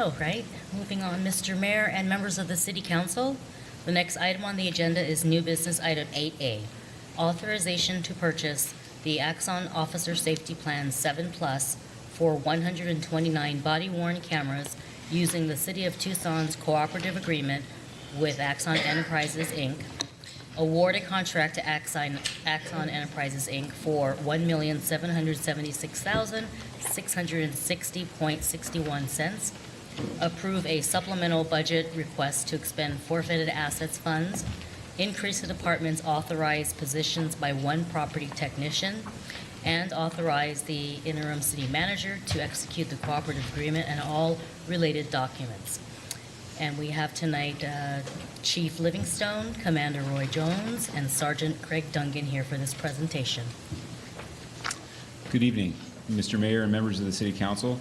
All right, moving on, Mr. Mayor and members of the City Council. The next item on the agenda is new business item 8A, authorization to purchase the Axon Officer Safety Plan 7 Plus for 129 body-worn cameras using the City of Tucson's cooperative agreement with Axon Enterprises, Inc. Award a contract to Axon Enterprises, Inc. for $1,776,660.61. Approve a supplemental budget request to expend forfeited assets funds. Increase the department's authorized positions by 1 property technician. And authorize the interim city manager to execute the cooperative agreement and all related documents. And we have tonight Chief Livingstone, Commander Roy Jones, and Sergeant Craig Dungan here for this presentation. Good evening, Mr. Mayor and members of the City Council.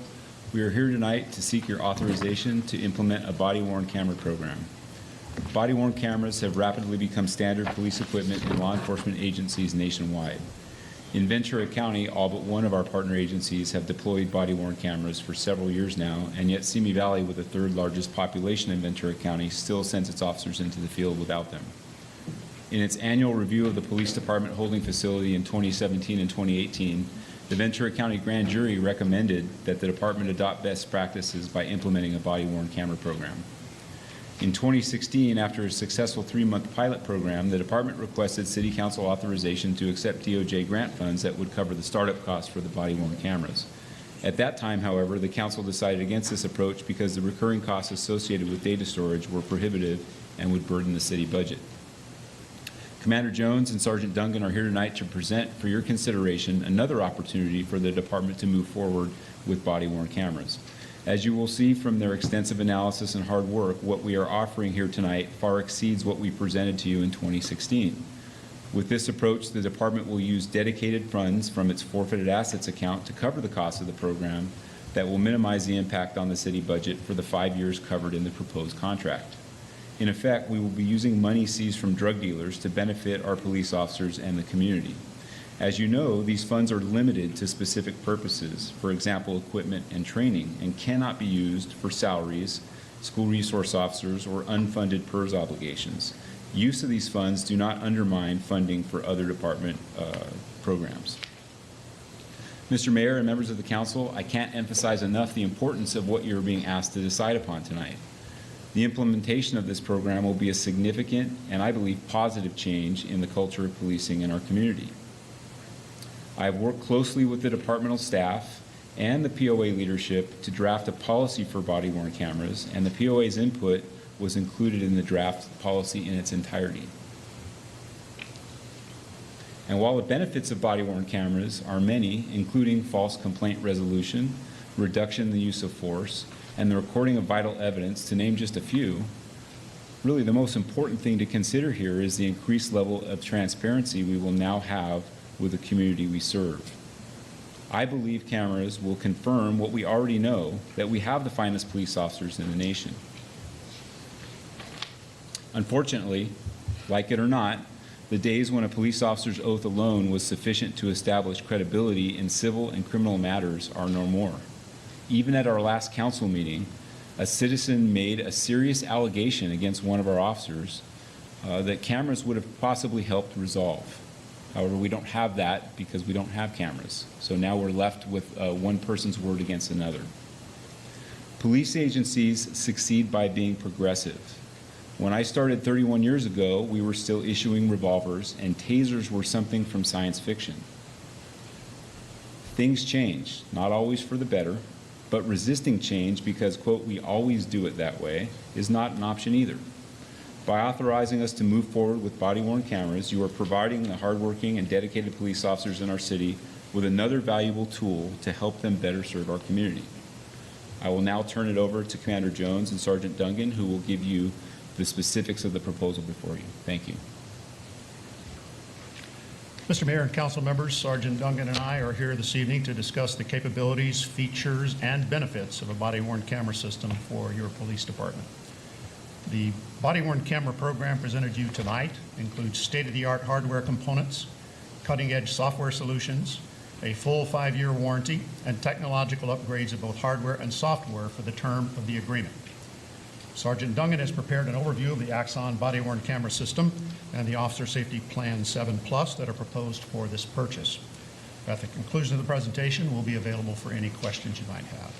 We are here tonight to seek your authorization to implement a body-worn camera program. Body-worn cameras have rapidly become standard police equipment in law enforcement agencies nationwide. In Ventura County, all but one of our partner agencies have deployed body-worn cameras for several years now, and yet Simi Valley, with the 3rd largest population in Ventura County, still sends its officers into the field without them. In its annual review of the police department holding facility in 2017 and 2018, the Ventura County Grand Jury recommended that the department adopt best practices by implementing a body-worn camera program. In 2016, after a successful 3-month pilot program, the department requested City Council authorization to accept DOJ grant funds that would cover the startup costs for the body-worn cameras. At that time, however, the Council decided against this approach because the recurring costs associated with data storage were prohibitive and would burden the city budget. Commander Jones and Sergeant Dungan are here tonight to present for your consideration another opportunity for the department to move forward with body-worn cameras. As you will see from their extensive analysis and hard work, what we are offering here tonight far exceeds what we presented to you in 2016. With this approach, the department will use dedicated funds from its forfeited assets account to cover the cost of the program that will minimize the impact on the city budget for the 5 years covered in the proposed contract. In effect, we will be using money seized from drug dealers to benefit our police officers and the community. As you know, these funds are limited to specific purposes, for example, equipment and training, and cannot be used for salaries, school resource officers, or unfunded PERS obligations. Use of these funds do not undermine funding for other department programs. Mr. Mayor and members of the Council, I can't emphasize enough the importance of what you're being asked to decide upon tonight. The implementation of this program will be a significant and, I believe, positive change in the culture of policing in our community. I have worked closely with the departmental staff and the POA leadership to draft a policy for body-worn cameras, and the POA's input was included in the draft policy in its entirety. And while the benefits of body-worn cameras are many, including false complaint resolution, reduction in the use of force, and the recording of vital evidence, to name just a few, really the most important thing to consider here is the increased level of transparency we will now have with the community we serve. I believe cameras will confirm what we already know, that we have the finest police officers in the nation. Unfortunately, like it or not, the days when a police officer's oath alone was sufficient to establish credibility in civil and criminal matters are no more. Even at our last council meeting, a citizen made a serious allegation against one of our officers that cameras would have possibly helped resolve. However, we don't have that because we don't have cameras. So now we're left with one person's word against another. Police agencies succeed by being progressive. When I started 31 years ago, we were still issuing revolvers, and tasers were something from science fiction. Things change, not always for the better, but resisting change because, quote, we always do it that way, is not an option either. By authorizing us to move forward with body-worn cameras, you are providing the hardworking and dedicated police officers in our city with another valuable tool to help them better serve our community. I will now turn it over to Commander Jones and Sergeant Dungan, who will give you the specifics of the proposal before you. Thank you. Mr. Mayor and council members, Sergeant Dungan and I are here this evening to discuss the capabilities, features, and benefits of a body-worn camera system for your police department. The body-worn camera program presented to you tonight includes state-of-the-art hardware components, cutting-edge software solutions, a full 5-year warranty, and technological upgrades of both hardware and software for the term of the agreement. Sergeant Dungan has prepared an overview of the Axon body-worn camera system and the Officer Safety Plan 7+ that are proposed for this purchase. At the conclusion of the presentation, we'll be available for any questions you might have.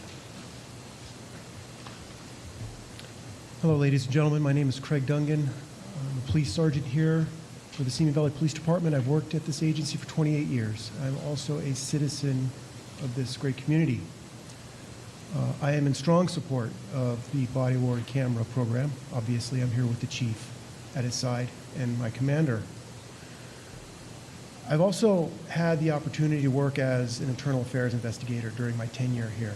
Hello, ladies and gentlemen. My name is Craig Dungan. I'm a police sergeant here for the Simi Valley Police Department. I've worked at this agency for 28 years. I'm also a citizen of this great community. I am in strong support of the body-worn camera program. Obviously, I'm here with the chief at his side and my commander. I've also had the opportunity to work as an internal affairs investigator during my tenure here.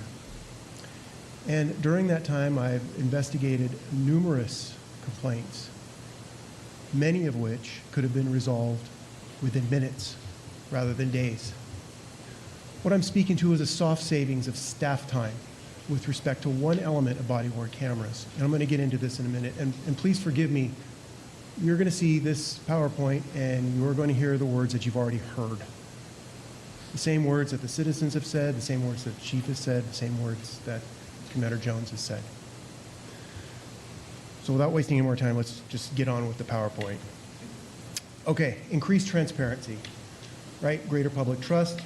And during that time, I've investigated numerous complaints, many of which could have been resolved within minutes rather than days. What I'm speaking to is a soft savings of staff time with respect to one element of body-worn cameras. And I'm going to get into this in a minute. And please forgive me, you're going to see this PowerPoint and you're going to hear the words that you've already heard. The same words that the citizens have said, the same words that the chief has said, the same words that Commander Jones has said. So without wasting any more time, let's just get on with the PowerPoint. Okay, increased transparency, right? Greater public trust,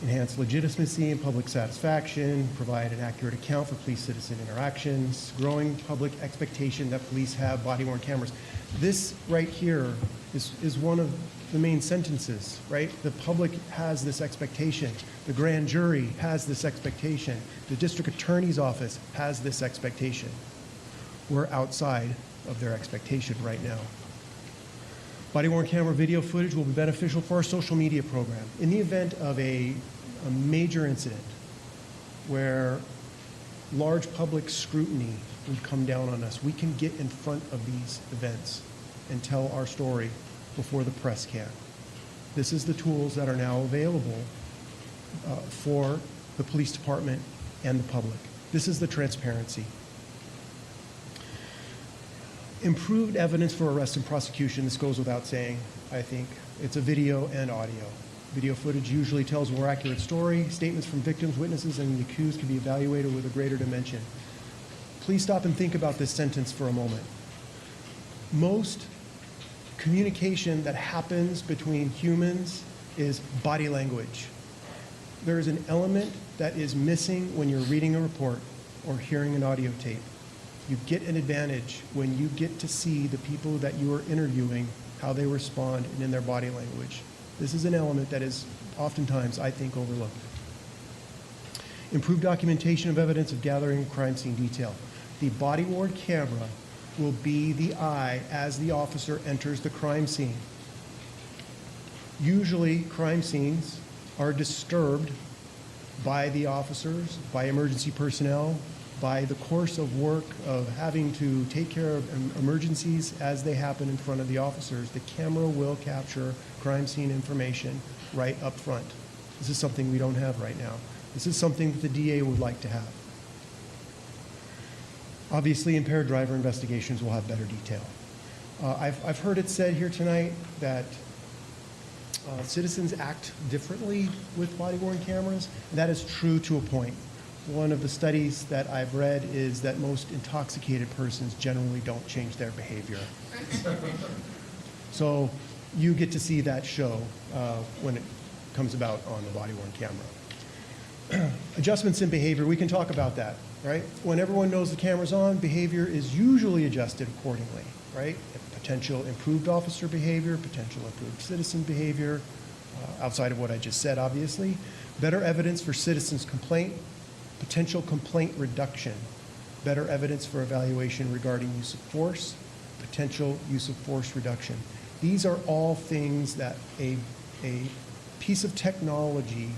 enhanced legitimacy and public satisfaction, provide an accurate account for police-citizen interactions, growing public expectation that police have body-worn cameras. This right here is one of the main sentences, right? The public has this expectation. The grand jury has this expectation. The district attorney's office has this expectation. We're outside of their expectation right now. Body-worn camera video footage will be beneficial for our social media program. In the event of a major incident where large public scrutiny would come down on us, we can get in front of these events and tell our story before the press can. This is the tools that are now available for the police department and the public. This is the transparency. Improved evidence for arrest and prosecution. This goes without saying, I think. It's a video and audio. Video footage usually tells a more accurate story. Statements from victims, witnesses, and the accused can be evaluated with a greater dimension. Please stop and think about this sentence for a moment. Most communication that happens between humans is body language. There is an element that is missing when you're reading a report or hearing an audio tape. You get an advantage when you get to see the people that you are interviewing, how they respond, and in their body language. This is an element that is oftentimes, I think, overlooked. Improved documentation of evidence of gathering crime scene detail. The body-worn camera will be the eye as the officer enters the crime scene. Usually, crime scenes are disturbed by the officers, by emergency personnel, by the course of work of having to take care of emergencies as they happen in front of the officers. The camera will capture crime scene information right up front. This is something we don't have right now. This is something that the DA would like to have. Obviously, impaired driver investigations will have better detail. I've heard it said here tonight that citizens act differently with body-worn cameras. And that is true to a point. One of the studies that I've read is that most intoxicated persons generally don't change their behavior. So you get to see that show when it comes about on the body-worn camera. Adjustments in behavior, we can talk about that, right? When everyone knows the camera's on, behavior is usually adjusted accordingly, right? Potential improved officer behavior, potential improved citizen behavior, outside of what I just said, obviously. Better evidence for citizens' complaint, potential complaint reduction, better evidence for evaluation regarding use of force, potential use of force reduction. These are all things that a piece of technology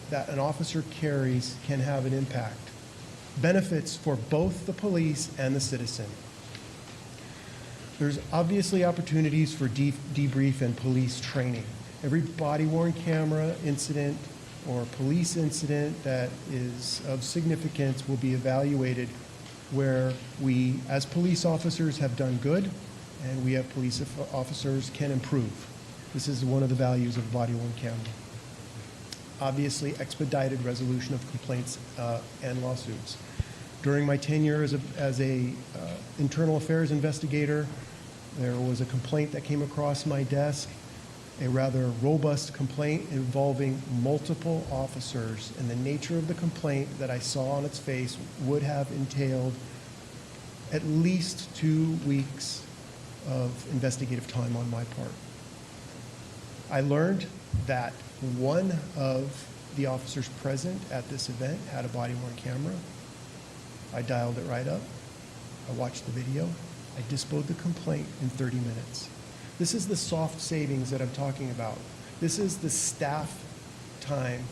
that an officer carries can have an impact. Benefits for both the police and the citizen. There's obviously opportunities for debrief and police training. Every body-worn camera incident or police incident that is of significance will be evaluated where we, as police officers, have done good, and we have police officers can improve. This is one of the values of a body-worn camera. obviously expedited resolution of complaints and lawsuits. During my tenure as a internal affairs investigator, there was a complaint that came across my desk, a rather robust complaint involving multiple officers, and the nature of the complaint that I saw on its face would have entailed at least 2 weeks of investigative time on my part. I learned that one of the officers present at this event had a body-worn camera. I dialed it right up. I watched the video. I disposed the complaint in 30 minutes. This is the soft savings that I'm talking about. This is the staff time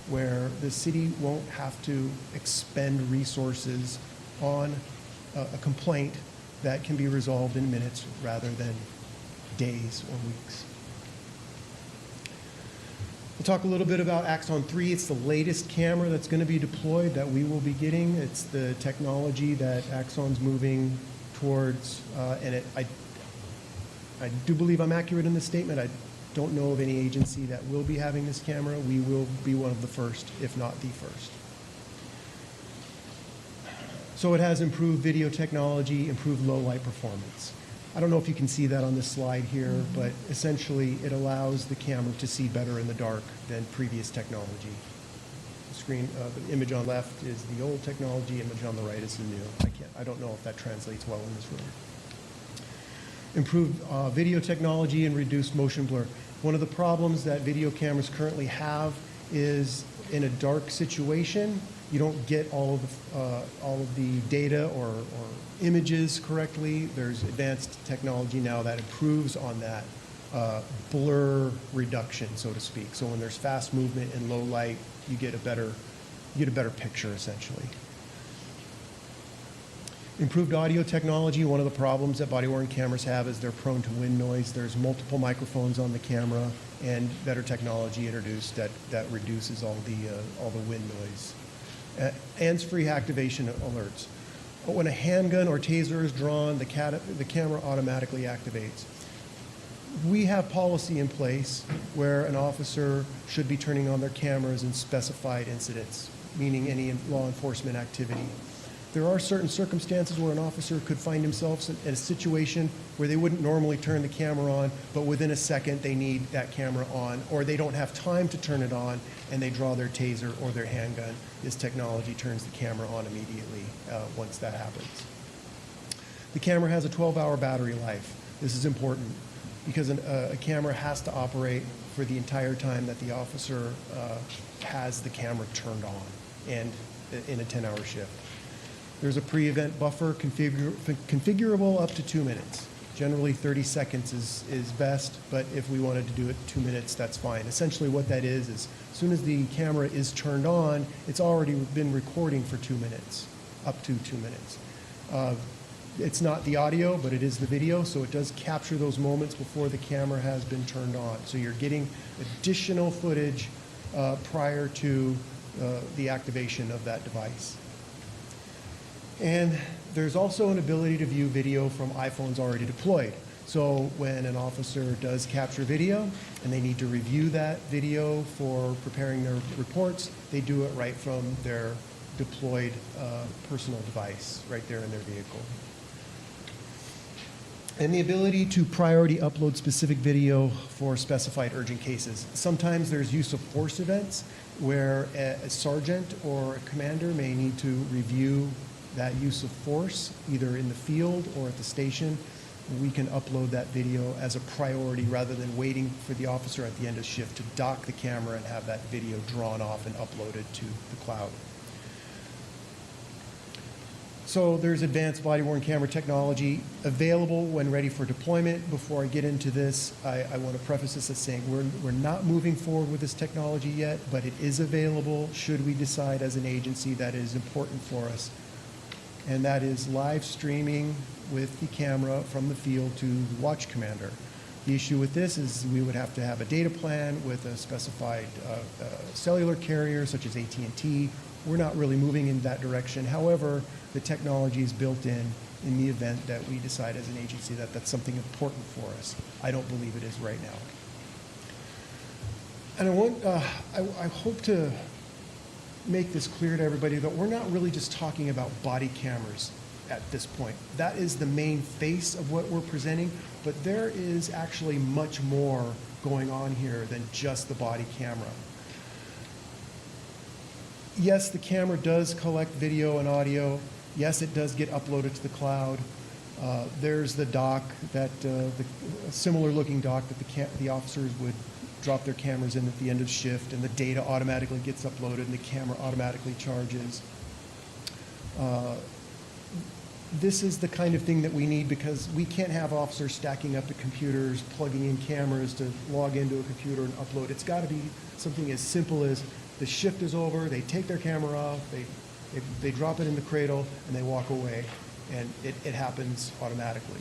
where the city won't have to expend resources on a complaint that can be resolved in minutes rather than days or weeks. We'll talk a little bit about Axon 3. It's the latest camera that's going to be deployed that we will be getting. It's the technology that Axon's moving towards, and I do believe I'm accurate in this statement. I don't know of any agency that will be having this camera. We will be one of the first, if not the first. So it has improved video technology, improved low light performance. I don't know if you can see that on this slide here, but essentially it allows the camera to see better in the dark than previous technology. The image on left is the old technology, image on the right is the new. I don't know if that translates well in this room. Improved video technology and reduced motion blur. One of the problems that video cameras currently have is in a dark situation, you don't get all of the data or images correctly. There's advanced technology now that improves on that blur reduction, so to speak. So when there's fast movement and low light, you get a better picture essentially. Improved audio technology. One of the problems that body-worn cameras have is they're prone to wind noise. There's multiple microphones on the camera, and better technology introduced that reduces all the wind noise. Hands-free activation alerts. When a handgun or taser is drawn, the camera automatically activates. We have policy in place where an officer should be turning on their cameras in specified incidents, meaning any law enforcement activity. There are certain circumstances where an officer could find himself in a situation where they wouldn't normally turn the camera on, but within a second they need that camera on, or they don't have time to turn it on and they draw their taser or their handgun. This technology turns the camera on immediately once that happens. The camera has a 12-hour battery life. This is important because a camera has to operate for the entire time that the officer has the camera turned on, and in a 10-hour shift. There's a pre-event buffer configurable up to 2 minutes. Generally 30 seconds is best, but if we wanted to do it 2 minutes, that's fine. Essentially what that is as soon as the camera is turned on, it's already been recording for 2 minutes, up to 2 minutes. It's not the audio, but it is the video, so it does capture those moments before the camera has been turned on. So you're getting additional footage prior to the activation of that device. And there's also an ability to view video from iPhones already deployed. So when an officer does capture video and they need to review that video for preparing their reports, they do it right from their deployed personal device, right there in their vehicle. And the ability to priority upload specific video for specified urgent cases. Sometimes there's use of force events where a sergeant or a commander may need to review that use of force, either in the field or at the station. We can upload that video as a priority rather than waiting for the officer at the end of shift to dock the camera and have that video drawn off and uploaded to the cloud. So there's advanced body-worn camera technology available when ready for deployment. Before I get into this, I want to preface this as saying we're not moving forward with this technology yet, but it is available should we decide as an agency that it is important for us. And that is live streaming with the camera from the field to the watch commander. The issue with this is we would have to have a data plan with a specified cellular carrier such as AT&T. We're not really moving in that direction. However, the technology is built in the event that we decide as an agency that that's something important for us. I don't believe it is right now. And I hope to make this clear to everybody that we're not really just talking about body cameras at this point. That is the main face of what we're presenting, but there is actually much more going on here than just the body camera. Yes, the camera does collect video and audio. Yes, it does get uploaded to the cloud. There's the dock, a similar looking dock that the officers would drop their cameras in at the end of shift, and the data automatically gets uploaded and the camera automatically charges. This is the kind of thing that we need because we can't have officers stacking up the computers, plugging in cameras to log into a computer and upload. It's got to be something as simple as the shift is over, they take their camera off, they drop it in the cradle, and they walk away, and it happens automatically.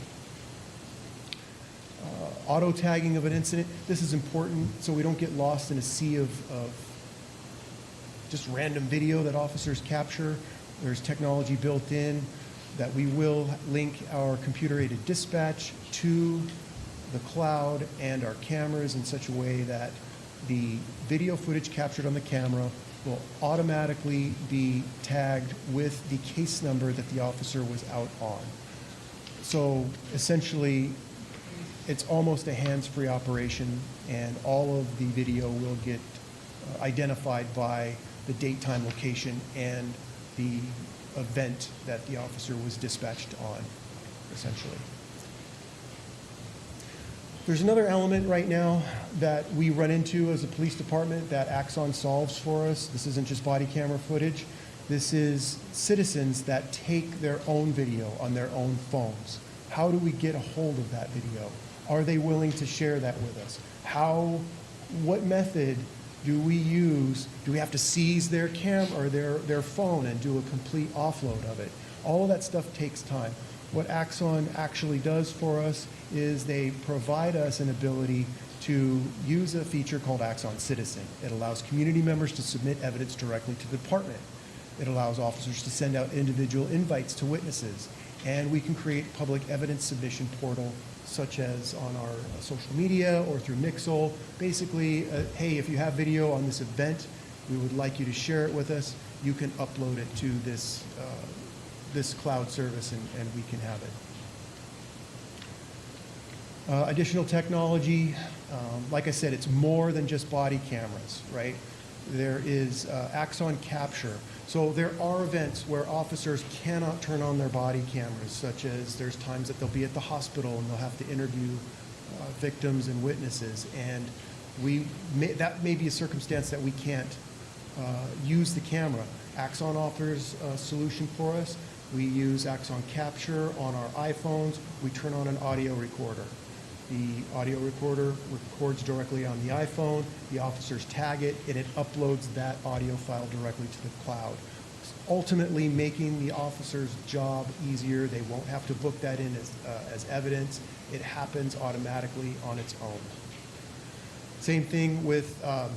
Auto tagging of an incident, this is important so we don't get lost in a sea of just random video that officers capture. There's technology built in that we will link our computer-aided dispatch to the cloud and our cameras in such a way that the video footage captured on the camera will automatically be tagged with the case number that the officer was out on. So essentially, it's almost a hands-free operation, and all of the video will get identified by the date, time, location, and the event that the officer was dispatched on, essentially. There's another element right now that we run into as a police department that Axon solves for us. This isn't just body camera footage. This is citizens that take their own video on their own phones. How do we get a hold of that video? Are they willing to share that with us? What method do we use? Do we have to seize their camera or their phone and do a complete offload of it? All of that stuff takes time. What Axon actually does for us is they provide us an ability to use a feature called Axon Citizen. It allows community members to submit evidence directly to the department. It allows officers to send out individual invites to witnesses. And we can create public evidence submission portal, such as on our social media or through Mixel. Basically, hey, if you have video on this event, we would like you to share it with us. You can upload it to this cloud service, and we can have it. Additional technology, like I said, it's more than just body cameras, right? There is Axon Capture. So there are events where officers cannot turn on their body cameras, such as there's times that they'll be at the hospital and they'll have to interview victims and witnesses. And that may be a circumstance that we can't use the camera. Axon offers a solution for us. We use Axon Capture on our iPhones. We turn on an audio recorder. The audio recorder records directly on the iPhone. The officers tag it, and it uploads that audio file directly to the cloud, ultimately making the officer's job easier. They won't have to book that in as evidence. It happens automatically on its own. Same thing with, let's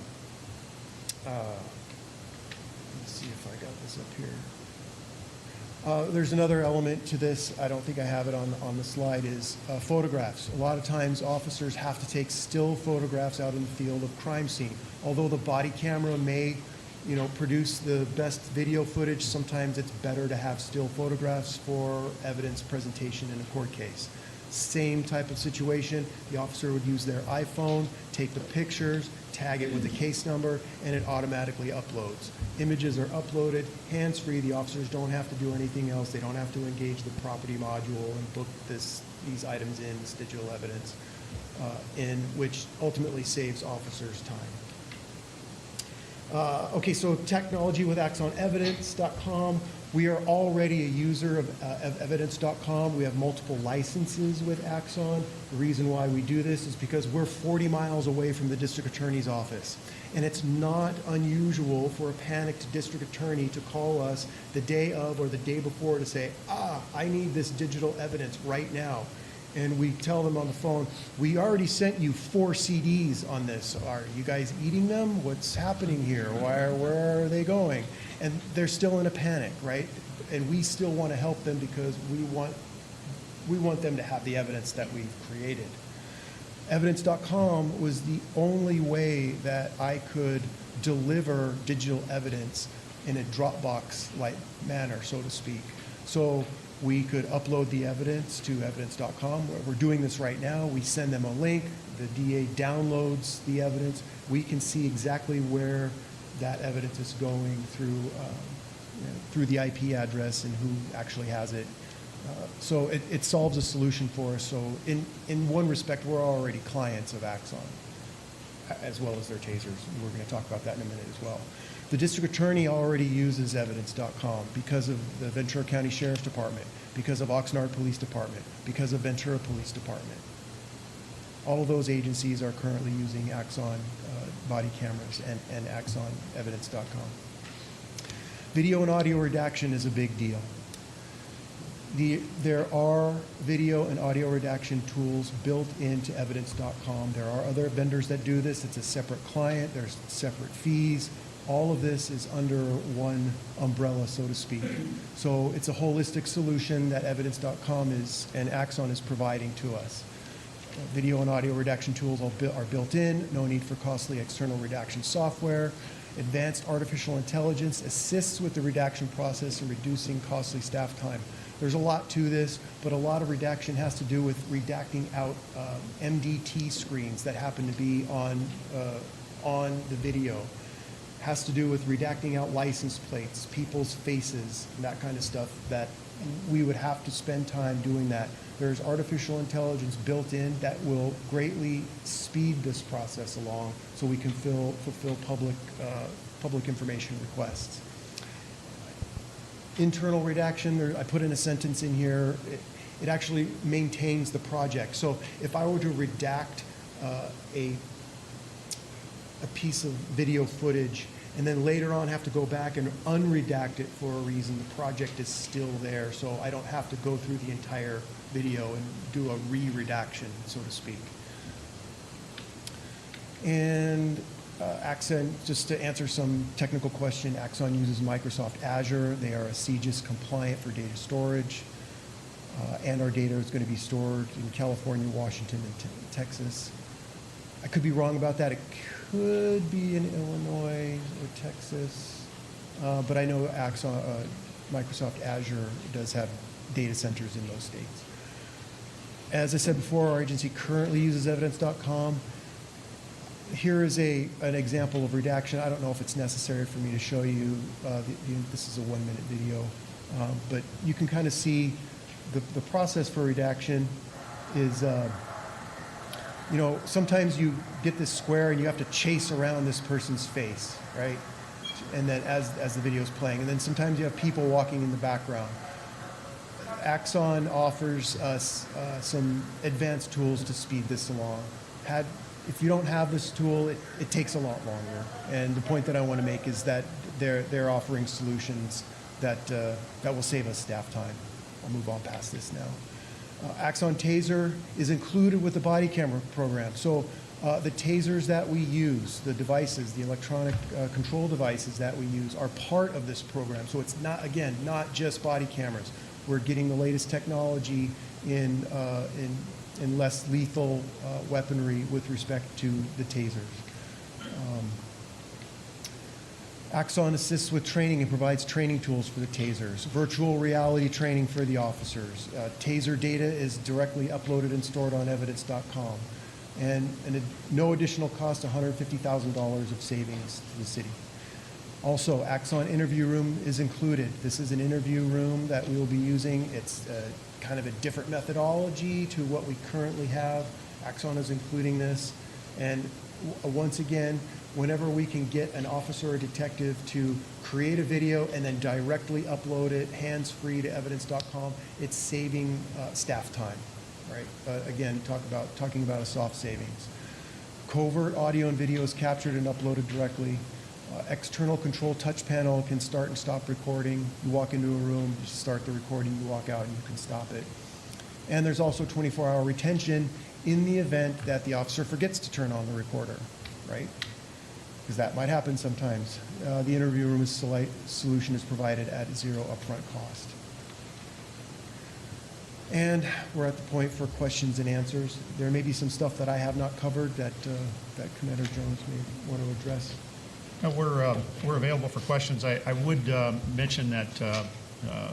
see if I got this up here. There's another element to this, I don't think I have it on the slide, is photographs. A lot of times officers have to take still photographs out in the field of crime scene. Although the body camera may produce the best video footage, sometimes it's better to have still photographs for evidence presentation in a court case. Same type of situation, the officer would use their iPhone, take the pictures, tag it with the case number, and it automatically uploads. Images are uploaded, hands-free. The officers don't have to do anything else. They don't have to engage the property module and book these items in, this digital evidence, which ultimately saves officers time. Okay, so technology with AxonEvidence.com. We are already a user of Evidence.com. We have multiple licenses with Axon. The reason why we do this is because we're 40 miles away from the district attorney's office. And it's not unusual for a panicked district attorney to call us the day of or the day before to say, I need this digital evidence right now. And we tell them on the phone, we already sent you 4 CDs on this. Are you guys eating them? What's happening here? Where are they going? And they're still in a panic, right? And we still want to help them because we want them to have the evidence that we've created. Evidence.com was the only way that I could deliver digital evidence in a Dropbox-like manner, so to speak. So we could upload the evidence to evidence.com. We're doing this right now. We send them a link. The DA downloads the evidence. We can see exactly where that evidence is going through the IP address and who actually has it. So it solves a solution for us. So in one respect, we're already clients of Axon, as well as their tasers. We're going to talk about that in a minute as well. The district attorney already uses evidence.com because of the Ventura County Sheriff's Department, because of Oxnard Police Department, because of Ventura Police Department. All of those agencies are currently using Axon body cameras and Axon evidence.com. Video and audio redaction is a big deal. There are video and audio redaction tools built into evidence.com. There are other vendors that do this. It's a separate client. There's separate fees. All of this is under one umbrella, so to speak. So it's a holistic solution that evidence.com and Axon is providing to us. Video and audio redaction tools are built in. No need for costly external redaction software. Advanced artificial intelligence assists with the redaction process and reducing costly staff time. There's a lot to this, but a lot of redaction has to do with redacting out MDT screens that happen to be on the video. Has to do with redacting out license plates, people's faces, and that kind of stuff that we would have to spend time doing that. There's artificial intelligence built in that will greatly speed this process along so we can fulfill public information requests. Internal redaction, I put in a sentence in here, it actually maintains the project. So if I were to redact a piece of video footage and then later on have to go back and unredact it for a reason, the project is still there, so I don't have to go through the entire video and do a re-redaction, so to speak. And Axon, just to answer some technical question, Axon uses Microsoft Azure. They are a CGIS compliant for data storage. And our data is going to be stored in California, Washington, and Texas. I could be wrong about that. It could be in Illinois or Texas. But I know Axon, Microsoft Azure does have data centers in those states. As I said before, our agency currently uses evidence.com. Here is an example of redaction. I don't know if it's necessary for me to show you. This is a 1-minute video. But you can kind of see the process for redaction is, you know, sometimes you get this square and you have to chase around this person's face, right? And then as the video is playing. And then sometimes you have people walking in the background. Axon offers us some advanced tools to speed this along. If you don't have this tool, it takes a lot longer. And the point that I want to make is that they're offering solutions that will save us staff time. I'll move on past this now. Axon Taser is included with the body camera program. So the tasers that we use, the devices, the electronic control devices that we use are part of this program. So it's not, again, not just body cameras. We're getting the latest technology in less lethal weaponry with respect to the tasers. Axon assists with training and provides training tools for the tasers, virtual reality training for the officers. Taser data is directly uploaded and stored on evidence.com. And no additional cost, $150,000 of savings to the city. Also, Axon Interview Room is included. This is an interview room that we will be using. It's kind of a different methodology to what we currently have. Axon is including this. And once again, whenever we can get an officer or detective to create a video and then directly upload it hands-free to evidence.com, it's saving staff time, right? Again, talking about a soft savings. Covert audio and video is captured and uploaded directly. External control touch panel can start and stop recording. You walk into a room, you start the recording, you walk out and you can stop it. And there's also 24-hour retention in the event that the officer forgets to turn on the recorder, right? Because that might happen sometimes. The interview room solution is provided at zero upfront cost. And we're at the point for questions and answers. There may be some stuff that I have not covered that Commander Jones may want to address. No, we're available for questions. I would mention that I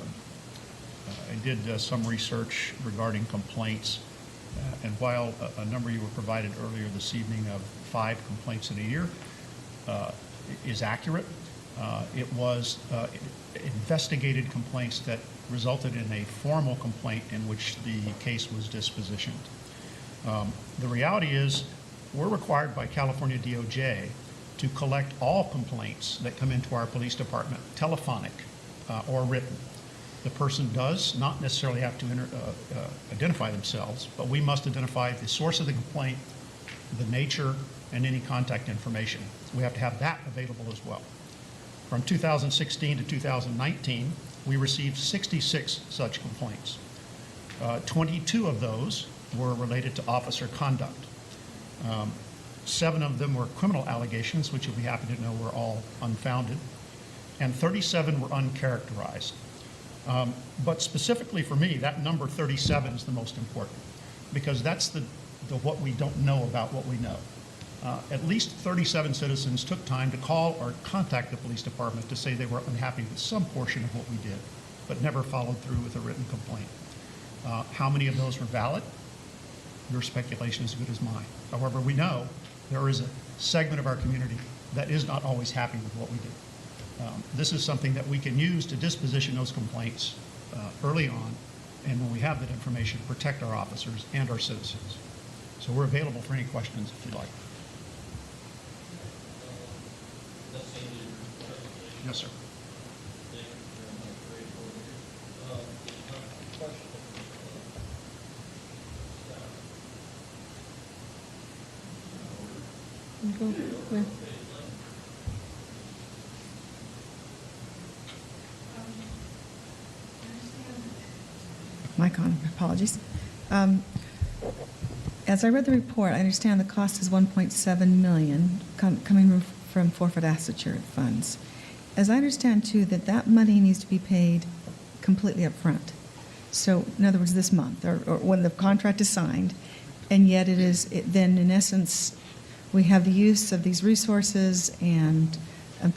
did some research regarding complaints, and while a number you were provided earlier this evening of 5 complaints in a year is accurate, it was investigated complaints that resulted in a formal complaint in which the case was dispositioned. The reality is we're required by California DOJ to collect all complaints that come into our police department, telephonic or written. The person does not necessarily have to identify themselves, but we must identify the source of the complaint, the nature, and any contact information. We have to have that available as well. From 2016 to 2019, we received 66 such complaints. 22 of those were related to officer conduct. 7 of them were criminal allegations, which you'll be happy to know were all unfounded, and 37 were uncharacterized. But specifically for me, that number 37 is the most important, because that's the what we don't know about what we know. At least 37 citizens took time to call or contact the police department to say they were unhappy with some portion of what we did, but never followed through with a written complaint. How many of those were valid? Your speculation is as good as mine. However, we know there is a segment of our community that is not always happy with what we do. This is something that we can use to disposition those complaints early on, and when we have that information, protect our officers and our citizens. So we're available for any questions if you'd like. Yes, sir. Mic on, apologies. As I read the report, I understand the cost is $1.7 million coming from forfeit asset funds. As I understand too, that money needs to be paid completely up front. So in other words, this month or when the contract is signed, and yet then in essence, we have the use of these resources and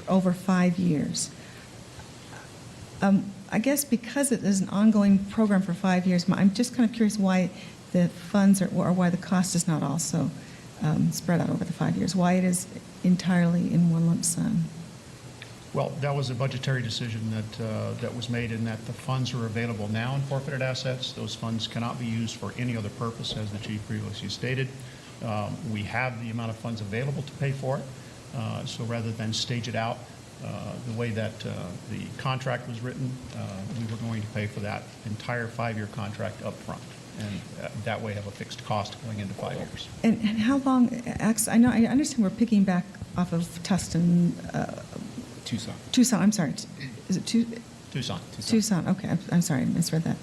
over 5 years. I guess because it is an ongoing program for 5 years, I'm just kind of curious why the funds or why the cost is not also spread out over the 5 years, why it is entirely in one lump sum. Well, that was a budgetary decision that was made in that the funds are available now in forfeited assets. Those funds cannot be used for any other purpose, as the chief previously stated. We have the amount of funds available to pay for it. So rather than stage it out the way that the contract was written, we were going to pay for that entire 5-year contract up front, and that way have a fixed cost going into 5 years. And how long, I understand we're picking back off of Tustin, Tucson, I'm sorry. Is it Tucson. Tucson, okay, I'm sorry, I misread that.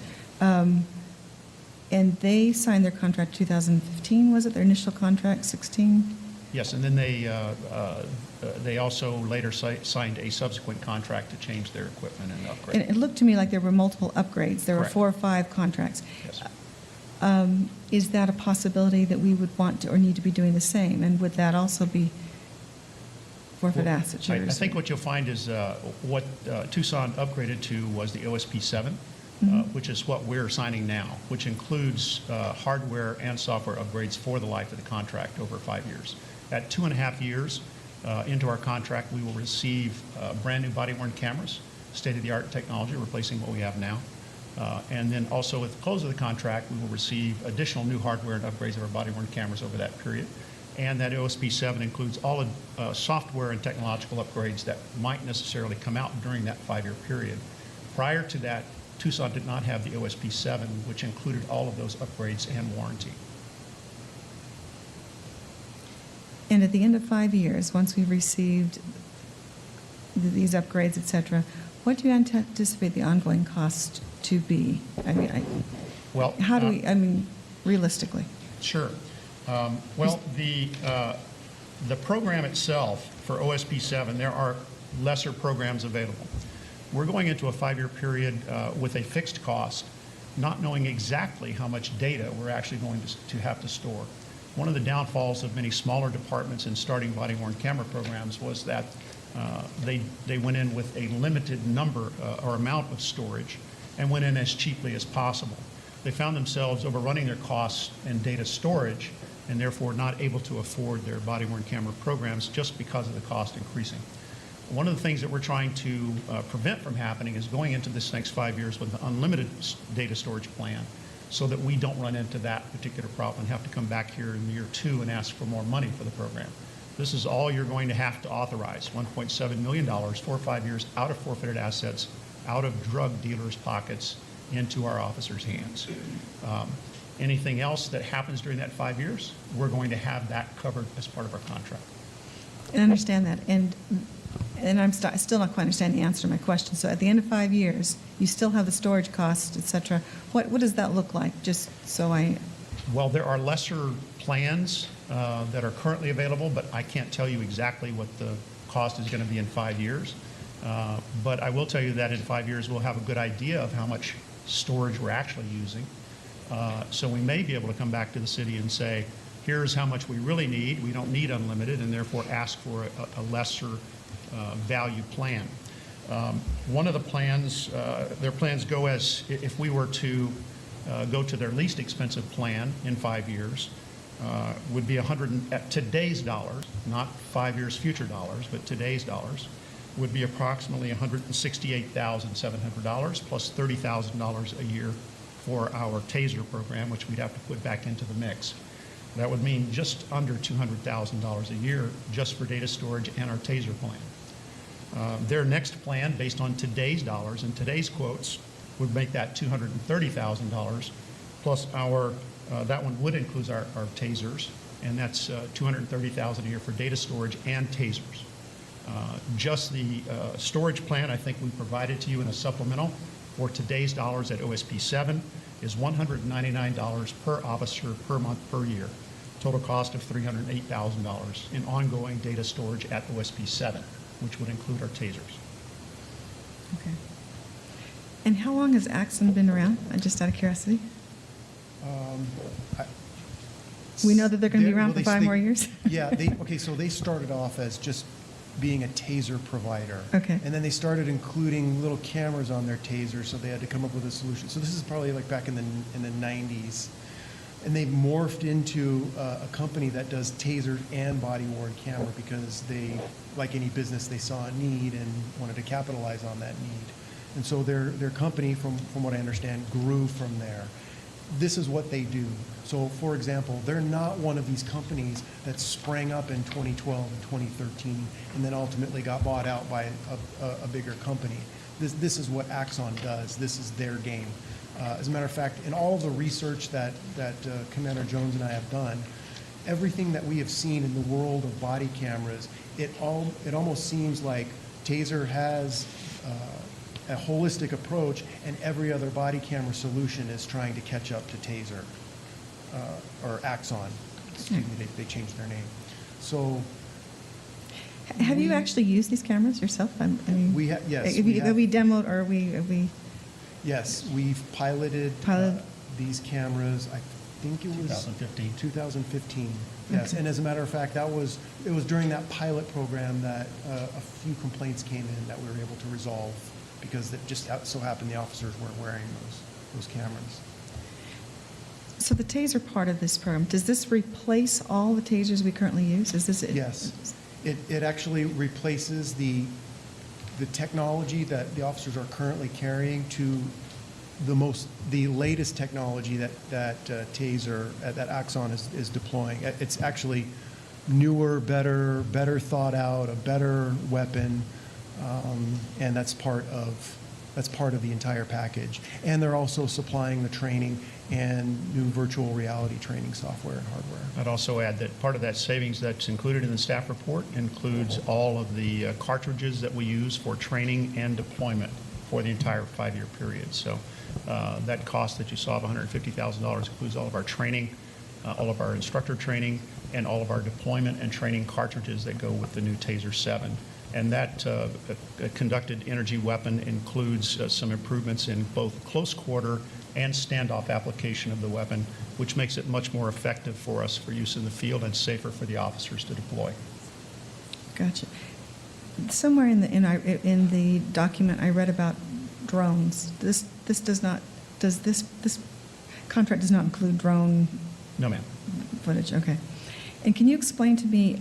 And they signed their contract 2015, was it, their initial contract, 16? Yes, and then they also later signed a subsequent contract to change their equipment and upgrade. And it looked to me like there were multiple upgrades. There were Correct. 4 or 5 contracts. Yes. Is that a possibility that we would want to or need to be doing the same? And would that also be forfeit asset shares? I think what you'll find is what Tucson upgraded to was the OSP 7, which is what we're signing now, which includes hardware and software upgrades for the life of the contract over 5 years. At 2.5 years into our contract, we will receive brand new body-worn cameras, state-of-the-art technology, replacing what we have now. And then also at the close of the contract, we will receive additional new hardware and upgrades of our body-worn cameras over that period. And that OSP 7 includes all the software and technological upgrades that might necessarily come out during that 5-year period. Prior to that, Tucson did not have the OSP 7, which included all of those upgrades and warranty. And at the end of 5 years, once we've received these upgrades, et cetera, what do you anticipate the ongoing cost to be? I mean, Well, how do we, I mean, realistically? Sure. Well, the program itself for OSP 7, there are lesser programs available. We're going into a 5-year period with a fixed cost not knowing exactly how much data we're actually going to have to store. One of the downfalls of many smaller departments in starting body-worn camera programs was that they went in with a limited number or amount of storage and went in as cheaply as possible. They found themselves overrunning their costs and data storage and therefore not able to afford their body-worn camera programs just because of the cost increasing. One of the things that we're trying to prevent from happening is going into this next 5 years with an unlimited data storage plan so that we don't run into that particular problem and have to come back here in year 2 and ask for more money for the program. This is all you're going to have to authorize, $1.7 million, 4 or 5 years out of forfeited assets, out of drug dealers' pockets, into our officers' hands. Anything else that happens during that 5 years, we're going to have that covered as part of our contract. I understand that, and I'm still not quite understanding the answer to my question. So at the end of 5 years, you still have the storage costs, et cetera. What does that look like, just so I... Well, there are lesser plans that are currently available, but I can't tell you exactly what the cost is going to be in 5 years. But I will tell you that in 5 years, we'll have a good idea of how much storage we're actually using. So we may be able to come back to the city and say, here's how much we really need. We don't need unlimited, and therefore ask for a lesser value plan. One of the plans, their plans go as if we were to go to their least expensive plan in 5 years, would be at today's dollars, not 5 years future dollars, but today's dollars, would be approximately $168,700 plus $30,000 a year for our TASER program, which we'd have to put back into the mix. That would mean just under $200,000 a year just for data storage and our TASER plan. Their next plan, based on today's dollars and today's quotes, would make that $230,000 plus that one would include our TASERs, and that's $230,000 a year for data storage and TASERs. Just the storage plan, I think we provided to you in a supplemental for today's dollars at OSP 7 is $199 per officer per month per year. Total cost of $308,000 in ongoing data storage at OSP 7, which would include our TASERs. Okay. And how long has Axon been around, just out of curiosity? We know that they're going to be around for 5 more years? Yeah, so they started off as just being a TASER provider. Okay. And then they started including little cameras on their TASER, so they had to come up with a solution. So this is probably like back in the 90s. And they've morphed into a company that does TASER and body-worn camera because they, like any business, they saw a need and wanted to capitalize on that need. And so their company, from what I understand, grew from there. This is what they do. So, for example, they're not one of these companies that sprang up in 2012 and 2013 and then ultimately got bought out by a bigger company. This is what Axon does. This is their game. As a matter of fact, in all of the research that Commander Jones and I have done, everything that we have seen in the world of body cameras, it almost seems like TASER has a holistic approach, and every other body camera solution is trying to catch up to TASER or Axon. Excuse me, they changed their name. So, Have you actually used these cameras yourself? I mean, we have, yes. Have we demoed, or have we? Yes, we've piloted these cameras. I think it was 2015. 2015. Yes, Okay. and as a matter of fact, it was during that pilot program that a few complaints came in that we were able to resolve because it just so happened the officers weren't wearing those cameras. So the TASER part of this program, does this replace all the TASERs we currently use? Is this it? Yes, it actually replaces the technology that the officers are currently carrying to the latest technology that TASER, that Axon is deploying. It's actually newer, better thought out, a better weapon, and that's part of the entire package. And they're also supplying the training and new virtual reality training software and hardware. I'd also add that part of that savings that's included in the staff report includes all of the cartridges that we use for training and deployment for the entire 5-year period. So that cost that you saw of $150,000 includes all of our training, all of our instructor training, and all of our deployment and training cartridges that go with the new TASER 7. And that conducted energy weapon includes some improvements in both close quarter and standoff application of the weapon, which makes it much more effective for us for use in the field and safer for the officers to deploy. Gotcha. Somewhere in the document, I read about drones. This contract does not include drone No, ma'am. footage, okay. And can you explain to me,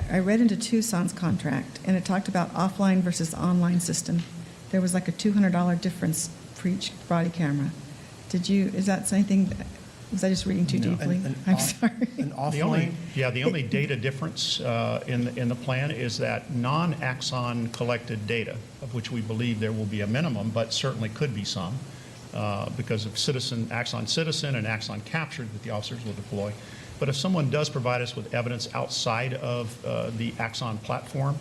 I read into Tucson's contract, and it talked about offline versus online system. There was like a $200 difference for each body camera. Is that something, was I just reading too deeply? I'm sorry. An The only, offline, the only data difference in the plan is that non-Axon collected data, of which we believe there will be a minimum, but certainly could be some, because of Axon Citizen and Axon Captured that the officers will deploy. But if someone does provide us with evidence outside of the Axon platform,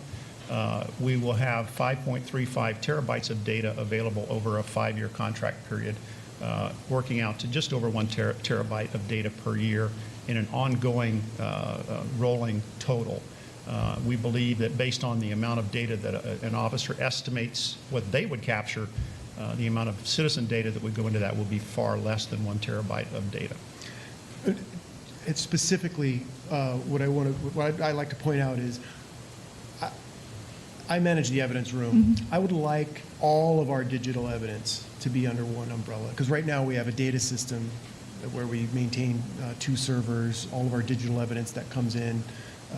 we will have 5.35 terabytes of data available over a 5-year contract period, working out to just over 1 terabyte of data per year in an ongoing rolling total. We believe that based on the amount of data that an officer estimates what they would capture, the amount of citizen data that would go into that will be far less than 1 terabyte of data. it's specifically, what I like to point out is, I manage the evidence room. I would like all of our digital evidence to be under one umbrella, because right now we have a data system where we maintain 2 servers. All of our digital evidence that comes in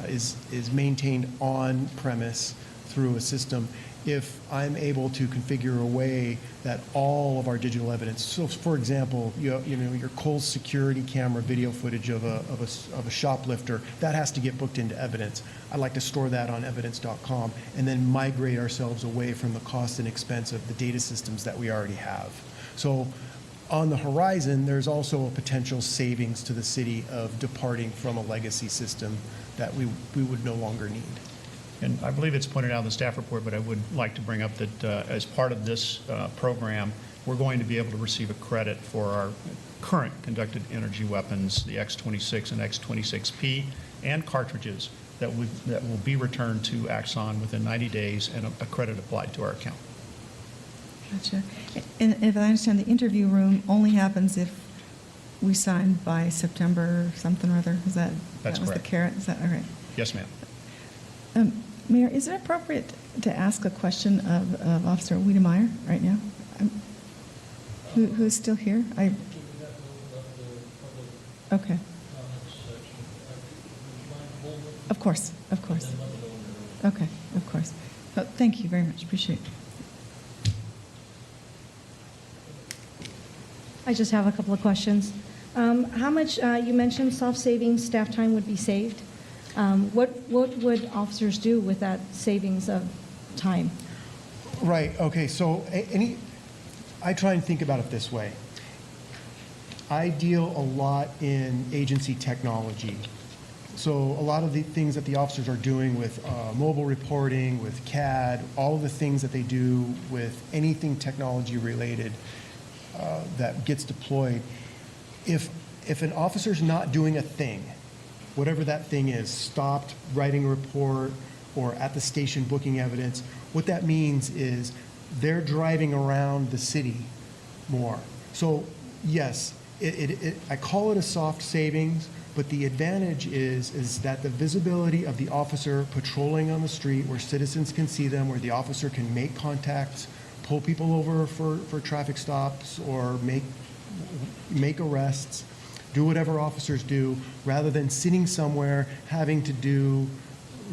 is maintained on premise through a system. If I'm able to configure a way that all of our digital evidence, so for example, your Kohl's security camera video footage of a shoplifter, that has to get booked into evidence. I'd like to store that on evidence.com and then migrate ourselves away from the cost and expense of the data systems that we already have. So on the horizon, there's also a potential savings to the city of departing from a legacy system that we would no longer need. And I believe it's pointed out in the staff report, but I would like to bring up that as part of this program, we're going to be able to receive a credit for our current conducted energy weapons, the X-26 and X-26P, and cartridges that will be returned to Axon within 90 days and a credit applied to our account. Gotcha. And if I understand, the interview room only happens if we sign by September something or other? That's that was correct. the carrot? Is that all right? Yes, ma'am. Mayor, is it appropriate to ask a question of Officer Wiedemeyer right now? Who's still here? Okay. Of course. Okay, of course. Thank you very much. Appreciate it. I just have a couple of questions. How much, you mentioned soft savings, staff time would be saved. What would officers do with that savings of time? Right, okay, so I try and think about it this way. I deal a lot in agency technology. So a lot of the things that the officers are doing with mobile reporting, with CAD, all of the things that they do with anything technology related that gets deployed, if an officer's not doing a thing, whatever that thing is, stopped writing a report or at the station booking evidence, what that means is they're driving around the city more. So yes, I call it a soft savings, but the advantage is that the visibility of the officer patrolling on the street where citizens can see them, where the officer can make contacts, pull people over for traffic stops, or make arrests, do whatever officers do, rather than sitting somewhere having to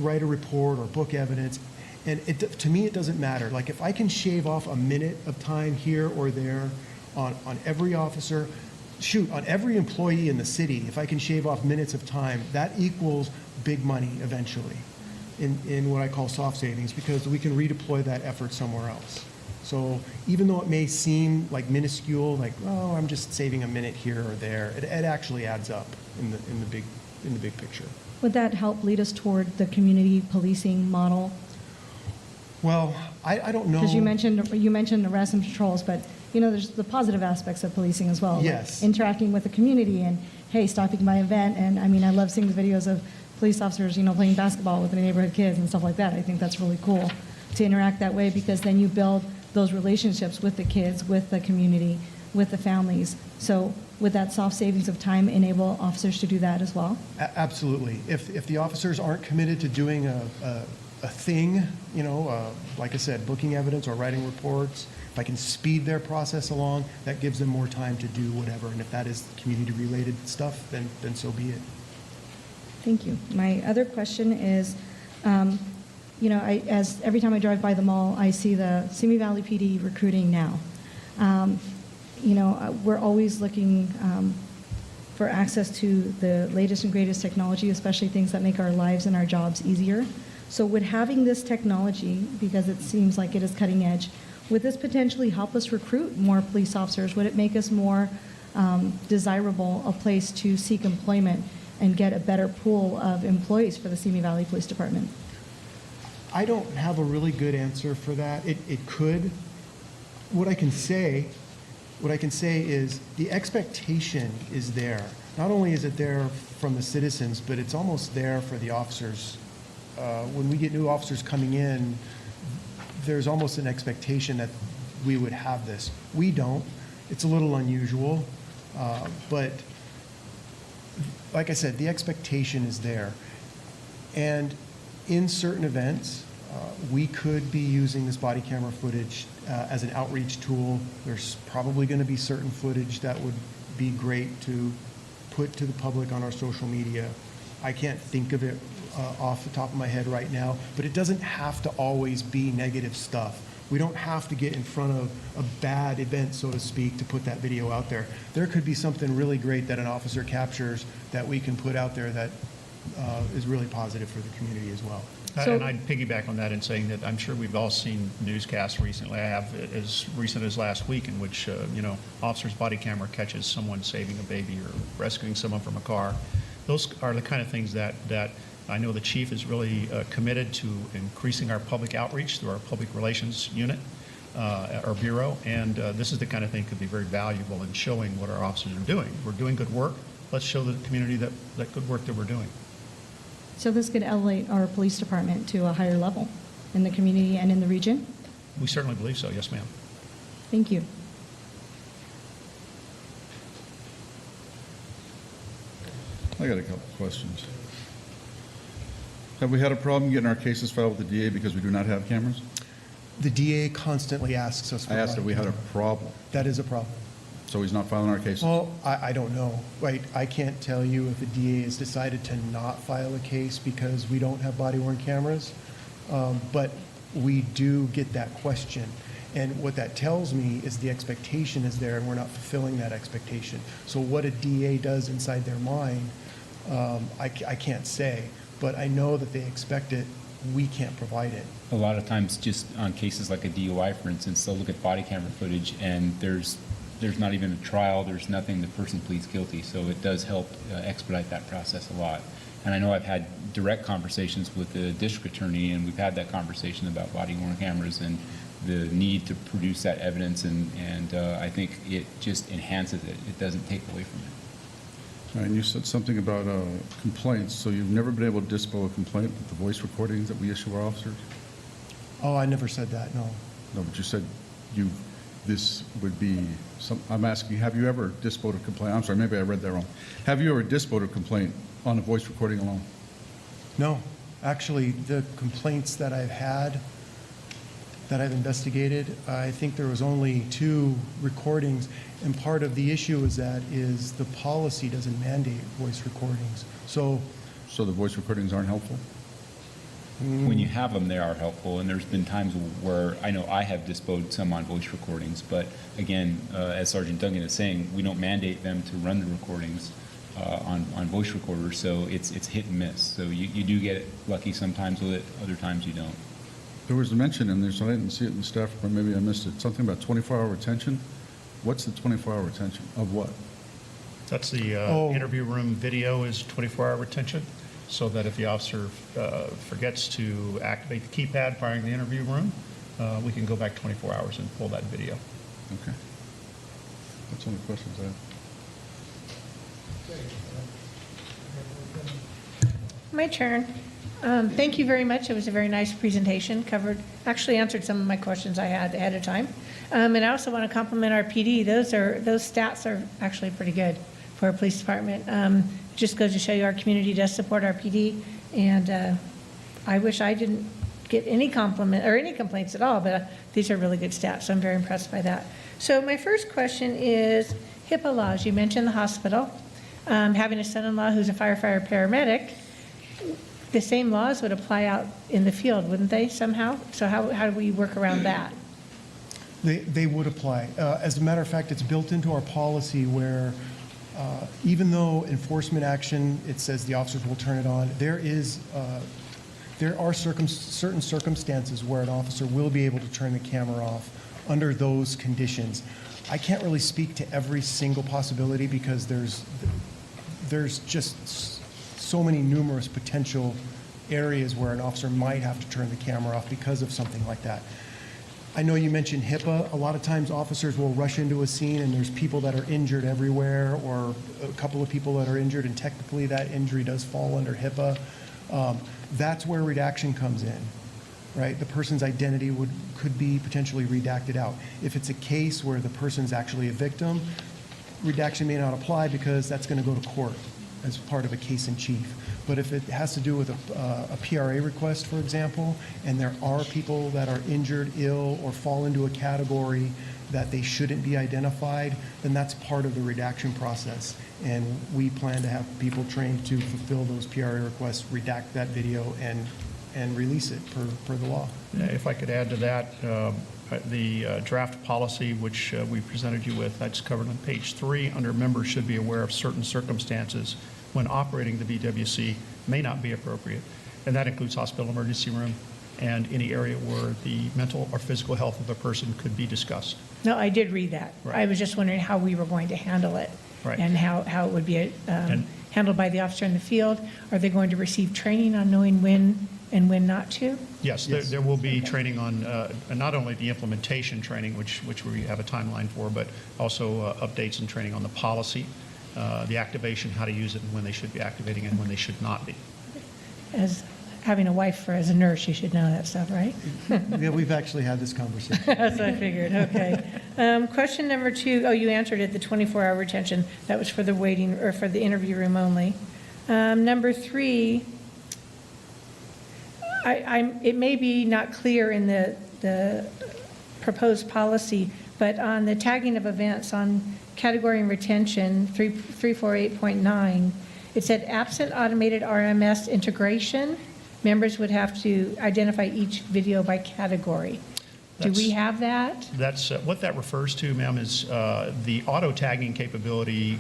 write a report or book evidence. And to me, it doesn't matter. Like, if I can shave off a minute of time here or there on every officer, on every employee in the city, if I can shave off minutes of time, that equals big money eventually in what I call soft savings, because we can redeploy that effort somewhere else. So even though it may seem like minuscule, like, oh, I'm just saving a minute here or there, it actually adds up in the big picture. Would that help lead us toward the community policing model? Well, I don't know. Because you mentioned arrests and patrols, but there's the positive aspects of policing as well. Yes. Like interacting with the community and, hey, stopping by an event. And I mean, I love seeing the videos of police officers, playing basketball with the neighborhood kids and stuff like that. I think that's really cool to interact that way, because then you build those relationships with the kids, with the community, with the families. So would that soft savings of time enable officers to do that as well? Absolutely. If the officers aren't committed to doing a thing, like I said, booking evidence or writing reports, if I can speed their process along, that gives them more time to do whatever. And if that is community-related stuff, then so be it. Thank you. My other question is, as every time I drive by the mall, I see the Simi Valley PD recruiting now. We're always looking for access to the latest and greatest technology, especially things that make our lives and our jobs easier. So would having this technology, because it seems like it is cutting edge, would this potentially help us recruit more police officers? Would it make us more desirable a place to seek employment and get a better pool of employees for the Simi Valley Police Department? I don't have a really good answer for that. It could. What I can say is the expectation is there. Not only is it there from the citizens, but it's almost there for the officers. When we get new officers coming in, there's almost an expectation that we would have this. We don't. It's a little unusual, but like I said, the expectation is there. And in certain events, we could be using this body camera footage as an outreach tool. There's probably going to be certain footage that would be great to put to the public on our social media. I can't think of it off the top of my head right now, but it doesn't have to always be negative stuff. We don't have to get in front of a bad event, so to speak, to put that video out there. There could be something really great that an officer captures that we can put out there that is really positive for the community as well. And I'd piggyback on that in saying that I'm sure we've all seen newscasts recently. I have as recent as last week in which, officer's body camera catches someone saving a baby or rescuing someone from a car. Those are the kind of things that I know the chief is really committed to increasing our public outreach through our public relations unit, our bureau, and this is the kind of thing that could be very valuable in showing what our officers are doing. We're doing good work. Let's show the community that good work that we're doing. So this could elevate our police department to a higher level in the community and in the region? We certainly believe so. Yes, ma'am. Thank you. I got a couple of questions. Have we had a problem getting our cases filed with the DA because we do not have cameras? The DA constantly asks us for I asked if we had a body problem, camera. That is a problem. so he's not filing our cases. Well, I don't know. Right, I can't tell you if the DA has decided to not file a case because we don't have body-worn cameras, but we do get that question. And what that tells me is the expectation is there and we're not fulfilling that expectation. So what a DA does inside their mind, I can't say, but I know that they expect it. We can't provide it. A lot of times, just on cases like a DUI, for instance, they'll look at body camera footage and there's not even a trial, there's nothing, the person pleads guilty. So it does help expedite that process a lot. And I know I've had direct conversations with the district attorney, and we've had that conversation about body-worn cameras and the need to produce that evidence, and I think it just enhances it. It doesn't take away from it. All right, and you said something about complaints, so you've never been able to dispo a complaint with the voice recordings that we issue our officers? Oh, I never said that, no. No, but you said this would be, I'm asking, have you ever disposed a complaint? I'm sorry, maybe I read that wrong. Have you ever disposed a complaint on a voice recording alone? No, actually, the complaints that I've had, that I've investigated, I think there was only 2 recordings, and part of the issue is the policy doesn't mandate voice recordings. So So the voice recordings aren't helpful? When you have them, they are helpful, and there's been times where I know I have disposed some on voice recordings, but again, as Sergeant Duncan is saying, we don't mandate them to run the recordings on voice recorders, so it's hit and miss. So you do get lucky sometimes with it, other times you don't. There was a mention in there, so I didn't see it in the staff report, maybe I missed it, something about 24-hour retention. What's the 24-hour retention of what? That's the interview room video is 24-hour retention, so that if the officer forgets to activate the keypad prior to the interview room, we can go back 24 hours and pull that video. Okay. That's all the questions I have. My turn. Thank you very much. It was a very nice presentation, actually answered some of my questions I had ahead of time. And I also want to compliment our PD. Those stats are actually pretty good for our police department. Just goes to show you our community does support our PD. And I wish I didn't get any compliment or any complaints at all, but these are really good stats. So I'm very impressed by that. So my first question is HIPAA laws. You mentioned the hospital. Having a son-in-law who's a firefighter paramedic, the same laws would apply out in the field, wouldn't they, somehow? So how do we work around that? They would apply. As a matter of fact, it's built into our policy where even though enforcement action, it says the officers will turn it on, there are certain circumstances where an officer will be able to turn the camera off under those conditions. I can't really speak to every single possibility because there's just so many numerous potential areas where an officer might have to turn the camera off because of something like that. I know you mentioned HIPAA. A lot of times officers will rush into a scene and there's people that are injured everywhere or a couple of people that are injured, and technically that injury does fall under HIPAA. That's where redaction comes in, right? The person's identity could be potentially redacted out. If it's a case where the person's actually a victim, redaction may not apply because that's going to go to court as part of a case in chief. But if it has to do with a PRA request, for example, and there are people that are injured, ill, or fall into a category that they shouldn't be identified, then that's part of the redaction process. And we plan to have people trained to fulfill those PRA requests, redact that video, and release it per the law. Yeah, if I could add to that, the draft policy, which we presented you with, that's covered on page 3, under members should be aware of certain circumstances when operating the BWC may not be appropriate. And that includes hospital emergency room and any area where the mental or physical health of a person could be discussed. No, I did read that. Right. I was just wondering how we were going to handle it. Right. And how it would be handled by the officer in the field. Are they going to receive training on knowing when and when not to? Yes, there will be training on not only the implementation training, which we have a timeline for, but also updates and training on the policy, the activation, how to use it, and when they should be activating it and when they should not be. As having a wife as a nurse, you should know that stuff, right? Yeah, we've actually had this conversation. That's what I figured, okay. Question number 2, you answered it, the 24-hour retention. That was for the waiting, or for the interview room only. Number 3, it may be not clear in the proposed policy, but on the tagging of events on category and retention 348.9, it said absent automated RMS integration, members would have to identify each video by category. Do we have that? That's what that refers to, ma'am, is the auto tagging capability.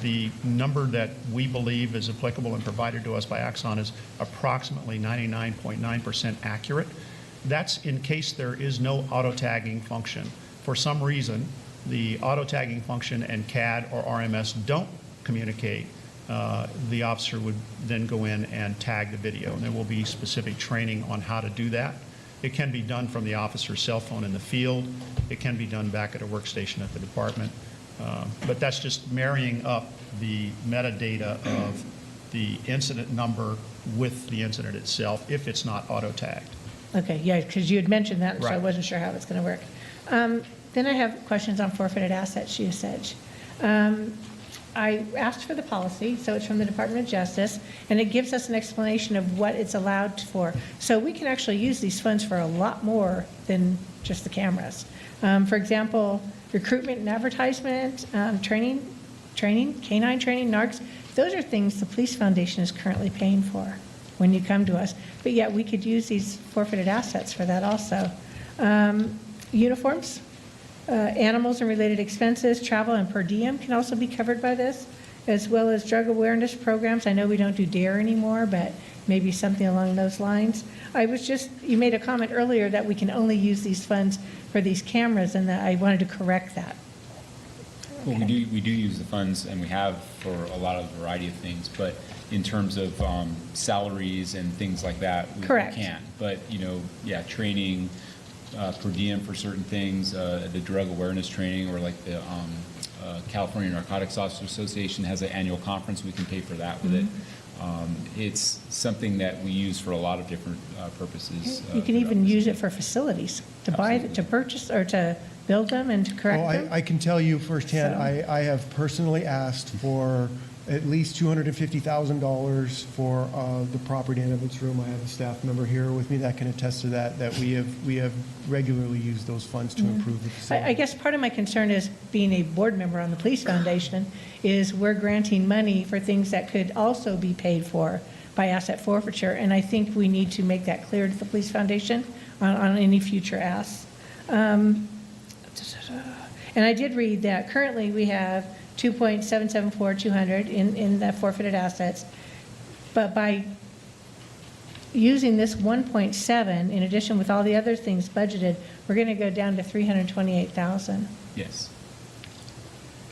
The number that we believe is applicable and provided to us by Axon is approximately 99.9% accurate. That's in case there is no auto tagging function. For some reason, the auto tagging function and CAD or RMS don't communicate. The officer would then go in and tag the video, and there will be specific training on how to do that. It can be done from the officer's cell phone in the field. It can be done back at a workstation at the department. But that's just marrying up the metadata of the incident number with the incident itself if it's not auto-tagged. Okay, yeah, because you had mentioned that, so I Right. wasn't sure how it's going to work. Then I have questions on forfeited assets usage. I asked for the policy, so it's from the Department of Justice, and it gives us an explanation of what it's allowed for. So we can actually use these funds for a lot more than just the cameras. For example, recruitment and advertisement, training, canine training, NARCs, those are things the Police Foundation is currently paying for when you come to us. But yet we could use these forfeited assets for that also. Uniforms, animals and related expenses, travel and per diem can also be covered by this, as well as drug awareness programs. I know we don't do DARE anymore, but maybe something along those lines. You made a comment earlier that we can only use these funds for these cameras, and that I wanted to correct that. Well, we do use the funds, and we have for a lot of variety of things, but in terms of salaries and things like that, we Correct. can't. But, training, per diem for certain things, the drug awareness training, or like the California Narcotics Officers Association has an annual conference, we can pay for that with it. It's something that we use for a lot of different purposes. You can even use it for facilities, to buy, to purchase, or to build them and to correct Oh, them? I can tell you firsthand, So- I have personally asked for at least $250,000 for the property in its room. I have a staff member here with me that can attest to that, that we have regularly used those funds to improve the facility. I guess part of my concern is, being a board member on the Police Foundation, is we're granting money for things that could also be paid for by asset forfeiture, and I think we need to make that clear to the Police Foundation on any future asks. And I did read that currently we have 2.774200 in the forfeited assets, but by using this 1.7, in addition with all the other things budgeted, we're going to go down to 328,000. Yes.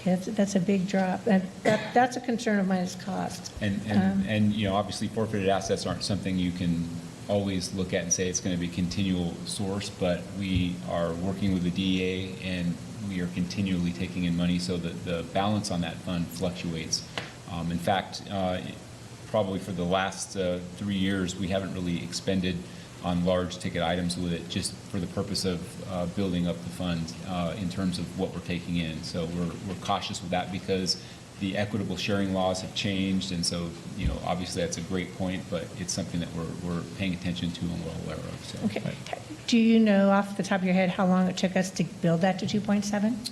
Okay, that's a big drop. That's a concern of mine, is cost. And, you know, obviously forfeited assets aren't something you can always look at and say it's going to be a continual source, but we are working with the DEA and we are continually taking in money so that the balance on that fund fluctuates. In fact, probably for the last 3 years, we haven't really expended on large ticket items with it, just for the purpose of building up the fund in terms of what we're taking in. So we're cautious with that because the equitable sharing laws have changed, and so, you know, obviously that's a great point, but it's something that we're paying attention to and well aware of. So. Okay. Do you know off the top of your head how long it took us to build that to 2.7?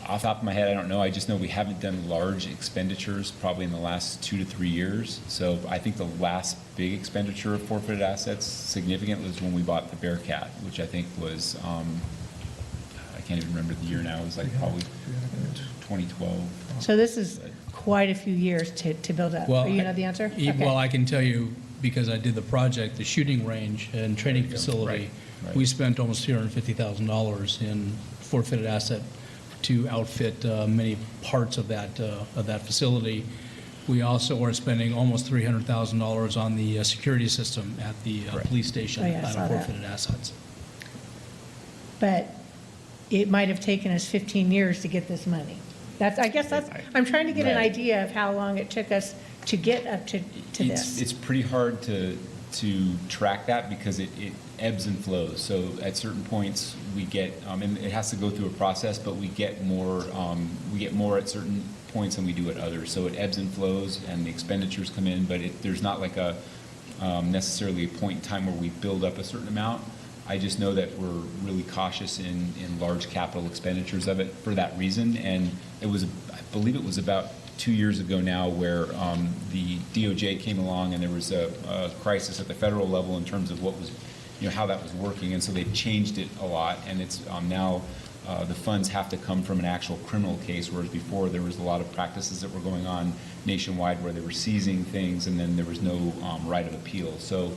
Off the top of my head, I don't know. I just know we haven't done large expenditures probably in the last 2 to 3 years. So I think the last big expenditure of forfeited assets, significant, was when we bought the Bearcat, which I think was, I can't even remember the year now. It was like probably 2012. So this is quite a few years to build up. Well, You know the answer? Okay. Well, I can tell you, because I did the project, the shooting range and training facility, Right. we spent almost $350,000 in forfeited asset to outfit many parts of that facility. We also are spending almost $300,000 on the security system at the police station Oh, yeah, I out saw of that. forfeited assets. But it might have taken us 15 years to get this money. I guess I'm trying to get an Right. idea of how long it took us to get up to this. It's pretty hard to track that because it ebbs and flows. So at certain points, we get, and it has to go through a process, but we get more at certain points than we do at others. So it ebbs and flows, and the expenditures come in, but there's not like a necessarily a point in time where we build up a certain amount. I just know that we're really cautious in large capital expenditures of it for that reason. And I believe it was about 2 years ago now where the DOJ came along and there was a crisis at the federal level in terms of what was, you know, how that was working. And so they've changed it a lot. And it's now the funds have to come from an actual criminal case, whereas before there was a lot of practices that were going on nationwide where they were seizing things and then there was no right of appeal. So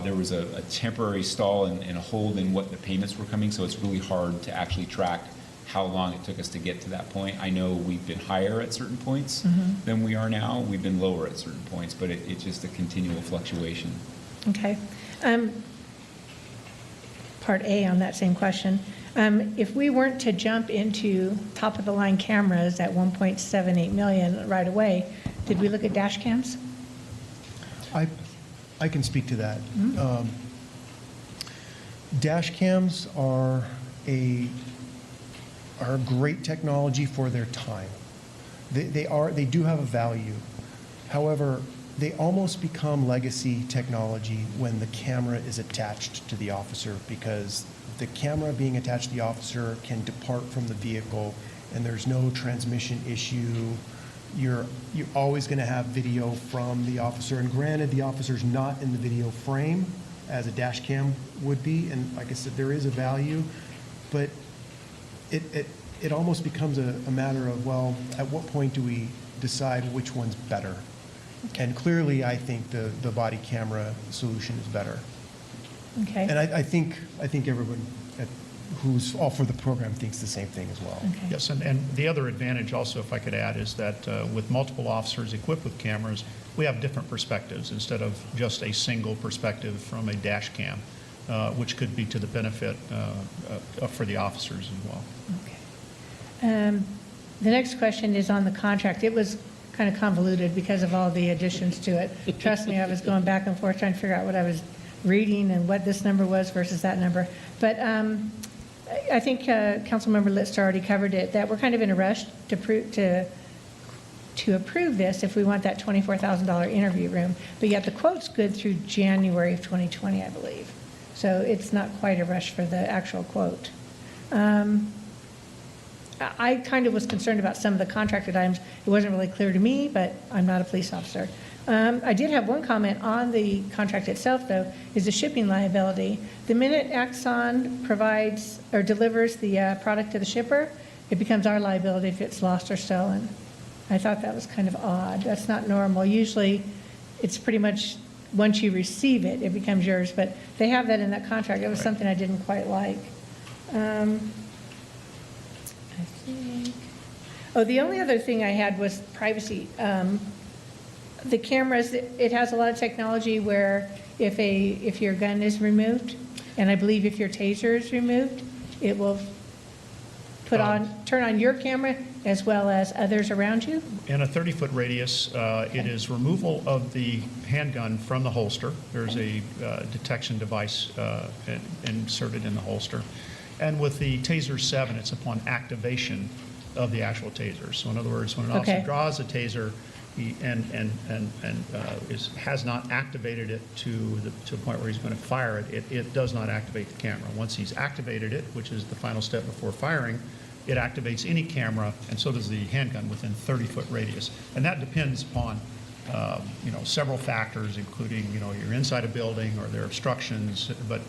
there was a temporary stall and a hold in what the payments were coming, so it's really hard to actually track how long it took us to get to that point. I know we've been higher at certain points than we are now. We've been lower at certain points, but it's just a continual fluctuation. Okay. Part A on that same question. If we weren't to jump into top-of-the-line cameras at $1.78 million right away, did we look at dash cams? I can speak to that. Dash cams are great technology for their time. They do have a value. However, they almost become legacy technology when the camera is attached to the officer, because the camera being attached to the officer can depart from the vehicle and there's no transmission issue. You're always going to have video from the officer, and granted, the officer's not in the video frame as a dash cam would be, and like I said, there is a value, but it almost becomes a matter of, well, at what point do we decide which one's better? And clearly, I think the body camera solution is better. Okay. And I think everyone who's all for the program thinks the same thing as well. Okay. Yes, and the other advantage also, if I could add, is that with multiple officers equipped with cameras, we have different perspectives instead of just a single perspective from a dash cam, which could be to the benefit for the officers as well. Okay. The next question is on the contract. It was kind of convoluted because of all the additions to it. Trust me, I was going back and forth trying to figure out what I was reading and what this number was versus that number. But I think Councilmember Litster already covered it, that we're kind of in a rush to approve this if we want that $24,000 interview room. But yet the quote's good through January of 2020, I believe. So it's not quite a rush for the actual quote. I kind of was concerned about some of the contracted items. It wasn't really clear to me, but I'm not a police officer. I did have one comment on the contract itself, though, is the shipping liability. The minute Axon provides or delivers the product to the shipper, it becomes our liability if it's lost or stolen. I thought that was kind of odd. That's not normal. Usually, it's pretty much once you receive it, it becomes yours, but they have that in that contract. It was something I didn't quite like. I think, oh, the only other thing I had was privacy. The cameras, it has a lot of technology where if your gun is removed, and I believe if your taser is removed, it will turn on your camera as well as others around you? In a 30-foot radius, it is removal of the handgun from the holster. There's a detection device inserted in the holster. And with the Taser 7, it's upon activation of the actual taser. So in other words, when an officer draws a taser has not activated it to a point where he's going to fire it, it does not activate the camera. Once he's activated it, which is the final step before firing, it activates any camera, and so does the handgun within 30-foot radius. And that depends upon, several factors, including, you're inside a building or there are obstructions, but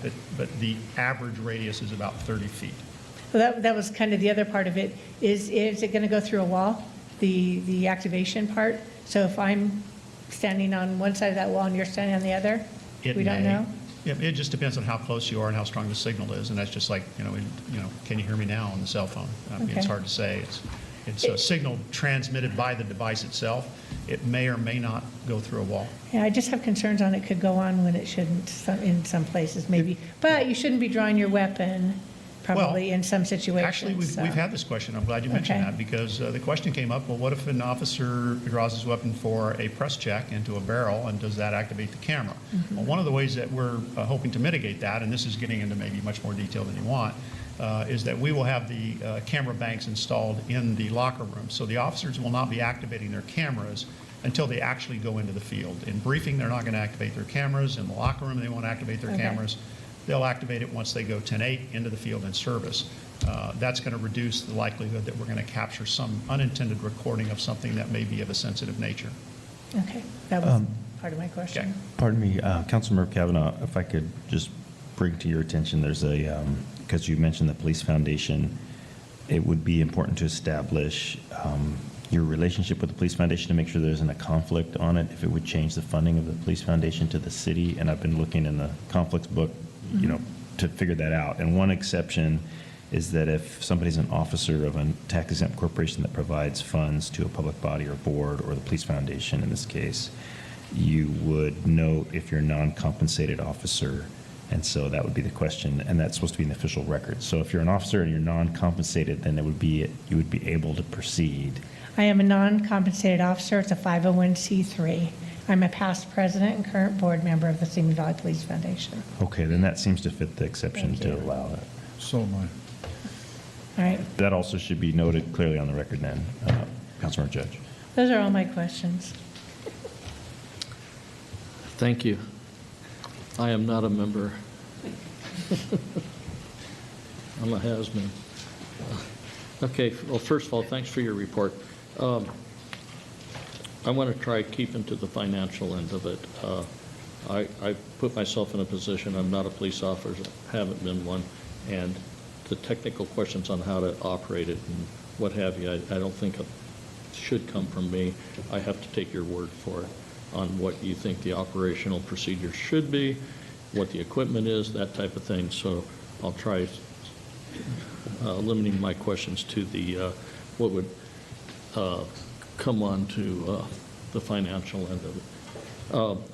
the average radius is about 30 feet. Well, that was kind of the other part of it. Is it going to go through a wall, the activation part? So if I'm standing on one side of that wall and you're standing on the other, we don't know? Yeah, it just depends on how close you are and how strong the signal is, and that's just like, can you hear me now on the cell phone? I mean, it's hard to say. It's a signal transmitted by the device itself. It may or may not go through a wall. Yeah, I just have concerns on it could go on when it shouldn't in some places maybe. But you shouldn't be drawing your weapon probably in some situations. Actually, we've had this question. I'm glad you mentioned that, because the question came up, well, what if an officer draws his weapon for a press check into a barrel, and does that activate the camera? Well, one of the ways that we're hoping to mitigate that, and this is getting into maybe much more detail than you want, is that we will have the camera banks installed in the locker room. So the officers will not be activating their cameras until they actually go into the field. In briefing, they're not going to activate their cameras. In the locker room, they won't activate their cameras. They'll activate it once they go 10-8 into the field in service. That's going to reduce the likelihood that we're going to capture some unintended recording of something that may be of a sensitive nature. Okay, that was part of my question. Okay. Pardon me, Councilmember Kavanaugh, if I could just bring to your attention, there's because you mentioned the Police Foundation, it would be important to establish your relationship with the Police Foundation to make sure there isn't a conflict on it, if it would change the funding of the Police Foundation to the city. And I've been looking in the conflicts book, to figure that out. And one exception is that if somebody's an officer of a tax-exempt corporation that provides funds to a public body or board, or the Police Foundation in this case, you would note if you're a non-compensated officer. And so that would be the question, and that's supposed to be in the official record. So if you're an officer and you're non-compensated, then you would be able to proceed. I am a non-compensated officer. It's a 501c3. I'm a past president and current board member of the Simi Valley Police Foundation. Okay, then that seems to fit the exception to allow that. So am I. All right, That also should be noted clearly on the record then, Councilmember Judge. those are all my questions. Thank you. I am not a member. I'm a has-been. Okay, well, first of all, thanks for your report. I want to try keeping to the financial end of it. I put myself in a position, I'm not a police officer, haven't been one, and the technical questions on how to operate it and what have you, I don't think it should come from me. I have to take your word for it on what you think the operational procedures should be, what the equipment is, that type of thing. So I'll try limiting my questions to the what would come on to the financial end of it.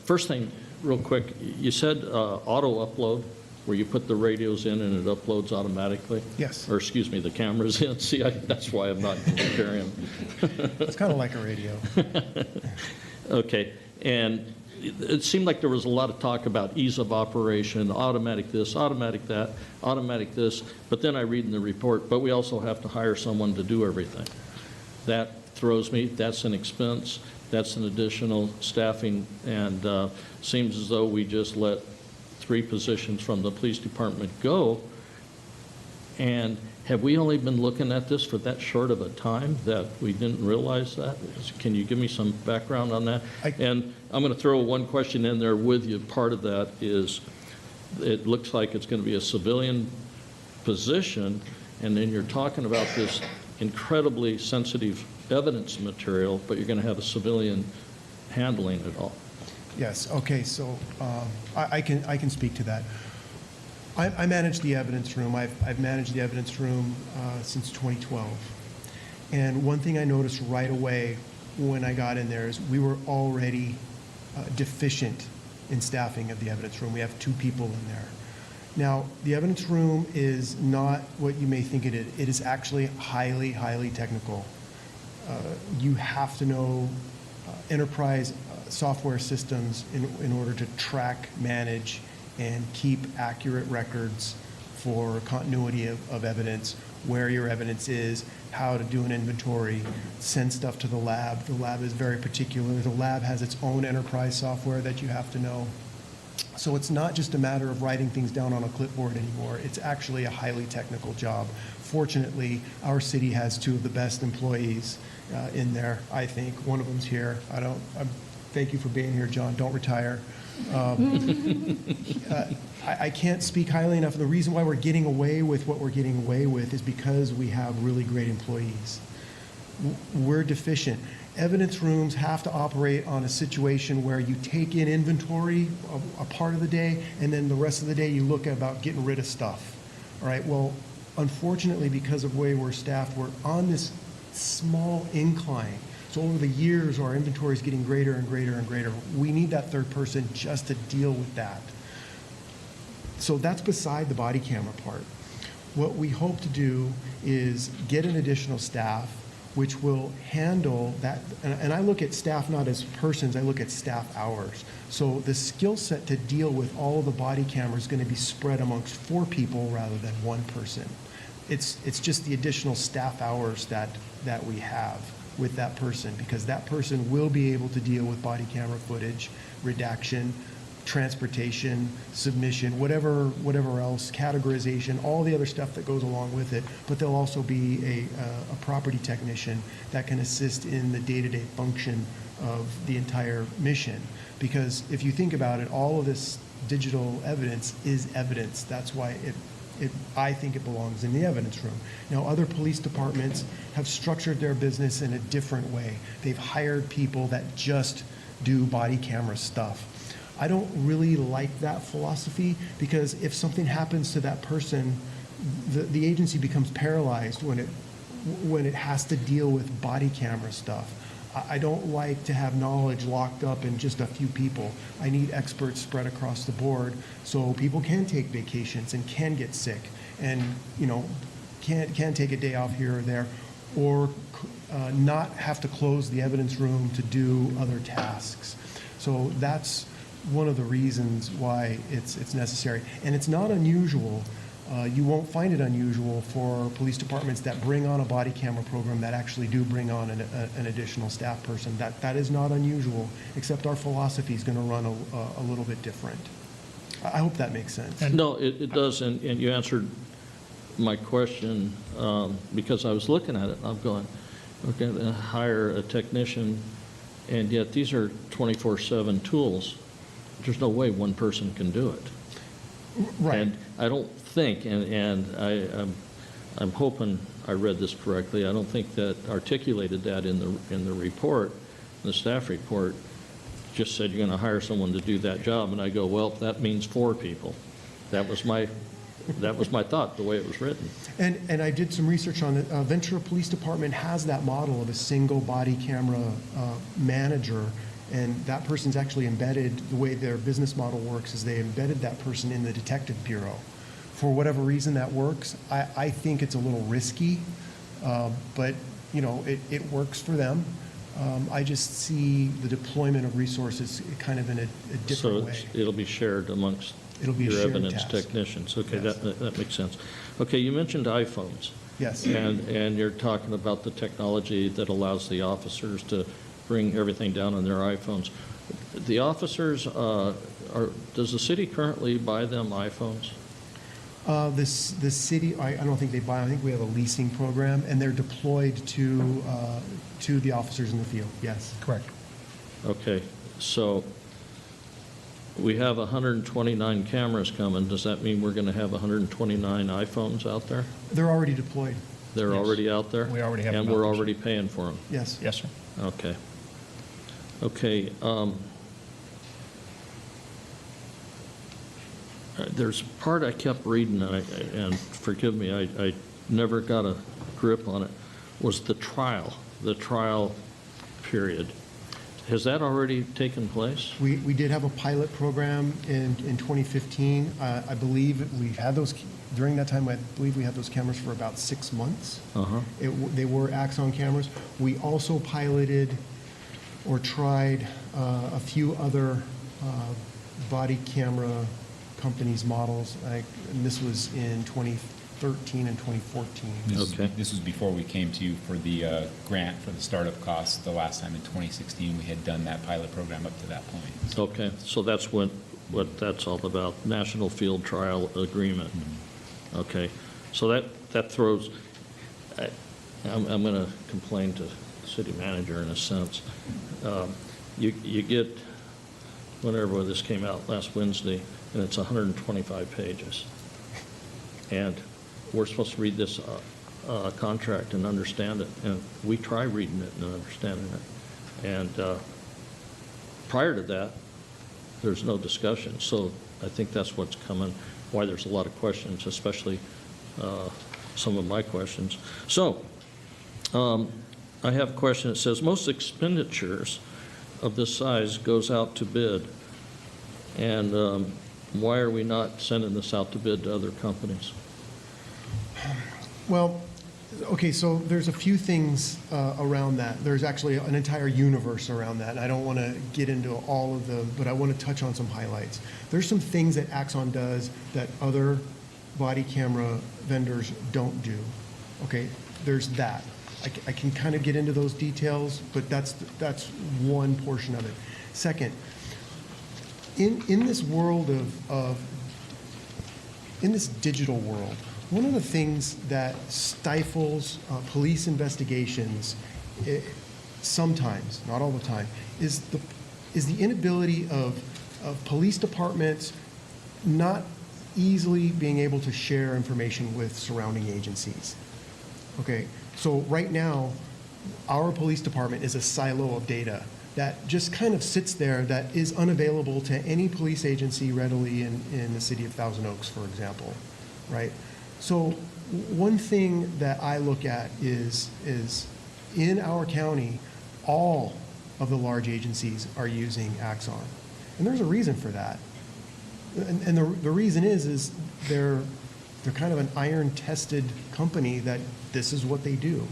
First thing, real quick, you said auto upload, where you put the radios in and it uploads automatically? Yes. Or excuse me, the cameras in. See, that's why I'm not comparing. It's kind of like a radio. Okay, and it seemed like there was a lot of talk about ease of operation, automatic this, automatic that, automatic this, but then I read in the report, but we also have to hire someone to do everything. That throws me, that's an expense, that's an additional staffing, and seems as though we just let 3 positions from the police department go. And have we only been looking at this for that short of a time that we didn't realize that? Can you give me some background on that? And I'm going to throw one question in there with you. Part of that is, it looks like it's going to be a civilian position, and then you're talking about this incredibly sensitive evidence material, but you're going to have a civilian handling it all. Yes, okay, so I can speak to that. I manage the evidence room. I've managed the evidence room since 2012. And one thing I noticed right away when I got in there is we were already deficient in staffing of the evidence room. We have 2 people in there. Now, the evidence room is not what you may think it is. It is actually highly, highly technical. You have to know enterprise software systems in order to track, manage, and keep accurate records for continuity of evidence, where your evidence is, how to do an inventory, send stuff to the lab. The lab is very particular. The lab has its own enterprise software that you have to know. So it's not just a matter of writing things down on a clipboard anymore. It's actually a highly technical job. Fortunately, our city has 2 of the best employees in there, I think. One of them's here. Thank you for being here, John. Don't retire. I can't speak highly enough. The reason why we're getting away with what we're getting away with is because we have really great employees. We're deficient. Evidence rooms have to operate on a situation where you take in inventory a part of the day, and then the rest of the day you look at about getting rid of stuff. All right, well, unfortunately, because of the way we're staffed, we're on this small incline. So over the years, our inventory is getting greater and greater and greater. We need that 3rd person just to deal with that. So that's beside the body camera part. What we hope to do is get an additional staff which will handle that. And I look at staff not as persons, I look at staff hours. So the skill set to deal with all of the body cameras is going to be spread amongst 4 people rather than 1 person. It's just the additional staff hours that we have with that person, because that person will be able to deal with body camera footage, redaction, transportation, submission, whatever else, categorization, all the other stuff that goes along with it. But there'll also be a property technician that can assist in the day-to-day function of the entire mission. Because if you think about it, all of this digital evidence is evidence. That's why I think it belongs in the evidence room. Now, other police departments have structured their business in a different way. They've hired people that just do body camera stuff. I don't really like that philosophy, because if something happens to that person, the agency becomes paralyzed when it has to deal with body camera stuff. I don't like to have knowledge locked up in just a few people. I need experts spread across the board so people can take vacations and can get sick and, can take a day off here or there, or not have to close the evidence room to do other tasks. So that's one of the reasons why it's necessary. And it's not unusual. You won't find it unusual for police departments that bring on a body camera program that actually do bring on an additional staff person. That is not unusual, except our philosophy is going to run a little bit different. I hope that makes sense. No, it does, and you answered my question, because I was looking at it, and I'm going, we're going to hire a technician, and yet these are 24/7 tools. There's no way 1 person can do it. Right. And I don't think, and I'm hoping I read this correctly, I don't think that articulated that in the report, the staff report, just said you're going to hire someone to do that job, and I go, well, that means 4 people. That was my thought, the way it was written. And I did some research on it. Ventura Police Department has that model of a single body camera manager, and that person's actually embedded. The way their business model works is they embedded that person in the detective bureau. For whatever reason that works. I think it's a little risky, but it works for them. I just see the deployment of resources kind of in a So different way. it'll be shared amongst It'll be a your shared evidence task. technicians. Okay, Yes. that makes sense. Okay, you mentioned iPhones. Yes. And you're talking about the technology that allows the officers to bring everything down on their iPhones. The officers, does the city currently buy them iPhones? The city, I don't think they buy, I think we have a leasing program, and they're deployed to the officers in the field, yes. Correct. Okay, so we have 129 cameras coming. Does that mean we're going to have 129 iPhones out there? They're already deployed, They're Yes. already out there? We already have them And out we're there. already paying for them? yes. Yes, sir. Okay. Okay. There's part I kept reading, and forgive me, I never got a grip on it, was the trial period. Has that already taken place? We did have a pilot program in 2015. I believe we've had those, during that time, I believe we had those cameras for about 6 months. Uh-huh. They were Axon cameras. We also piloted or tried a few other body camera companies' models, and this was in 2013 and 2014. Okay. This was before we came to you for the grant for the startup costs. The last time in 2016, we had done that pilot program up to that point. So Okay, so that's what that's all about, National Field Trial Agreement. Okay, so that throws, I'm going to complain to the city manager in a sense. You get, whenever this came out last Wednesday, and it's 125 pages. And we're supposed to read this contract and understand it, and we try reading it and understanding it. And prior to that, there's no discussion. So I think that's what's coming, why there's a lot of questions, especially some of my questions. So I have a question that says, most expenditures of this size goes out to bid, and why are we not sending this out to bid to other companies? Well, okay, so there's a few things around that. There's actually an entire universe around that, and I don't want to get into all of them, but I want to touch on some highlights. There's some things that Axon does that other body camera vendors don't do. Okay, there's that. I can kind of get into those details, but that's one portion of it. Second, in this world in this digital world, one of the things that stifles police investigations, sometimes, not all the time, is the inability of police departments not easily being able to share information with surrounding agencies. Okay, so right now, our police department is a silo of data that just kind of sits there, that is unavailable to any police agency readily in the city of Thousand Oaks, for example, right? So one thing that I look at is in our county, all of the large agencies are using Axon. And there's a reason for that. And the reason is they're kind of an iron-tested company that this is what they do.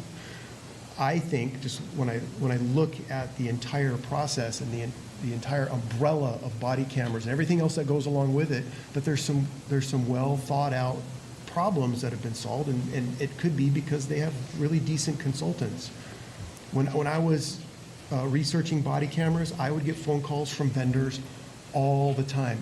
I think, just when I look at the entire process and the entire umbrella of body cameras and everything else that goes along with it, that there's some well thought out problems that have been solved, and it could be because they have really decent consultants. When I was researching body cameras, I would get phone calls from vendors all the time,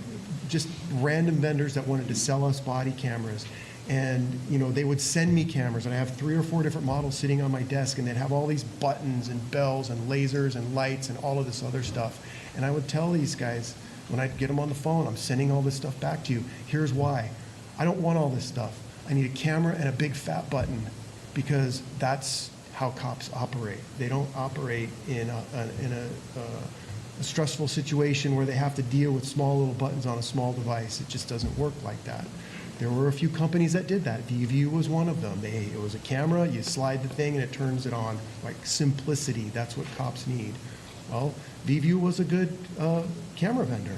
just random vendors that wanted to sell us body cameras. And, they would send me cameras, and I have 3 or 4 different models sitting on my desk, and they'd have all these buttons and bells and lasers and lights and all of this other stuff. And I would tell these guys, when I'd get them on the phone, I'm sending all this stuff back to you. Here's why. I don't want all this stuff. I need a camera and a big fat button, because that's how cops operate. They don't operate in a stressful situation where they have to deal with small little buttons on a small device. It just doesn't work like that. There were a few companies that did that. VView was one of them. It was a camera, you slide the thing and it turns it on. Like simplicity, that's what cops need. Well, VView was a good camera vendor.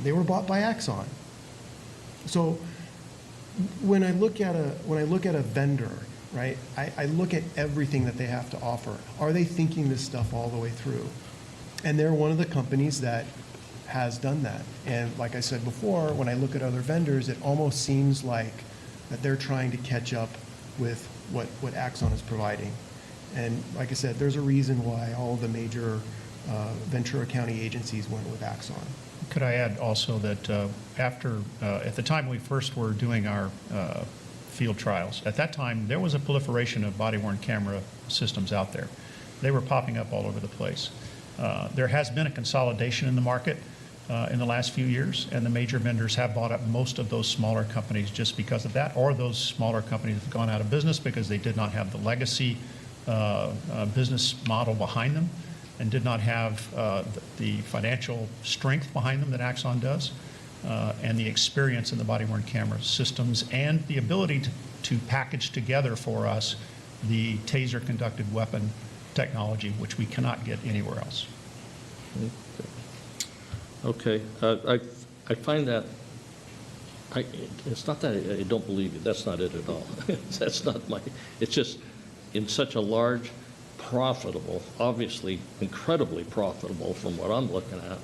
They were bought by Axon. So when I look at a vendor right? I look at everything that they have to offer. Are they thinking this stuff all the way through? And they're one of the companies that has done that. And like I said before, when I look at other vendors, it almost seems like that they're trying to catch up with what Axon is providing. And like I said, there's a reason why all of the major Ventura County agencies went with Axon. Could I add also that at the time we first were doing our field trials, at that time, there was a proliferation of body-worn camera systems out there. They were popping up all over the place. There has been a consolidation in the market in the last few years, and the major vendors have bought up most of those smaller companies just because of that, or those smaller companies have gone out of business because they did not have the legacy business model behind them and did not have the financial strength behind them that Axon does, and the experience in the body-worn camera systems, and the ability to package together for us the taser-conducted weapon technology, which we cannot get anywhere else. Okay, I find that, it's not that I don't believe you, that's not it at all. That's not it's just in such a large, profitable, obviously incredibly profitable from what I'm looking at,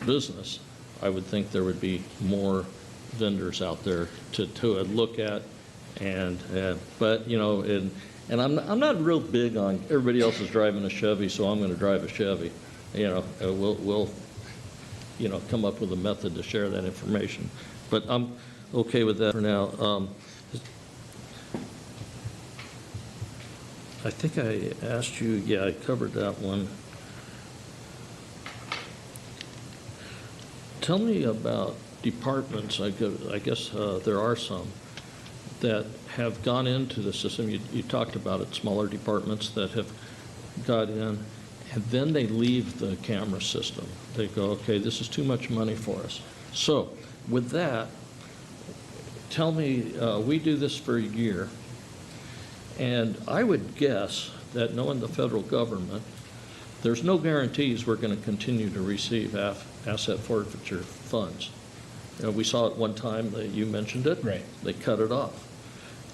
business, I would think there would be more vendors out there to look at, and but you know, and I'm not real big on everybody else is driving a Chevy, so I'm going to drive a Chevy. You know, we'll you know, come up with a method to share that information, but I'm okay with that for now. I think I asked you, yeah, I covered that one. Tell me about departments. I guess there are some that have gone into the system. You talked about it, smaller departments that have got in, and then they leave the camera system. They go, okay, this is too much money for us. So with that, tell me, we do this for a year, and I would guess that knowing the federal government, there's no guarantees we're going to continue to receive asset forfeiture funds. You know, we saw it one time, that you mentioned it. Right. They cut it off.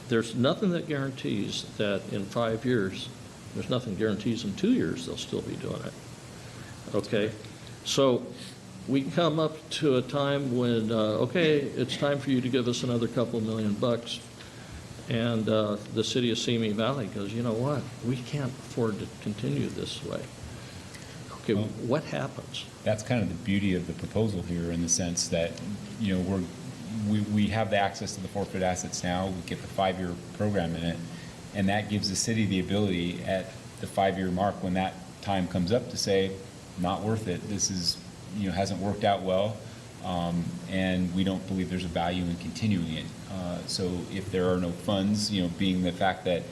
There's nothing that guarantees that in 5 years, there's nothing guarantees in 2 years they'll still be doing it. Okay? So we come up to a time when, okay, it's time for you to give us another couple $1 million. And the city of Simi Valley goes, you know what? We can't afford to continue this way. Okay, Well, what happens? That's kind of the beauty of the proposal here, in the sense that, you know, we have the access to the forfeit assets now. We get the 5-year program in it, and that gives the city the ability at the 5-year mark, when that time comes up, to say, not worth it. This is, you know, hasn't worked out well, and we don't believe there's a value in continuing it. So if there are no funds, you know, being the fact that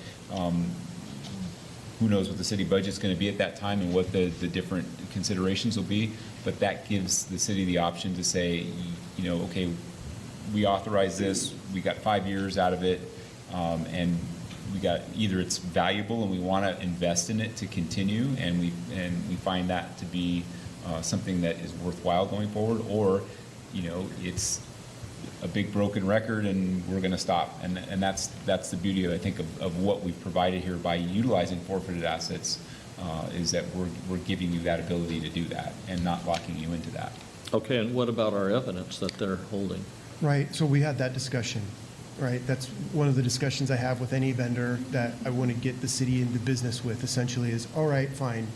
who knows what the city budget's going to be at that time and what the different considerations will be, but that gives the city the option to say, you know, okay, we authorize this, we got 5 years out of it, and we got, either it's valuable and we want to invest in it to continue, and we find that to be something that is worthwhile going forward, or, you know, it's a big broken record and we're going to stop. And that's the beauty, I think, of what we've provided here by utilizing forfeited assets, is that we're giving you that ability to do that and not locking you into that. Okay, and what about our evidence that they're holding? Right, so we had that discussion, right? That's one of the discussions I have with any vendor that I want to get the city into business with, essentially, is, all right, fine,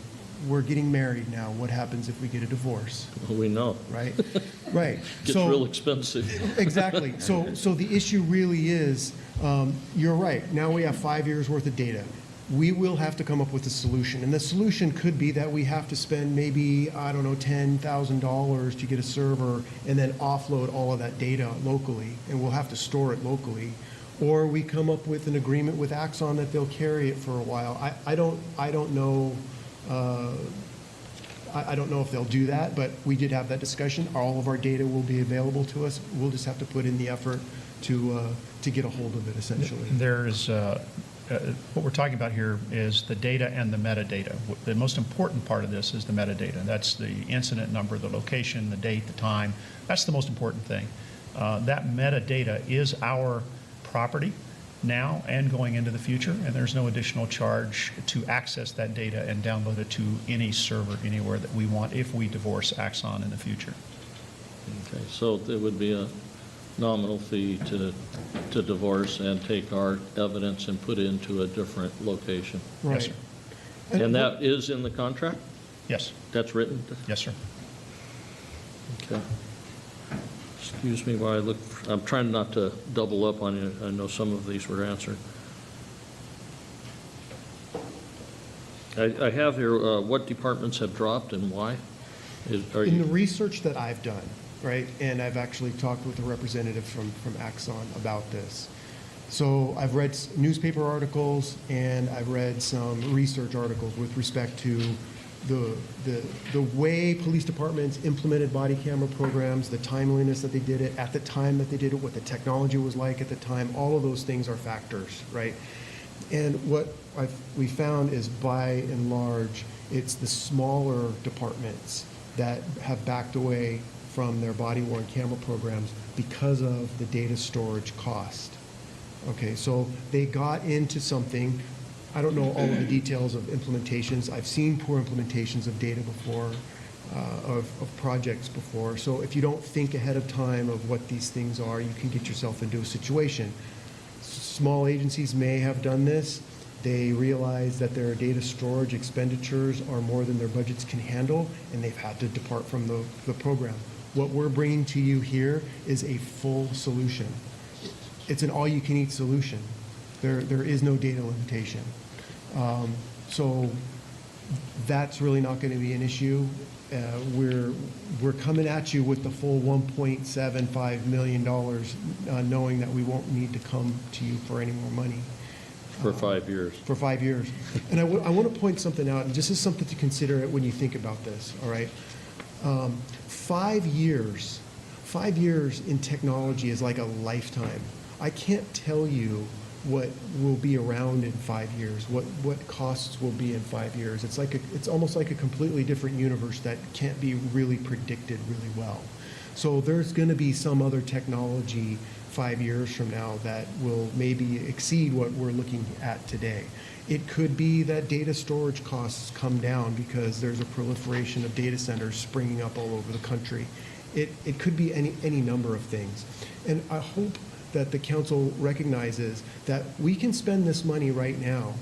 we're getting married now. What happens if we get a divorce? Well, we know. Right? Right. Gets real expensive. Exactly. So the issue really is, you're right. Now we have 5 years worth of data. We will have to come up with a solution. And the solution could be that we have to spend maybe, I don't know, $10,000 to get a server and then offload all of that data locally, and we'll have to store it locally. Or we come up with an agreement with Axon that they'll carry it for a while. I don't know. I don't know if they'll do that, but we did have that discussion. All of our data will be available to us. We'll just have to put in the effort to get a hold of it, essentially. There's, what we're talking about here is the data and the metadata. The most important part of this is the metadata. That's the incident number, the location, the date, the time. That's the most important thing. That metadata is our property, now and going into the future, and there's no additional charge to access that data and download it to any server anywhere that we want if we divorce Axon in the future. Okay, so there would be a nominal fee to divorce and take our evidence and put it into a different location. Right. sir. And that is in the contract? Yes, That's written? yes, sir. Okay. Excuse me while I look, I'm trying not to double up on you. I know some of these were answered. I have here, what departments have dropped and why? Are In the you, research that I've done, right, and I've actually talked with a representative from Axon about this. So I've read newspaper articles and I've read some research articles with respect to the way police departments implemented body camera programs, the timeliness that they did it, at the time that they did it, what the technology was like at the time. All of those things are factors, right? And what we found is, by and large, it's the smaller departments that have backed away from their body-worn camera programs because of the data storage cost. Okay, so they got into something. I don't know all of the details of implementations. I've seen poor implementations of data before, of projects before. So if you don't think ahead of time of what these things are, you can get yourself into a situation. Small agencies may have done this. They realize that their data storage expenditures are more than their budgets can handle, and they've had to depart from the program. What we're bringing to you here is a full solution. It's an all-you-can-eat solution. There is no data limitation. So that's really not going to be an issue. We're coming at you with the full $1.75 million, knowing that we won't need to come to you for any more money. for 5 years? For 5 years. And I want to point something out, and this is something to consider when you think about this, all right? 5 years in technology is like a lifetime. I can't tell you what will be around in 5 years, what costs will be in 5 years. It's almost like a completely different universe that can't be really predicted really well. So there's going to be some other technology 5 years from now that will maybe exceed what we're looking at today. It could be that data storage costs come down because there's a proliferation of data centers springing up all over the country. It could be any number of things. And I hope that the council recognizes that we can spend this money right now,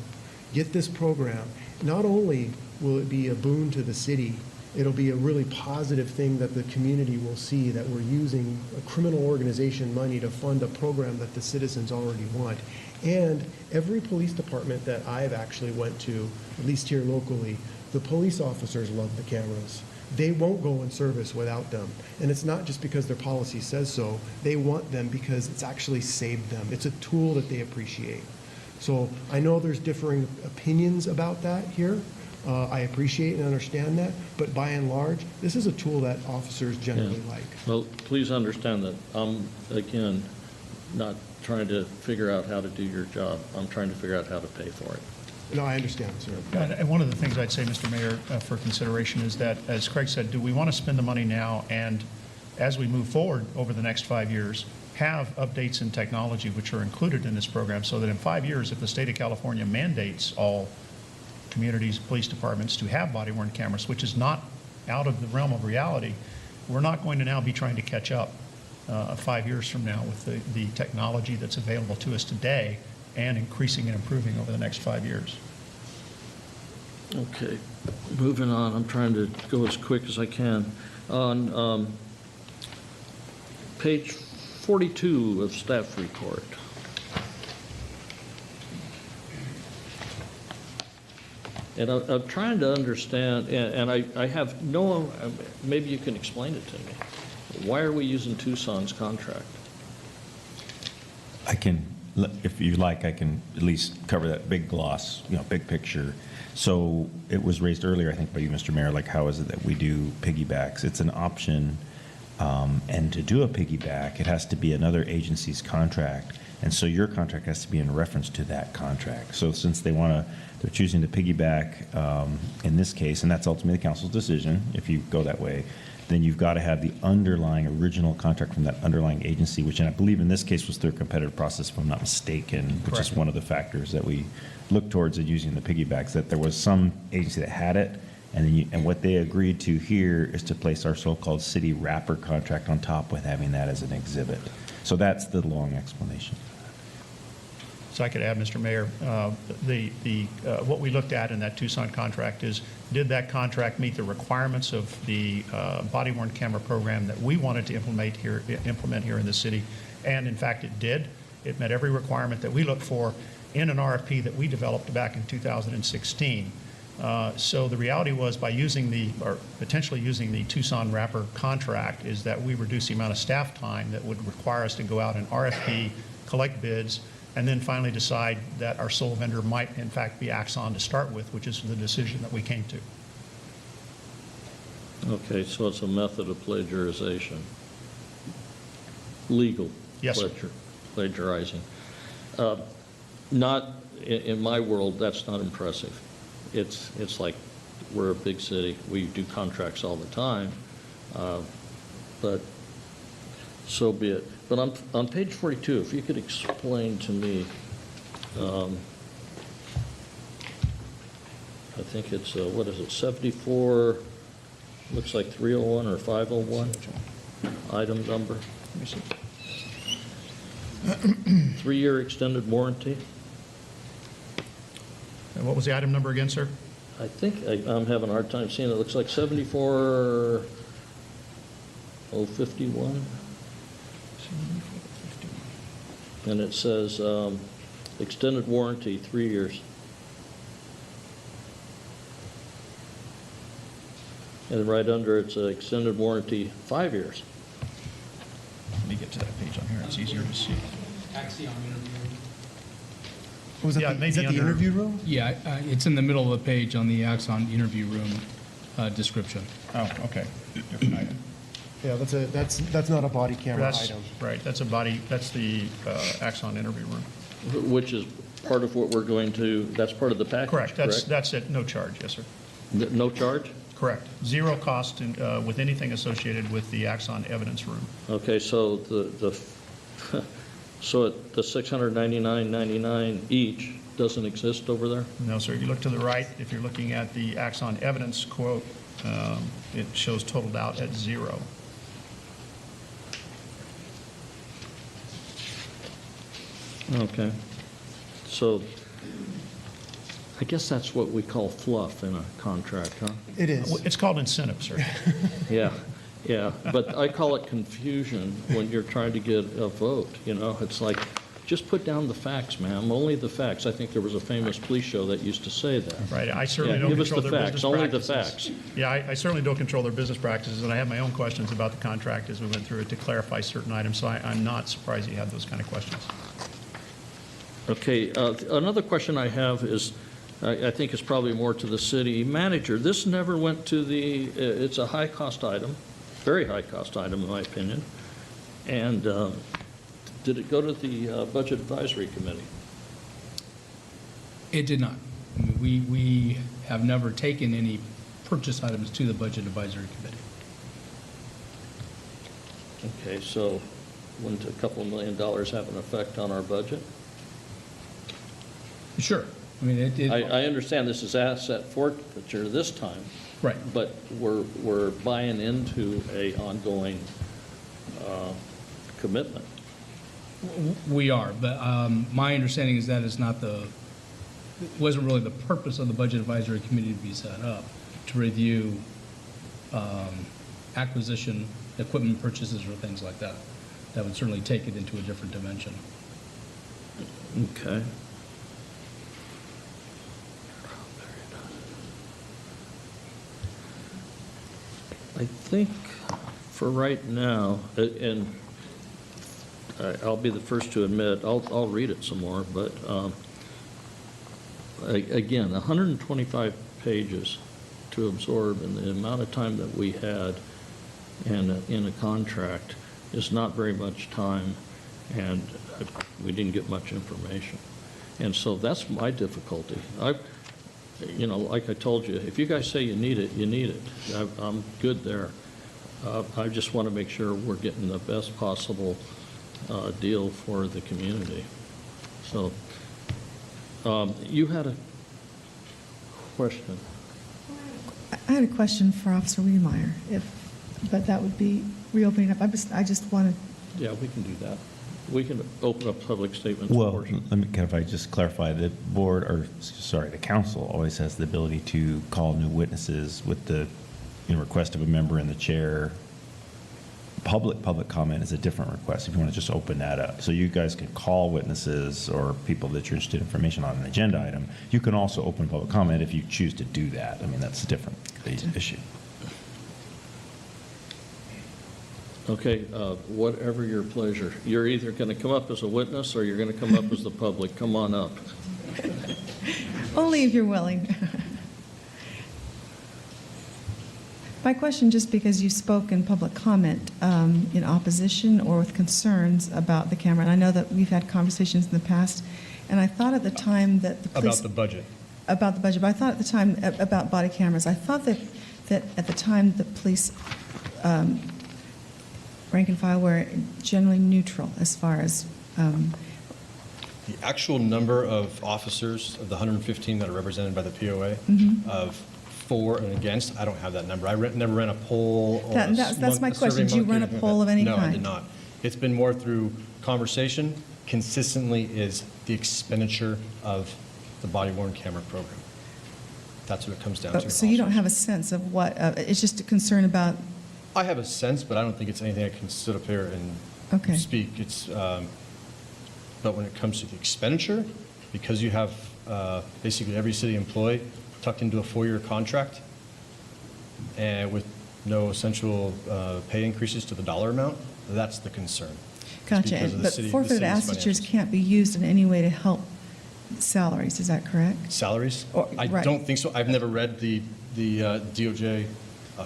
get this program. Not only will it be a boon to the city, it'll be a really positive thing that the community will see, that we're using a criminal organization money to fund a program that the citizens already want. And every police department that I've actually went to, at least here locally, the police officers love the cameras. They won't go in service without them. And it's not just because their policy says so. They want them because it's actually saved them. It's a tool that they appreciate. So I know there's differing opinions about that here. I appreciate and understand that. But by and large, this is a tool that officers generally like. Well, please understand that I'm, again, not trying to figure out how to do your job. I'm trying to figure out how to pay for it. No, I understand, sir. And one of the things I'd say, Mr. Mayor, for consideration is that, as Craig said, do we want to spend the money now and, as we move forward over the next 5 years, have updates in technology which are included in this program, so that in 5 years, if the state of California mandates all communities, police departments to have body-worn cameras, which is not out of the realm of reality, we're not going to now be trying to catch up 5 years from now with the technology that's available to us today, and increasing and improving over the next 5 years. Okay, moving on. I'm trying to go as quick as I can. On page 42 of staff report. And I'm trying to understand, and I have no, maybe you can explain it to me. Why are we using Tucson's contract? I can, if you like, I can at least cover that big gloss, big picture. So it was raised earlier, I think, by you, Mr. Mayor, like how is it that we do piggybacks? It's an option, and to do a piggyback, it has to be another agency's contract, And so your contract has to be in reference to that contract. So since they're choosing to piggyback in this case, and that's ultimately the council's decision, if you go that way, then you've got to have the underlying original contract from that underlying agency, which I believe in this case was through a competitive process, if I'm not mistaken, which is Correct. one of the factors that we look towards in using the piggybacks, that there was some agency that had it, and then and what they agreed to here is to place our so-called city wrapper contract on top with having that as an exhibit. So that's the long explanation. So I could add, Mr. Mayor, what we looked at in that Tucson contract is, did that contract meet the requirements of the body-worn camera program that we wanted to implement here in the city? And in fact, it did. It met every requirement that we looked for in an RFP that we developed back in 2016. So the reality was, by potentially using the Tucson wrapper contract, is that we reduce the amount of staff time that would require us to go out and RFP, collect bids, and then finally decide that our sole vendor might in fact be Axon to start with, which is the decision that we came to. Okay, so it's a method of plagiarization. Legal. Yes, sir. Plagiarizing. Not, in my world, that's not impressive. It's like, we're a big city, we do contracts all the time, but so be it. But on page 42, if you could explain to me, I think it's, what is it, 74, looks like 301 or 501, item number. Let me see. 3-year extended warranty. And what was the item number again, sir? I think I'm having a hard time seeing it. It looks like 74051. And it says extended warranty, 3 years. And right under it's extended warranty, 5 years. Let me get to that page on here. It's easier to see. Was that Yeah, is maybe that the under- interview room? Yeah, it's in the middle of the page on the Axon interview room description. Oh, okay. Different item. Yeah, that's not a body camera That's, item. right, that's the Axon interview room. Which is part of what we're going to, that's part of the package, Correct, correct? that's it, no charge, yes, sir. No charge? Correct. Zero cost with anything associated with the Axon evidence room. Okay, so so the $699.99 each doesn't exist over there? No, sir, you look to the right, if you're looking at the Axon evidence quote, it shows totaled out at zero. Okay. So I guess that's what we call fluff in a contract, huh? It is. It's called incentive, sir. Yeah, yeah. But I call it confusion when you're trying to get a vote, you know? It's like, just put down the facts, ma'am, only the facts. I think there was a famous police show that used to say that. Right, I certainly Yeah, don't give us control the their facts, business only the practices. facts. Yeah, I certainly don't control their business practices, and I have my own questions about the contract as we went through it to clarify certain items, so I'm not surprised you had those kind of questions. Okay, another question I have is, I think it's probably more to the city manager. This never went to the, it's a high-cost item, very high-cost item in my opinion. And did it go to the Budget Advisory Committee? It did not. I mean, we have never taken any purchase items to the Budget Advisory Committee. Okay, so wouldn't a couple $1 million have an effect on our budget? Sure. I mean, I understand this is asset forfeiture this time, right. but we're buying into a ongoing commitment. We are, but my understanding is that is not wasn't really the purpose of the Budget Advisory Committee to be set up, to review acquisition, equipment purchases, or things like that. That would certainly take it into a different dimension. Okay. I think for right now, and I'll be the first to admit, I'll read it some more, but again, 125 pages to absorb, and the amount of time that we had in a contract is not very much time. And we didn't get much information. And so that's my difficulty. Like I told you, if you guys say you need it, you need it. I'm good there. I just want to make sure we're getting the best possible deal for the community. So, you had a question. I had a question for Officer Wiedemeyer, but that would be reopening up. I just wanted, Yeah, we can do that. We can open up public statements Well, portion. if I just clarify, the the council always has the ability to call new witnesses with the request of a member in the chair. Public comment is a different request, if you want to just open that up. So you guys can call witnesses or people that you're interested in information on an agenda item. You can also open public comment if you choose to do that. I mean, that's a different issue. Okay, whatever your pleasure. You're either going to come up as a witness or you're going to come up as the public. Come on up. only if you're willing. My question, just because you spoke in public comment in opposition or with concerns about the camera, and I know that we've had conversations in the past, and I thought at the time that the police... About the budget. About the budget, but I thought at the time about body cameras. I thought that at the time the police rank and file were generally neutral as far as... The actual number of officers of the 115 that are represented by the POA of for and against, I don't have that number. I never ran a poll or That's my question. Did you run a poll of any kind? No, I kind? did not. It's been more through conversation. Consistently is the expenditure of the body-worn camera program. That's what it comes down to. So you don't have a sense of what, it's just a concern about... I have a sense, but I don't think it's anything I can sit up here and Okay. speak. It's, but when it comes to the expenditure, because you have basically every city employee tucked into a 4-year contract and with no essential pay increases to the dollar amount, that's the concern. It's Gotcha. because of the But city- the forfeited city's assets financials. can't be used in any way to help salaries, is that correct? Salaries? I right. don't think so. I've never read the DOJ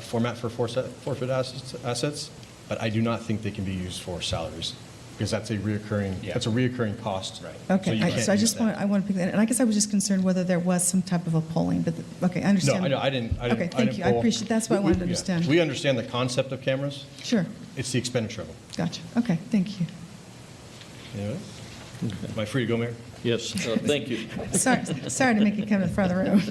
format for forfeit assets, but I do not think they can be used for salaries, because that's a reoccurring cost. Right. Okay, so I just want to pick that, and I guess I was just concerned whether there was some type of a polling, but, okay, I No, understand. I know, I didn't. Okay, thank you, I poll. appreciate, that's what I wanted to Yeah. understand. We understand the concept of cameras. Sure, It's the expenditure of them. gotcha, okay, thank you. Anyway, am I free to go, Mayor? Yes, thank you. Sorry to make you come to the front of the room.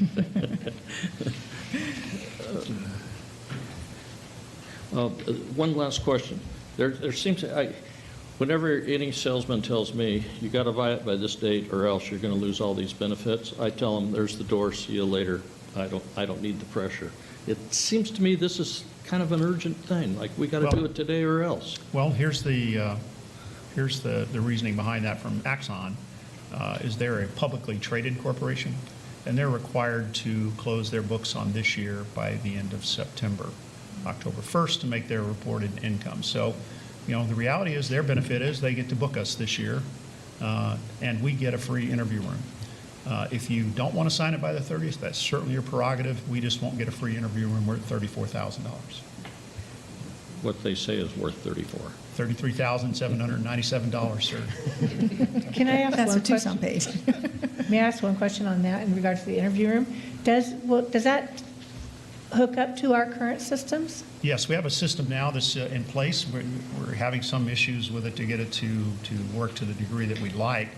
One last question. There seems, whenever any salesman tells me, you got to buy it by this date or else you're going to lose all these benefits, I tell them, there's the door, see you later. I don't need the pressure. It seems to me this is kind of an urgent thing, like we got to do it today or else. Well, here's the reasoning behind that from Axon. Is they're a publicly traded corporation, and they're required to close their books on this year by the end of September, October 1st, to make their reported income. So, the reality is their benefit is they get to book us this year, and we get a free interview room. If you don't want to sign it by the 30th, that's certainly your prerogative. We just won't get a free interview room. We're at $34,000. What they say is worth 34. $33,797, sir. Can I ask That's one what Tucson question? paid. May I ask one question on that in regards to the interview room? Does that hook up to our current systems? Yes, we have a system now that's in place. We're having some issues with it to get it to work to the degree that we'd like.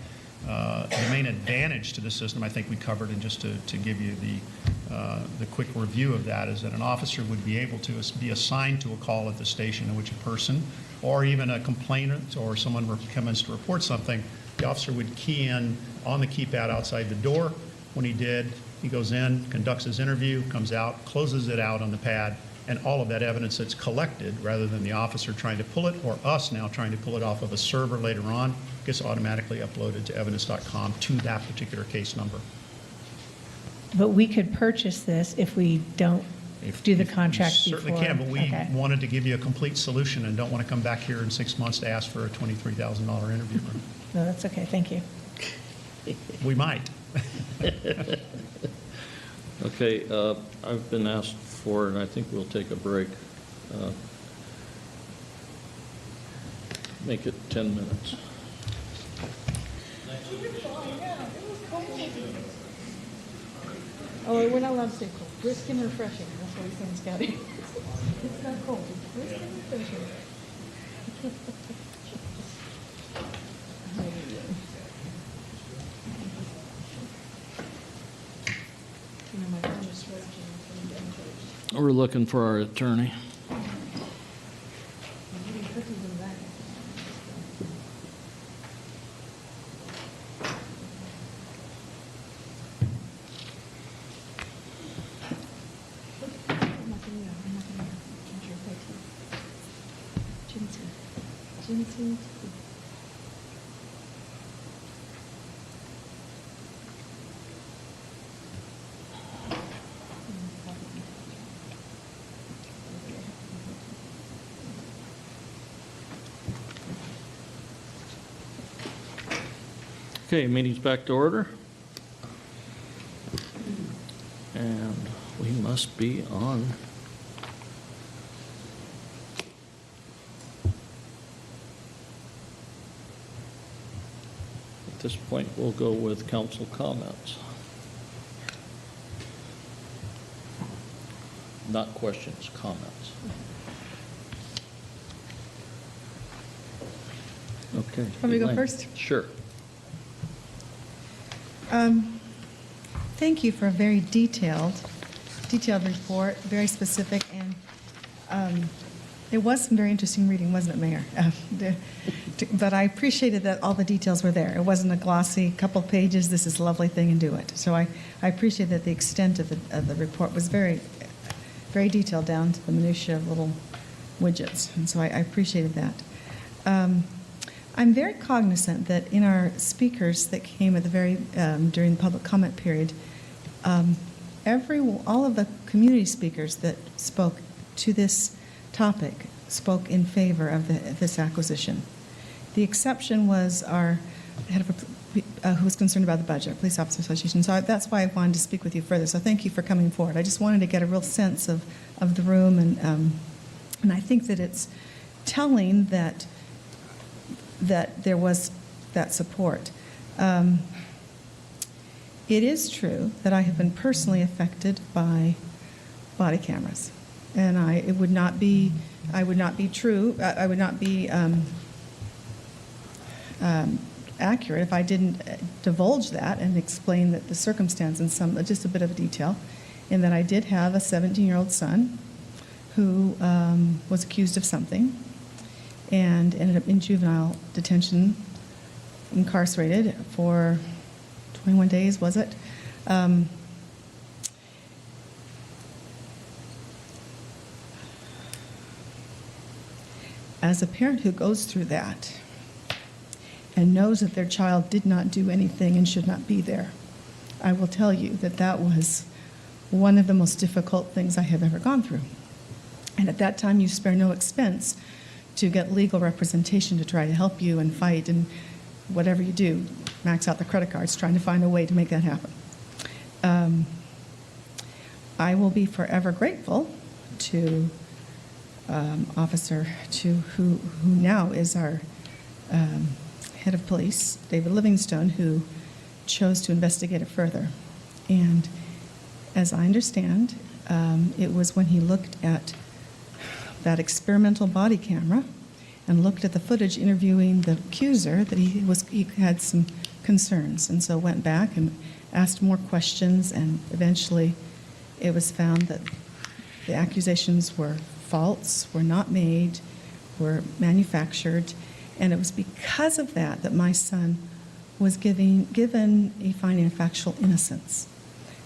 The main advantage to the system, I think we covered, and just to give you the quick review of that, is that an officer would be able to be assigned to a call at the station in which a person, or even a complainant or someone comes to report something, the officer would key in on the keypad outside the door. When he did, he goes in, conducts his interview, comes out, closes it out on the pad, and all of that evidence that's collected, rather than the officer trying to pull it or us now trying to pull it off of a server later on, gets automatically uploaded to evidence.com to that particular case number. But we could purchase this if we don't do the contract You before. certainly can, but we Okay. wanted to give you a complete solution and don't want to come back here in 6 months to ask for a $23,000 interview room. No, that's okay, thank you. We might. Okay, I've been asked for, and I think we'll take a break. Make it 10 minutes. Oh, we're not allowed to say cold. Brisk and refreshing. That's what he's saying, Scotty. It's not cold. It's brisk and refreshing. You know, my phone is stretching. We're looking for our attorney. Cookies in the back. Okay, meeting's back to order. And we must be on. At this point, we'll go with council comments. Not questions, comments. Okay. Want me to go Elaine. first? Sure. Thank you for a very detailed report, very specific, and it was some very interesting reading, wasn't it, Mayor? But I appreciated that all the details were there. It wasn't a glossy couple pages, this is a lovely thing and do it. So I appreciate that the extent of the report was very, very detailed down to the minutia of little widgets, and so I appreciated that. I'm very cognizant that in our speakers that came at the very during the public comment period, all of the community speakers that spoke to this topic spoke in favor of this acquisition. The exception was our head of who was concerned about the budget, Police Officer Association. So that's why I wanted to speak with you further. So thank you for coming forward. I just wanted to get a real sense of the room, and I think that it's telling that there was that support. It is true that I have been personally affected by body cameras, and I would not be accurate if I didn't divulge that and explain the circumstance in just a bit of detail, in that I did have a 17-year-old son who was accused of something and ended up in juvenile detention, incarcerated for 21 days, was it? As a parent who goes through that and knows that their child did not do anything and should not be there, I will tell you that that was one of the most difficult things I have ever gone through. And at that time, you spare no expense to get legal representation to try to help you and fight, and whatever you do, max out the credit cards, trying to find a way to make that happen. I will be forever grateful to Officer who now is our head of police, David Livingstone, who chose to investigate it further. And as I understand, it was when he looked at that experimental body camera and looked at the footage interviewing the accuser that he had some concerns, and so went back and asked more questions, and eventually it was found that the accusations were false, were not made, were manufactured, and it was because of that that my son was given a finding of factual innocence.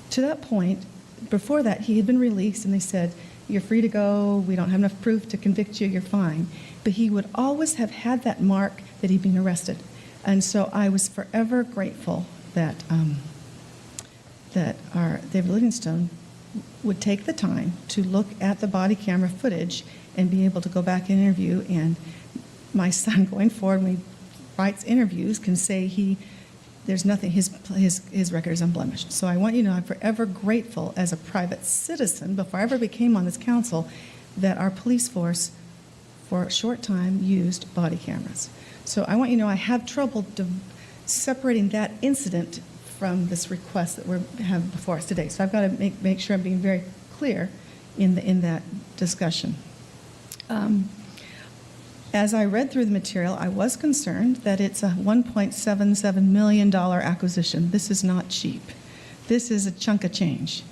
To that point, before that, he had been released, and they said, "You're free to go, we don't have enough proof to convict you, you're fine." But he would always have had that mark that he'd been arrested. And so I was forever grateful that our David Livingstone would take the time to look at the body camera footage and be able to go back and interview. And my son, going forward, when he writes interviews, can say there's nothing, his record is unblemished. So I want you to know I'm forever grateful as a private citizen, before I ever became on this council, that our police force, for a short time, used body cameras. So I want you to know I have trouble separating that incident from this request that we have before us today. So I've got to make sure I'm being very clear in that discussion. As I read through the material, I was concerned that it's a $1.77 million acquisition. This is not cheap. This is a chunk of change.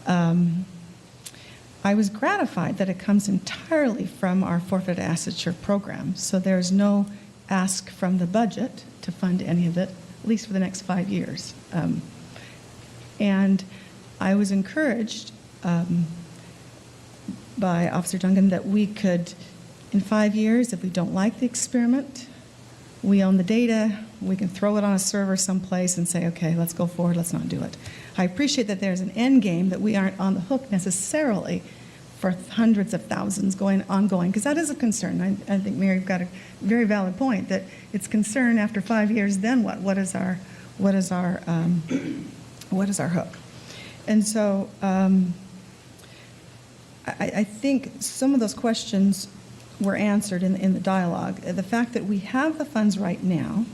I was gratified that it comes entirely from our forfeit assetshare program, so there's no ask from the budget to fund any of it, at least for the next 5 years. And I was encouraged by Officer Duncan that we could, in 5 years, if we don't like the experiment, we own the data, we can throw it on a server someplace and say, okay, let's go forward, let's not do it. I appreciate that there's an end game, that we aren't on the hook necessarily for hundreds of thousands ongoing, because that is a concern. I think Mary got a very valid point, that it's concern after 5 years, then what? What is our hook? And so I think some of those questions were answered in the dialogue. The fact that we have the funds right now,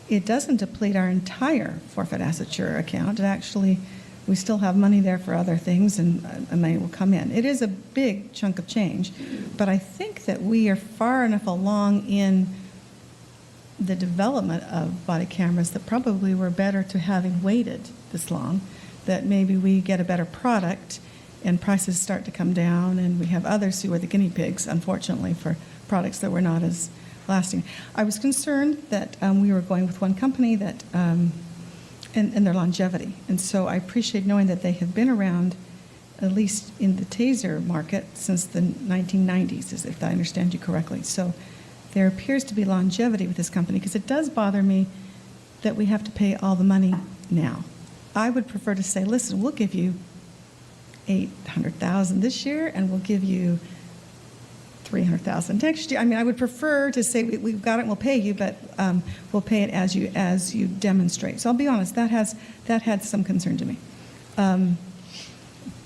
it doesn't deplete our entire forfeit assetshare account. It actually, we still have money there for other things, and money will come in. It is a big chunk of change, but I think that we are far enough along in the development of body cameras that probably we're better to having waited this long, that maybe we get a better product and prices start to come down, and we have others who are the guinea pigs, unfortunately, for products that were not as lasting. I was concerned that we were going with one company that, and their longevity. And so I appreciate knowing that they have been around, at least in the taser market, since the 1990s, as if I understand you correctly. So there appears to be longevity with this company, because it does bother me that we have to pay all the money now. I would prefer to say, listen, we'll give you $800,000 this year, and we'll give you $300,000 next year. I mean, I would prefer to say we've got it and we'll pay you, but we'll pay it as you demonstrate. So I'll be honest, that had some concern to me.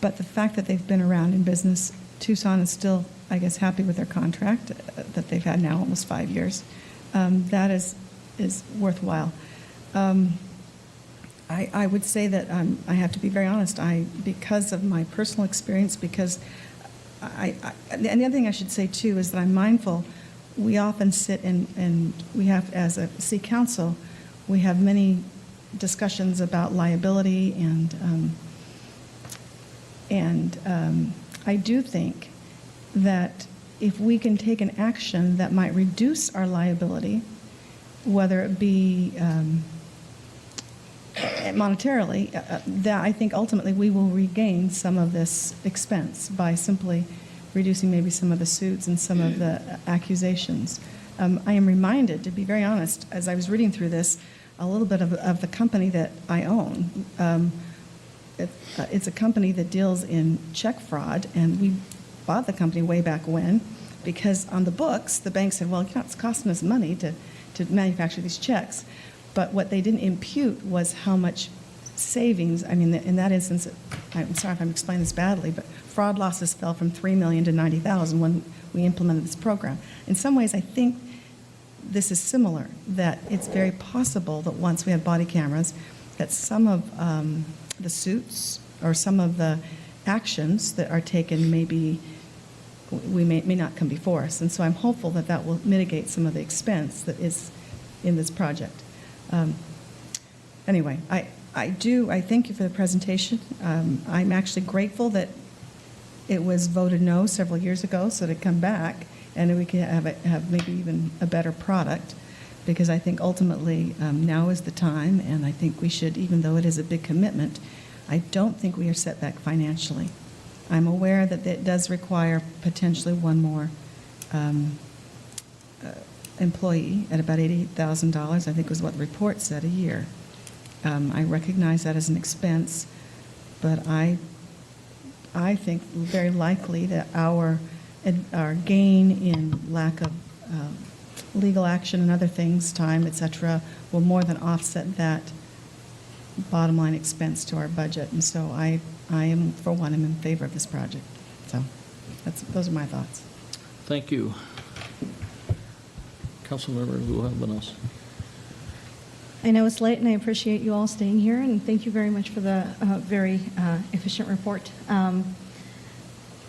But the fact that they've been around in business, Tucson is still, I guess, happy with their contract that they've had now almost 5 years. That is worthwhile. I would say that I have to be very honest. Because of my personal experience, because and the other thing I should say too is that I'm mindful. We often sit and we have, as a city council, we have many discussions about liability, and I do think that if we can take an action that might reduce our liability, whether it be monetarily, that I think ultimately we will regain some of this expense by simply reducing maybe some of the suits and some of the accusations. I am reminded, to be very honest, as I was reading through this, a little bit of the company that I own. It's a company that deals in check fraud, and we bought the company way back when, because on the books, the bank said, well, it's costing us money to manufacture these checks. But what they didn't impute was how much savings. I mean, in that instance, I'm sorry if I'm explaining this badly, but fraud losses fell from $3 million to $90,000 when we implemented this program. In some ways, I think this is similar, that it's very possible that once we have body cameras, that some of the suits or some of the actions that are taken may not come before us. And so I'm hopeful that that will mitigate some of the expense that is in this project. Anyway, I thank you for the presentation. I'm actually grateful that it was voted no several years ago, so to come back and we can have maybe even a better product, because I think ultimately now is the time, and I think we should, even though it is a big commitment, I don't think we are set back financially. I'm aware that it does require potentially one more employee at about $88,000, I think was what the report said, a year. I recognize that as an expense, but I think very likely that our gain in lack of legal action and other things, time, et cetera, will more than offset that bottom line expense to our budget. And so I am, for one, I'm in favor of this project. So those are my thoughts. Thank you. Councilmember Lujan-Venos. I know it's late, and I appreciate you all staying here, and thank you very much for the very efficient report.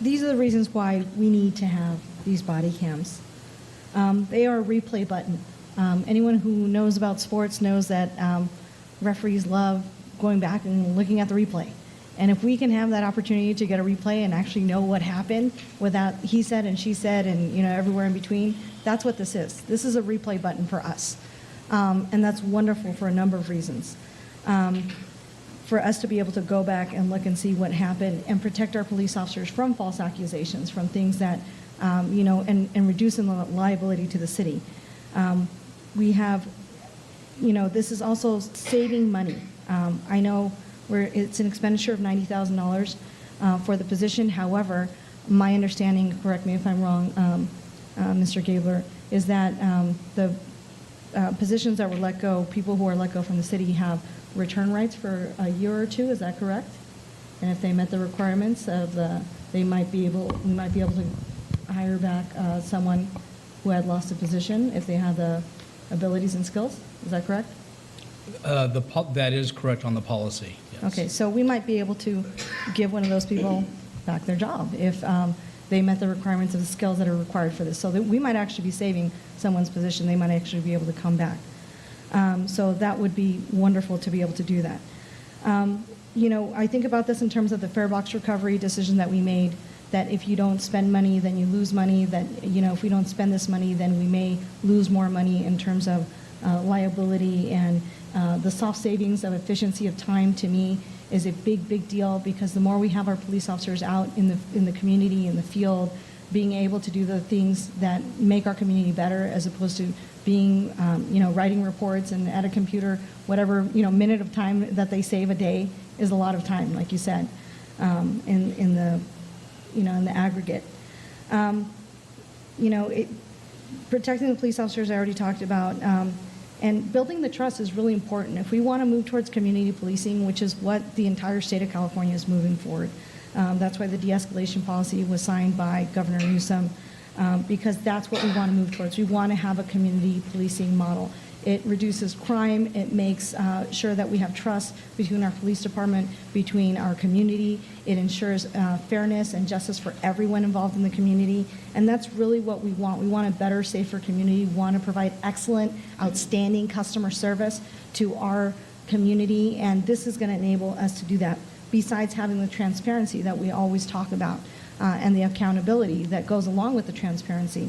These are the reasons why we need to have these body cams. They are a replay button. Anyone who knows about sports knows that referees love going back and looking at the replay. And if we can have that opportunity to get a replay and actually know what happened without he said and she said and everywhere in between, that's what this is. This is a replay button for us. And that's wonderful for a number of reasons. For us to be able to go back and look and see what happened and protect our police officers from false accusations, from things that, and reducing the liability to the city. We have, this is also saving money. I know it's an expenditure of $90,000 for the position. However, my understanding, correct me if I'm wrong, Mr. Gabler, is that the positions that were let go, people who are let go from the city have return rights for a year or two. Is that correct? And if they met the requirements of we might be able to hire back someone who had lost a position if they have the abilities and skills. Is that correct? That is correct on the policy, yes. Okay, so we might be able to give one of those people back their job if they met the requirements of the skills that are required for this. So that we might actually be saving someone's position. They might actually be able to come back. So that would be wonderful to be able to do that. I think about this in terms of the fare box recovery decision that we made, that if you don't spend money, then you lose money, that, if we don't spend this money, then we may lose more money in terms of liability, and the soft savings of efficiency of time, to me, is a big, big deal, because the more we have our police officers out in the community, in the field, being able to do the things that make our community better, as opposed to being, writing reports and at a computer, whatever, minute of time that they save a day is a lot of time, like you said, in the aggregate. Protecting the police officers, I already talked about, and building the trust is really important. If we want to move towards community policing, which is what the entire state of California is moving forward, that's why the de-escalation policy was signed by Governor Newsom, because that's what we want to move towards. We want to have a community policing model. It reduces crime. It makes sure that we have trust between our police department, between our community. It ensures fairness and justice for everyone involved in the community. And that's really what we want. We want a better, safer community. We want to provide excellent, outstanding customer service to our community. And this is going to enable us to do that, besides having the transparency that we always talk about and the accountability that goes along with the transparency,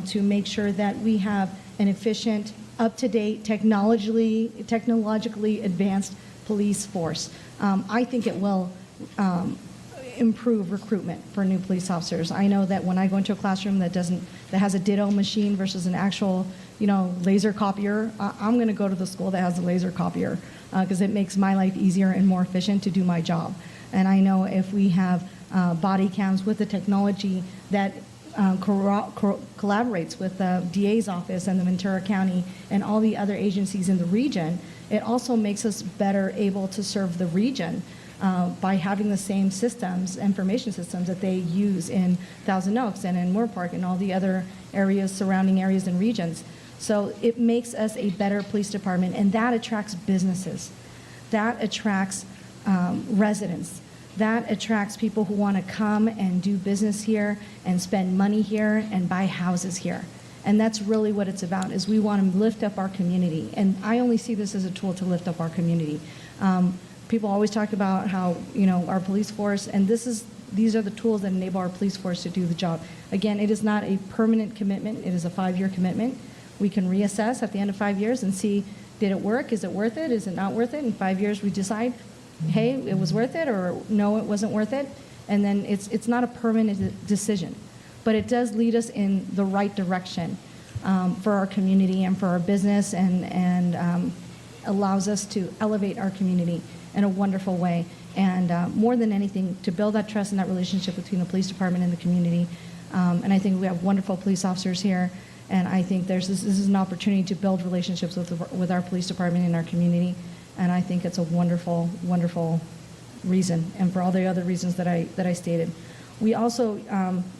to make sure that we have an efficient, up-to-date, technologically advanced police force. I think it will improve recruitment for new police officers. I know that when I go into a classroom that has a ditto machine versus an actual, laser copier, I'm going to go to the school that has a laser copier, because it makes my life easier and more efficient to do my job. And I know if we have body cams with the technology that collaborates with the DA's office and the Ventura County and all the other agencies in the region, it also makes us better able to serve the region by having the same systems, information systems that they use in Thousand Oaks and in Moore Park and all the other areas, surrounding areas and regions. So it makes us a better police department, and that attracts businesses. That attracts residents. That attracts people who want to come and do business here and spend money here and buy houses here. And that's really what it's about, is we want to lift up our community. And I only see this as a tool to lift up our community. People always talk about how, our police force, and these are the tools that enable our police force to do the job. Again, it is not a permanent commitment. It is a 5-year commitment. We can reassess at the end of 5 years and see, did it work? Is it worth it? Is it not worth it? In 5 years, we decide, hey, it was worth it, or no, it wasn't worth it. And then it's not a permanent decision, but it does lead us in the right direction for our community and for our business, and allows us to elevate our community in a wonderful way. And more than anything, to build that trust and that relationship between the police department and the community. And I think we have wonderful police officers here. And I think this is an opportunity to build relationships with our police department and our community. And I think it's a wonderful, wonderful reason, and for all the other reasons that I stated. We also,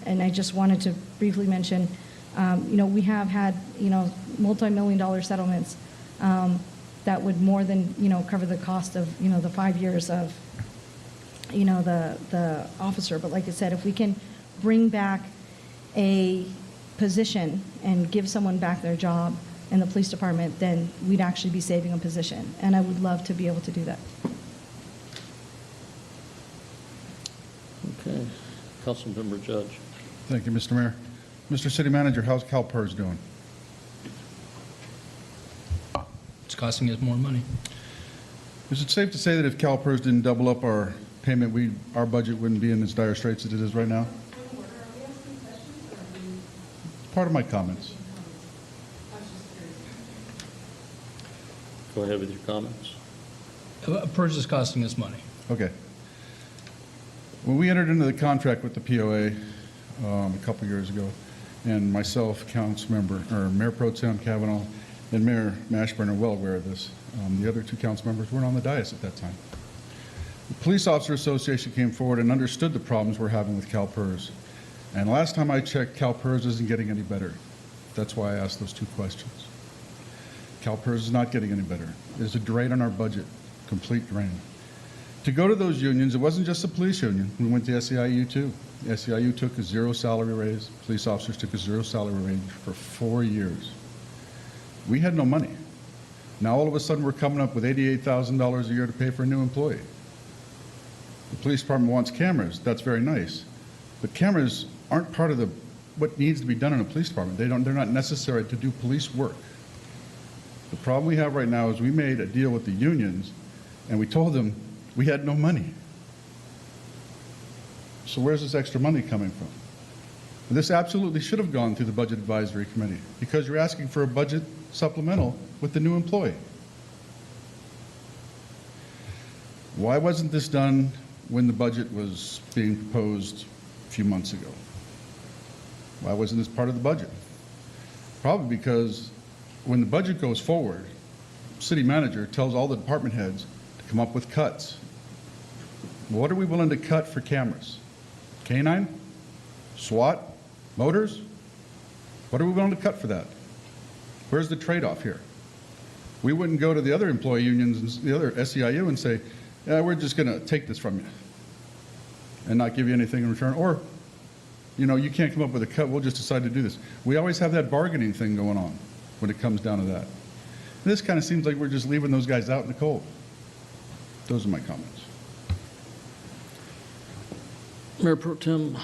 and I just wanted to briefly mention, we have had, multi-million-dollar settlements that that would more than, cover the cost of, the 5 years of, the officer. But like I said, if we can bring back a position and give someone back their job in the police department, then we'd actually be saving a position. And I would love to be able to do that. Okay. Councilmember Judge. Thank you, Mr. Mayor. Mr. City Manager, how's CalPERS doing? It's costing us more money. Is it safe to say that if CalPERS didn't double up our payment, our budget wouldn't be in as dire straits as it is right now? Part of my comments. Go ahead with your comments. PERS is costing us money. Okay. When we entered into the contract with the POA a couple years ago, and myself, Mayor Pro Tem Kavanaugh, and Mayor Mashburn are well aware of this. The other two council members weren't on the dais at that time. The Police Officer Association came forward and understood the problems we're having with CalPERS. And last time I checked, CalPERS isn't getting any better. That's why I asked those two questions. CalPERS is not getting any better. It is a drain on our budget, complete drain. To go to those unions, it wasn't just the police union. We went to SEIU too. SEIU took a 0 salary raise. Police officers took a 0 salary raise for 4 years. We had no money. Now all of a sudden we're coming up with $88,000 a year to pay for a new employee. The police department wants cameras. That's very nice. But cameras aren't part of what needs to be done in a police department. They're not necessary to do police work. The problem we have right now is we made a deal with the unions and we told them we had no money. So where's this extra money coming from? This absolutely should have gone through the Budget Advisory Committee because you're asking for a budget supplemental with the new employee. Why wasn't this done when the budget was being proposed a few months ago? Why wasn't this part of the budget? Probably because when the budget goes forward, city manager tells all the department heads to come up with cuts. What are we willing to cut for cameras? K-9? SWAT? Motors? What are we willing to cut for that? Where's the trade-off here? We wouldn't go to the other employee unions, the other SEIU, and say, yeah, we're just going to take this from you and not give you anything in return. Or, you can't come up with a cut, we'll just decide to do this. We always have that bargaining thing going on when it comes down to that. And this kind of seems like we're just leaving those guys out in the cold. Those are my comments. Mayor Pro Tem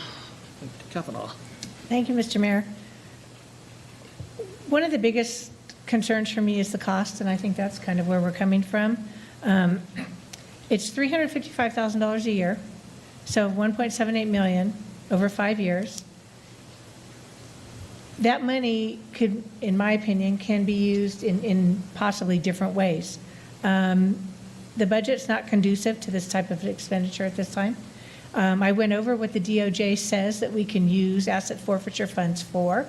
Kavanaugh. Thank you, Mr. Mayor. One of the biggest concerns for me is the cost, and I think that's kind of where we're coming from. It's $355,000 a year, so $1.78 million over 5 years. That money could, in my opinion, can be used in possibly different ways. The budget's not conducive to this type of expenditure at this time. I went over what the DOJ says that we can use asset forfeiture funds for.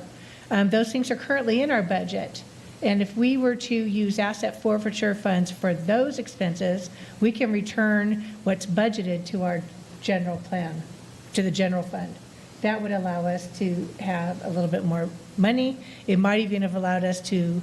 Those things are currently in our budget. And if we were to use asset forfeiture funds for those expenses, we can return what's budgeted to our general plan, to the general fund. That would allow us to have a little bit more money. It might even have allowed us to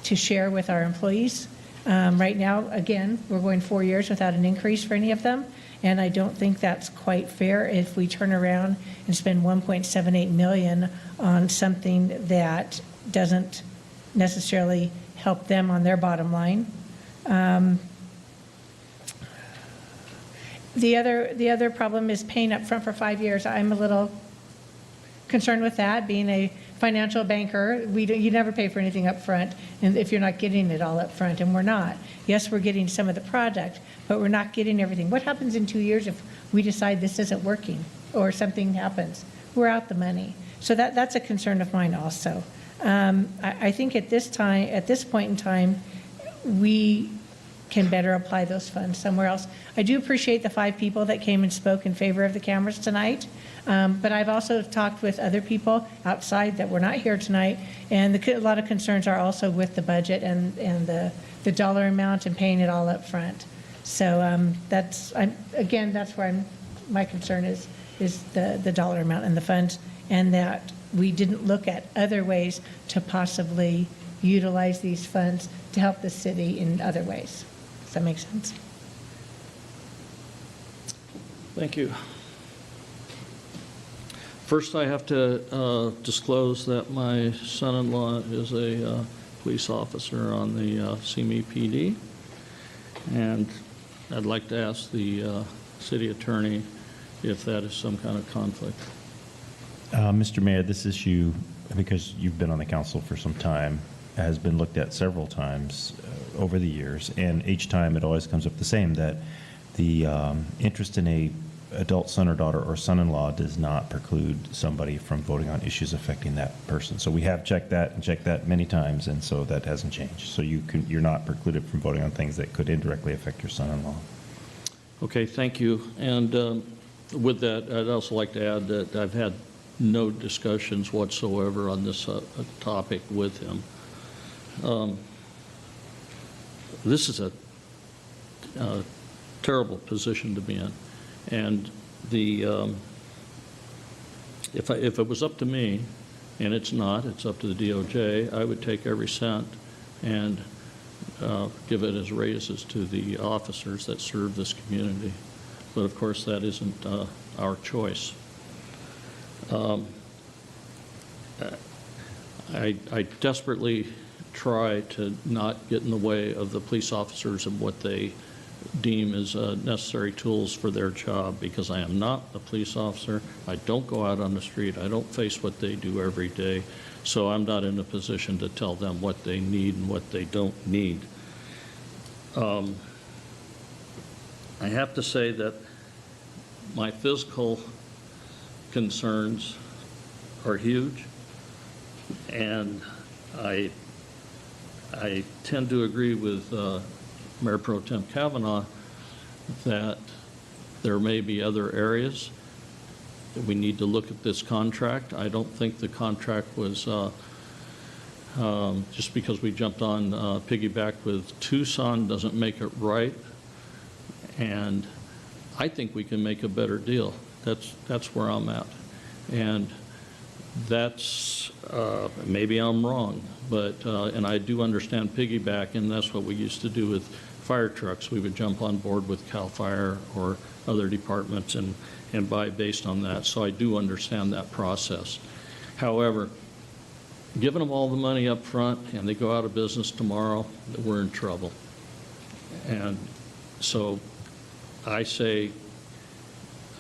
share with our employees. Right now, again, we're going 4 years without an increase for any of them. And I don't think that's quite fair if we turn around and spend $1.78 million on something that doesn't necessarily help them on their bottom line. The other problem is paying up front for 5 years. I'm a little concerned with that. Being a financial banker, you never pay for anything up front, and if you're not getting it all up front, and we're not. Yes, we're getting some of the product, but we're not getting everything. What happens in 2 years if we decide this isn't working or something happens? We're out the money. So that's a concern of mine also. I think at this point in time, we can better apply those funds somewhere else. I do appreciate the 5 people that came and spoke in favor of the cameras tonight, but I've also talked with other people outside that were not here tonight, and a lot of concerns are also with the budget and the dollar amount and paying it all up front. So that's where my concern is the dollar amount and the funds, and that we didn't look at other ways to possibly utilize these funds to help the city in other ways. Does that make sense? Thank you. First, I have to disclose that my son-in-law is a police officer on the Simi PD, and I'd like to ask the city attorney if that is some kind of conflict. Mr. Mayor, this issue, because you've been on the council for some time, has been looked at several times over the years, and each time it always comes up the same, that the interest in a adult son or daughter or son-in-law does not preclude somebody from voting on issues affecting that person. So we have checked that many times, and so that hasn't changed. So you're not precluded from voting on things that could indirectly affect your son-in-law. Okay, thank you. And with that, I'd also like to add that I've had no discussions whatsoever on this topic with him. This is a terrible position to be in. And if it was up to me, and it's not, it's up to the DOJ, I would take every cent and give it as raises to the officers that serve this community. But of course, that isn't our choice. I desperately try to not get in the way of the police officers and what they deem as necessary tools for their job, because I am not a police officer. I don't go out on the street. I don't face what they do every day. So I'm not in a position to tell them what they need and what they don't need. I have to say that my physical concerns are huge, and I tend to agree with Mayor Pro Tem Kavanaugh that there may be other areas that we need to look at this contract. I don't think the contract was just because we jumped on piggyback with Tucson doesn't make it right, and I think we can make a better deal. That's where I'm at, and that's maybe I'm wrong, but and I do understand piggyback, and that's what we used to do with fire trucks. We would jump on board with CAL FIRE or other departments and buy based on that. So I do understand that process. However, giving them all the money up front and they go out of business tomorrow, we're in trouble. And so I say,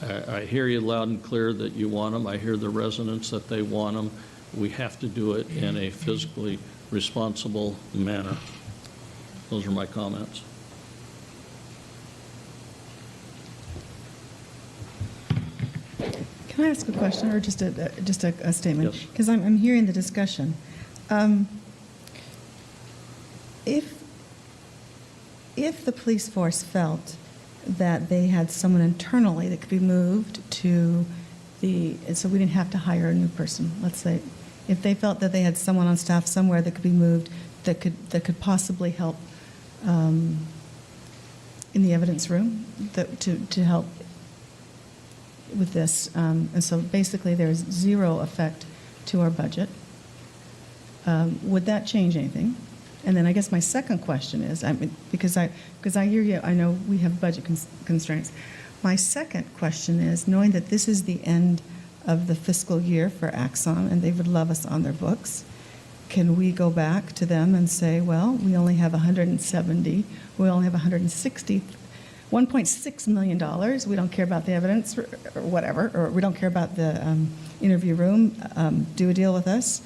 I hear you loud and clear that you want them. I hear the residents that they want them. We have to do it in a fiscally responsible manner. Those are my comments. Can I ask a question or just a statement? Yes. Because I'm hearing the discussion. If the police force felt that they had someone internally that could be moved to so we didn't have to hire a new person, let's say, if they felt that they had someone on staff somewhere that could be moved that could possibly help in the evidence room to help with this, and so basically there's zero effect to our budget. Would that change anything? And then I guess my second question is, because I hear you, I know we have budget constraints. My second question is, knowing that this is the end of the fiscal year for Axon and they would love us on their books, can we go back to them and say, well, we only have 170, we only have 160, $1.6 million. We don't care about the evidence or whatever, or we don't care about the interview room. Do a deal with us.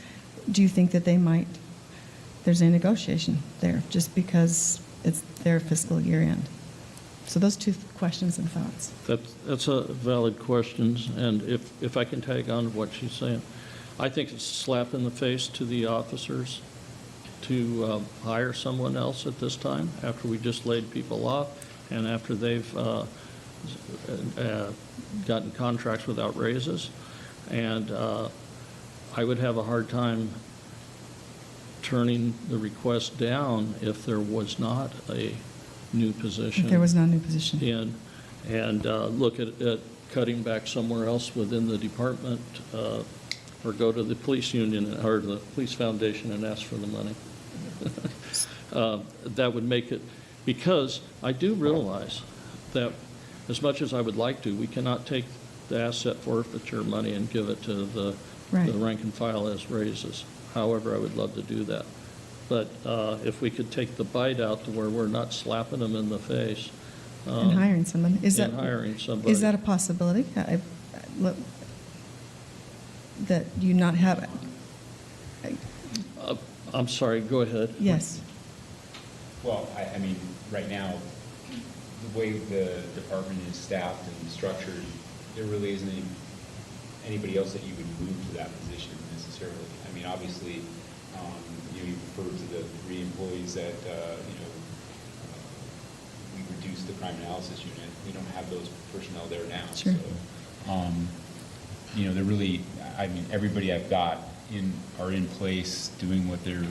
Do you think that they might, there's a negotiation there just because it's their fiscal year end? So those two questions and thoughts. That's a valid question, and if I can tag on to what she's saying, I think it's a slap in the face to the officers to hire someone else at this time after we just laid people off and after they've gotten contracts without raises. And I would have a hard time turning the request down if there was not a new position. If there was no new position. And look at cutting back somewhere else within the department, or go to the police union or the police foundation and ask for the money. That would make it, because I do realize that as much as I would like to, we cannot take the asset forfeiture money and give it to the Right. rank and file as raises. However, I would love to do that. But if we could take the bite out to where we're not slapping them in the face. And hiring someone, is that? And hiring somebody. Is that a possibility? That you not have, I'm sorry, go ahead. yes. Well, I mean, right now, the way the department is staffed and structured, there really isn't anybody else that you would move to that position necessarily. I mean, obviously, you refer to the 3 employees that, we reduced the crime analysis unit. We don't have those personnel there now. Sure. So, they're really, I mean, everybody I've got are in place doing what they're,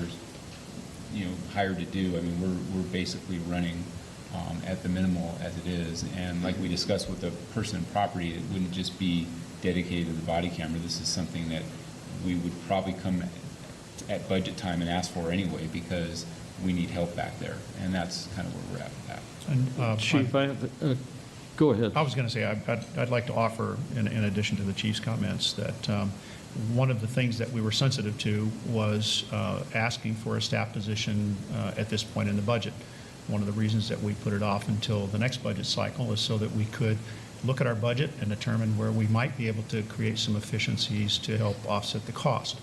hired to do. I mean, we're basically running at the minimal as it is. And like we discussed with the person and property, it wouldn't just be dedicated to the body camera. This is something that we would probably come at budget time and ask for anyway, because we need help back there. And that's kind of where we're at with that. And, Chief, I have, go ahead. I was going to say, I'd like to offer, in addition to the chief's comments, that one of the things that we were sensitive to was asking for a staff position at this point in the budget. One of the reasons that we put it off until the next budget cycle is so that we could look at our budget and determine where we might be able to create some efficiencies to help offset the cost.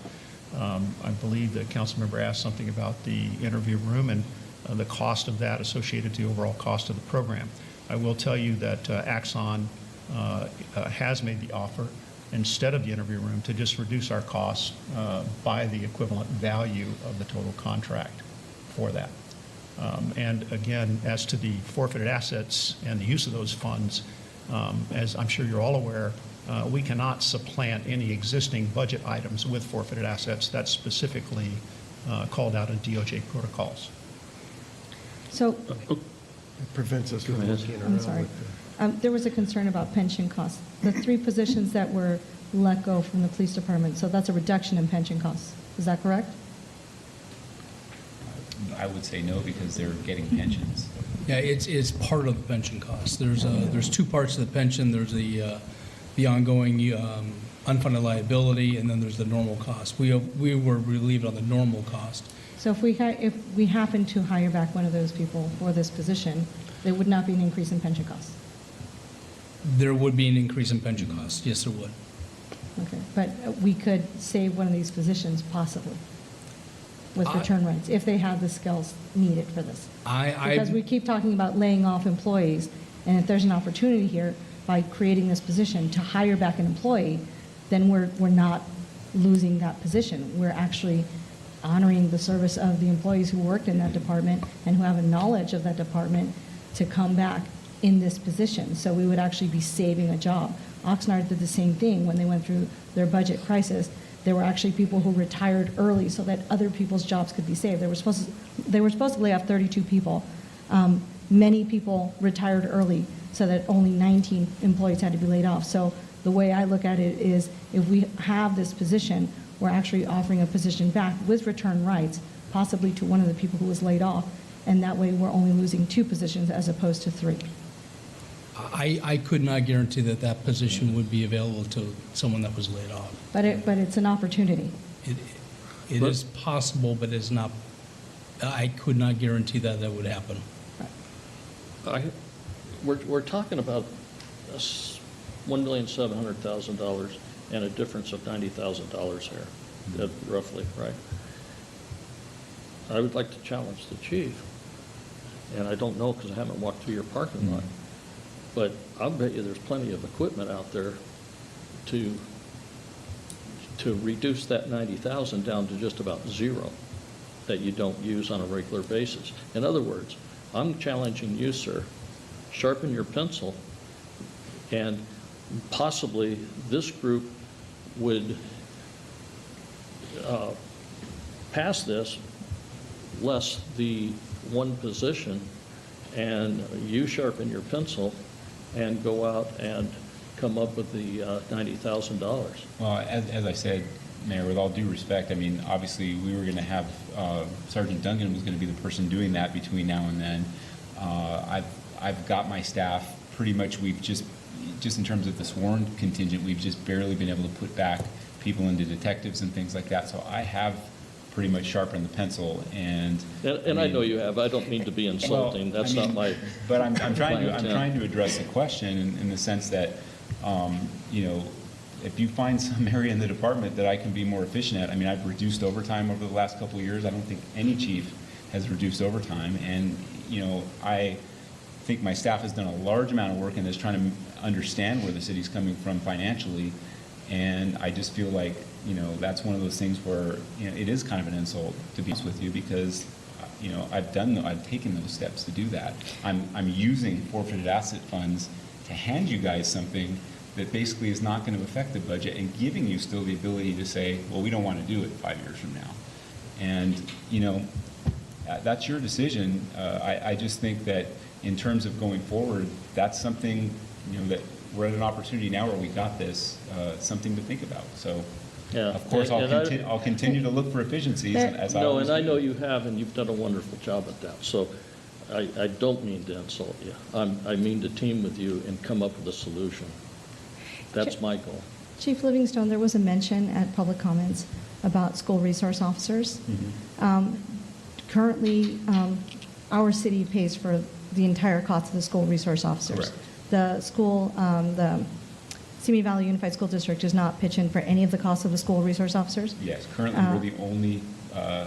I believe that Councilmember asked something about the interview room and the cost of that associated to the overall cost of the program. I will tell you that Axon has made the offer, instead of the interview room, to just reduce our costs by the equivalent value of the total contract for that. And again, as to the forfeited assets and the use of those funds, as I'm sure you're all aware, we cannot supplant any existing budget items with forfeited assets. That's specifically called out in DOJ protocols. So, It prevents us from Go ahead. looking I'm around sorry. with There was a concern about pension costs. The 3 positions that were let go from the police department, so that's a reduction in pension costs. Is that correct? I would say no, because they're getting pensions. Yeah, it's part of the pension cost. There's 2 parts to the pension. There's the ongoing unfunded liability, and then there's the normal cost. We were relieved on the normal cost. So if we happen to hire back one of those people for this position, there would not be an increase in pension costs? There would be an increase in pension costs. Yes, there would. Okay, but we could save one of these positions possibly with return rights, if they have the skills needed for this. Because we keep talking about laying off employees, and if there's an opportunity here by creating this position to hire back an employee, then we're not losing that position. We're actually honoring the service of the employees who worked in that department and who have a knowledge of that department to come back in this position. So we would actually be saving a job. Oxnard did the same thing when they went through their budget crisis. There were actually people who retired early so that other people's jobs could be saved. They were supposed to lay off 32 people. Many people retired early so that only 19 employees had to be laid off. So the way I look at it is, if we have this position, we're actually offering a position back with return rights, possibly to one of the people who was laid off, and that way we're only losing 2 positions as opposed to 3. I could not guarantee that that position would be available to someone that was laid off. But it's an opportunity. It is possible, but it's not, I could not guarantee that that would happen. We're talking about $1,700,000 and a difference of $90,000 here, roughly, right? I would like to challenge the chief, and I don't know because I haven't walked through your parking lot, but I'll bet you there's plenty of equipment out there to reduce that 90,000 down to just about zero that you don't use on a regular basis. In other words, I'm challenging you, sir, sharpen your pencil, and possibly this group would pass this, less the 1 position, and you sharpen your pencil and go out and come up with the $90,000. Well, as I said, Mayor, with all due respect, I mean, obviously, we were going to have, Sergeant Duncan was going to be the person doing that between now and then. I've got my staff, pretty much, we've just in terms of the sworn contingent, we've just barely been able to put back people into detectives and things like that. So I have pretty much sharpened the pencil, and I know you have. I don't mean to be insulting. Well, That's I mean, not my. But I'm trying to, my I'm intent. trying to address the question in the sense that, you know, if you find some area in the department that I can be more efficient at, I mean, I've reduced overtime over the last couple of years. I don't think any chief has reduced overtime. And, you know, I think my staff has done a large amount of work in this, trying to understand where the city's coming from financially. And I just feel like, you know, that's one of those things where, you know, it is kind of an insult, to be honest with you, because, you know, I've taken those steps to do that. I'm using forfeited asset funds to hand you guys something that basically is not going to affect the budget, and giving you still the ability to say, well, we don't want to do it 5 years from now. And, you know, that's your decision. I just think that in terms of going forward, that's something, you know, that we're at an opportunity now where we got this, something to think about. So, Yeah. of course, I'll continue to look for efficiencies as I No, always and I do. know you have, and you've done a wonderful job at that. So I don't mean to insult you. I mean to team with you and come up with a solution. That's my goal. Chief Livingstone, there was a mention at public comments about school resource officers. Currently, our city pays for the entire cost of the school resource officers. Correct. The school, the Simi Valley Unified School District does not pitch in for any of the costs of the school resource officers. Yes, currently, we're the only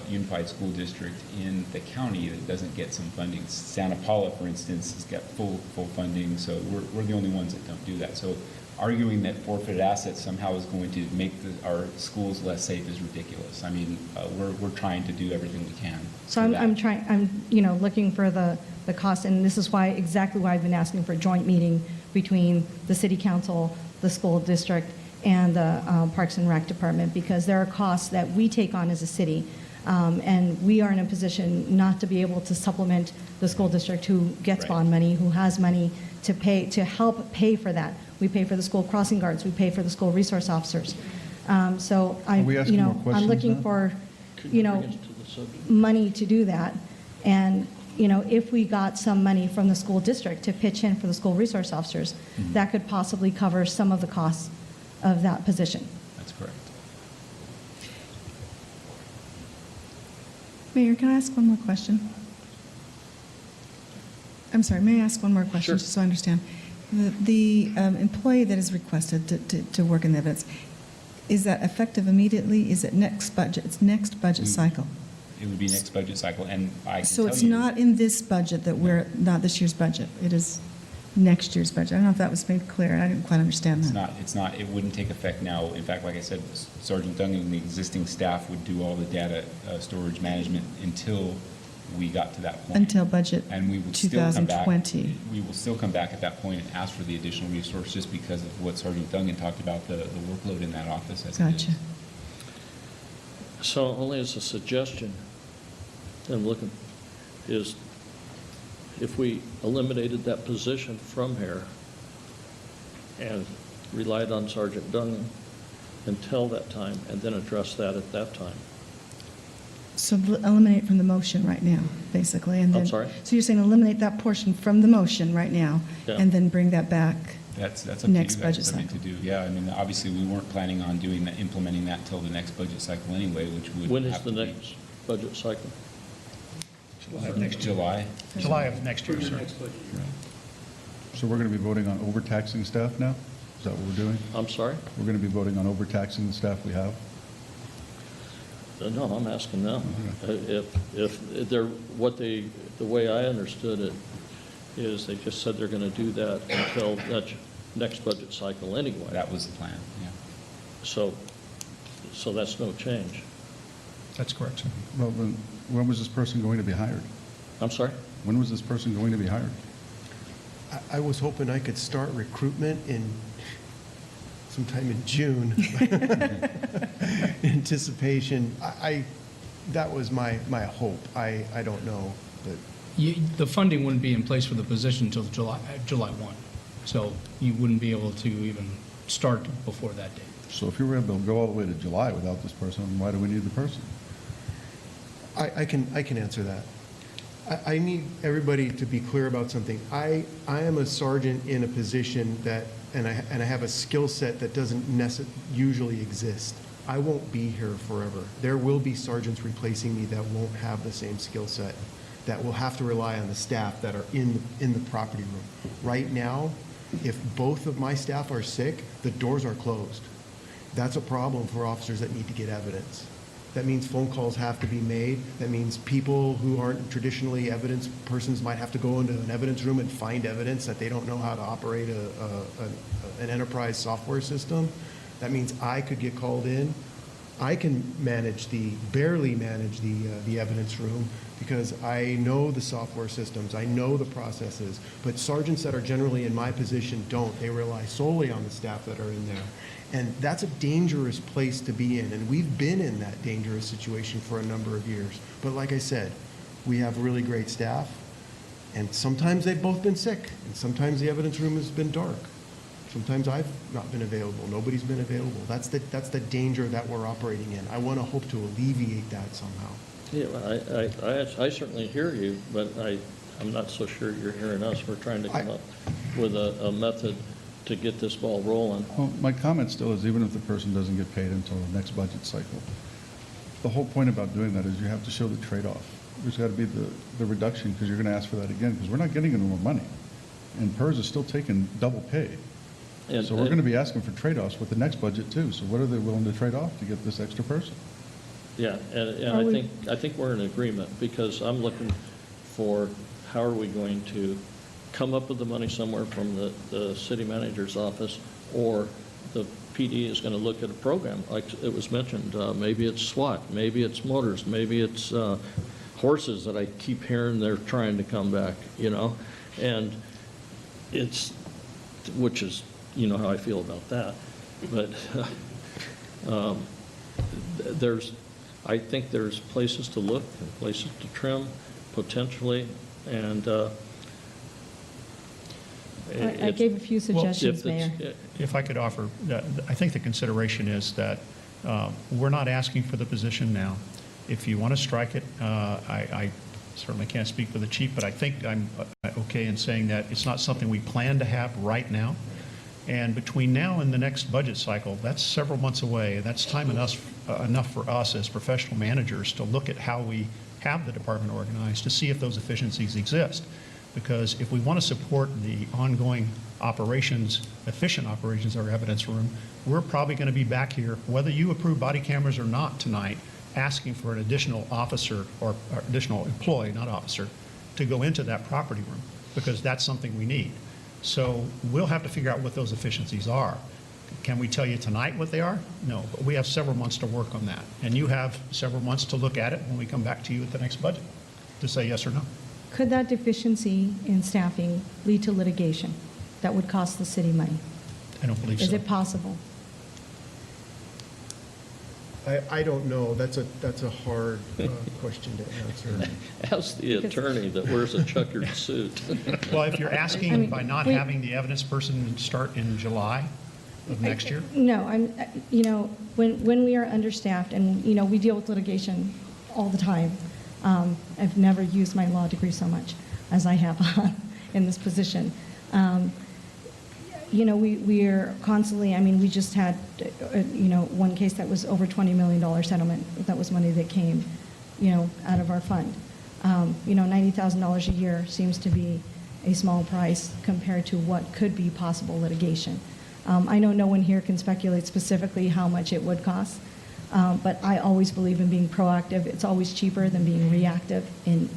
unified school district in the county that doesn't get some funding. Santa Paula, for instance, has got full funding, so we're the only ones that don't do that. So arguing that forfeited assets somehow is going to make our schools less safe is ridiculous. I mean, we're trying to do everything we can. So for that. I'm you know, looking for the cost, and this is why, exactly why I've been asking for a joint meeting between the city council, the school district, and the Parks and Rec Department, because there are costs that we take on as a city, and we are in a position not to be able to supplement the school district, who gets Right. bond money, who has money to pay, to help pay for that. We pay for the school crossing guards, we pay for the school resource officers. So I, Are we asking you know, more questions I'm looking now? for, Could you know, bring us to the subject? money to do that. And, you know, if we got some money from the school district to pitch in for the school resource officers, that could possibly cover some of the costs of that position. That's correct. Mayor, can I ask one more question? I'm sorry, may I ask one more question, Sure. just so I understand? The employee that is requested to work in the evidence, is that effective immediately? Is it next budget? It's next budget cycle? It would be next budget cycle, and I can So tell it's you- not in this budget that we're, not this year's budget, it is next year's budget. I don't know if that was made clear, I didn't quite understand that. It's not, it wouldn't take effect now. In fact, like I said, Sergeant Duncan and the existing staff would do all the data storage management until we got to that point. Until budget And we would still come back. 2020. We will still come back at that point and ask for the additional resource, just because of what Sergeant Duncan talked about, the workload in that office as it is. Gotcha. So only as a suggestion, I'm looking, is if we eliminated that position from here and relied on Sergeant Duncan until that time, and then address that at that time. So eliminate from the motion right now, basically, and then. I'm sorry? So you're saying eliminate that portion from the motion right now, Yeah. and then bring that back? That's up to you Next guys, budget something to cycle. do. Yeah, I mean, obviously, we weren't planning on doing that, implementing that till the next budget cycle anyway, which would When is have the to be next budget cycle? next July. July of next year, sir. So we're going to be voting on overtaxing staff now? Is that what we're doing? I'm sorry? We're going to be voting on overtaxing the staff we have? No, I'm asking them. If they're, the way I understood it is they just said they're going to do that until that next budget cycle anyway. That was the plan, yeah. So that's no change. That's correct, sir. Well, then, when was this person going to be hired? I'm sorry? When was this person going to be hired? I was hoping I could start recruitment sometime in June. Anticipation, that was my hope. I don't know, but The funding wouldn't be in place for the position until July 1. So you wouldn't be able to even start before that date. So if you were able to go all the way to July without this person, why do we need the person? I can answer that. I need everybody to be clear about something. I am a sergeant in a position that, and I have a skill set that doesn't usually exist. I won't be here forever. There will be sergeants replacing me that won't have the same skill set, that will have to rely on the staff that are in the property room. Right now, if both of my staff are sick, the doors are closed. That's a problem for officers that need to get evidence. That means phone calls have to be made. That means people who aren't traditionally evidence persons might have to go into an evidence room and find evidence that they don't know how to operate an enterprise software system. That means I could get called in. I can barely manage the evidence room because I know the software systems, I know the processes, but sergeants that are generally in my position don't. They rely solely on the staff that are in there. And that's a dangerous place to be in, and we've been in that dangerous situation for a number of years. But like I said, we have really great staff, and sometimes they've both been sick, and sometimes the evidence room has been dark. Sometimes I've not been available, nobody's been available. That's the danger that we're operating in. I want to hope to alleviate that somehow. Yeah, I certainly hear you, but I'm not so sure you're hearing us. We're trying to come up with a method to get this ball rolling. Well, my comment still is, even if the person doesn't get paid until the next budget cycle, the whole point about doing that is you have to show the trade-off. There's got to be the reduction, because you're going to ask for that again, because we're not getting any more money. And PERS is still taking double pay. And- So we're going to be asking for trade-offs with the next budget too. So what are they willing to trade off to get this extra person? Yeah, and I think we're in agreement, because I'm looking for how are we going to come up with the money somewhere from the city manager's office, or the PD is going to look at a program, like it was mentioned. Maybe it's SWAT, maybe it's motors, maybe it's horses that I keep hearing they're trying to come back, and which is, how I feel about that. But I think there's places to look and places to trim, potentially, and I gave a few suggestions, Mayor. If I could offer, I think the consideration is that we're not asking for the position now. If you want to strike it, I certainly can't speak for the chief, but I think I'm okay in saying that it's not something we plan to have right now. And between now and the next budget cycle, that's several months away. That's time enough for us as professional managers to look at how we have the department organized, to see if those efficiencies exist. Because if we want to support the ongoing operations, efficient operations of our evidence room, we're probably going to be back here, whether you approve body cameras or not tonight, asking for an additional officer or additional employee, not officer, to go into that property room, because that's something we need. So we'll have to figure out what those efficiencies are. Can we tell you tonight what they are? No, but we have several months to work on that. And you have several months to look at it when we come back to you at the next budget to say yes or no. Could that deficiency in staffing lead to litigation that would cost the city money? I don't believe so. Is it possible? I don't know. That's a hard question to answer. ask the attorney that wears a checkered suit. Well, if you're asking I mean, by not having the evidence person start in July of next year? No, when we are understaffed and, we deal with litigation all the time, I've never used my law degree so much as I have in this position. We are constantly, we just had, one case that was over $20 million settlement. That was money that came, out of our fund. $90,000 a year seems to be a small price compared to what could be possible litigation. I know no one here can speculate specifically how much it would cost, but I always believe in being proactive. It's always cheaper than being reactive in,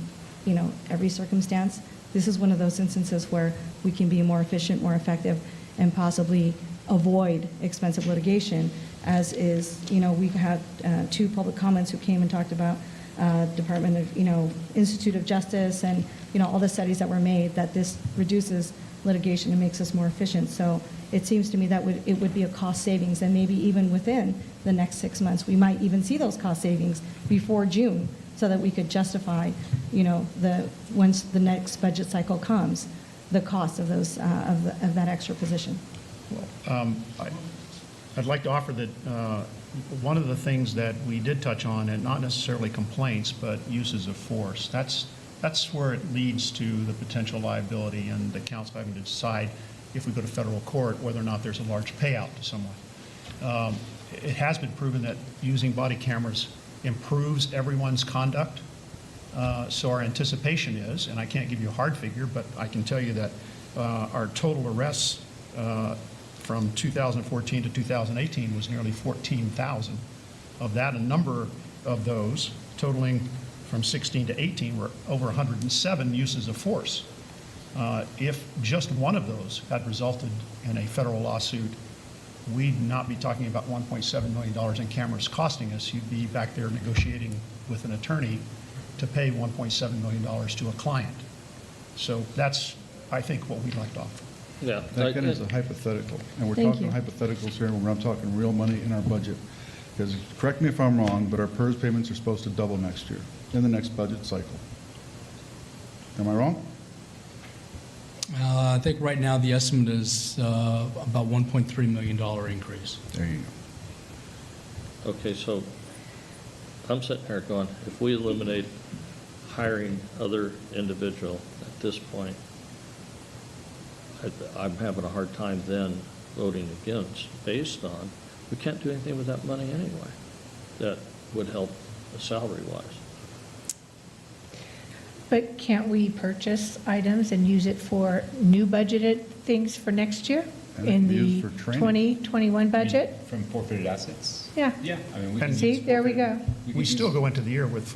every circumstance. This is one of those instances where we can be more efficient, more effective, and possibly avoid expensive litigation, as is, we've had two public comments who came and talked about Department of, Institute of Justice and, all the studies that were made, that this reduces litigation and makes us more efficient. So it seems to me that it would be a cost savings, and maybe even within the next 6 months, we might even see those cost savings before June, so that we could justify, once the next budget cycle comes, the cost of those of that extra position. I'd like to offer that one of the things that we did touch on, and not necessarily complaints, but uses of force, that's where it leads to the potential liability and the council having to decide if we go to federal court whether or not there's a large payout to someone. It has been proven that using body cameras improves everyone's conduct. So our anticipation is, and I can't give you a hard figure, but I can tell you that our total arrests from 2014 to 2018 was nearly 14,000. Of that, a number of those, totaling from 16 to 18, were over 107 uses of force. If just one of those had resulted in a federal lawsuit, we'd not be talking about $1.7 million in cameras costing us. You'd be back there negotiating with an attorney to pay $1.7 million to a client. So that's, I think, what we'd like to offer. Yeah. That again is a hypothetical, and we're Thank talking you. hypotheticals here, and we're not talking real money in our budget. Because, correct me if I'm wrong, but our PERS payments are supposed to double next year, in the next budget cycle. Am I wrong? I think right now the estimate is about $1.3 million increase. There you go. Okay, so I'm sitting here going, if we eliminate hiring other individual at this point, I'm having a hard time then voting against, based on, we can't do anything with that money anyway. That would help salary-wise. But can't we purchase items and use it for new budgeted things for next year? And it In can be the used for training. 2021 budget? From forfeited assets? Yeah. Yeah, I mean, we And can See, use there we go. can We use- still go into the year with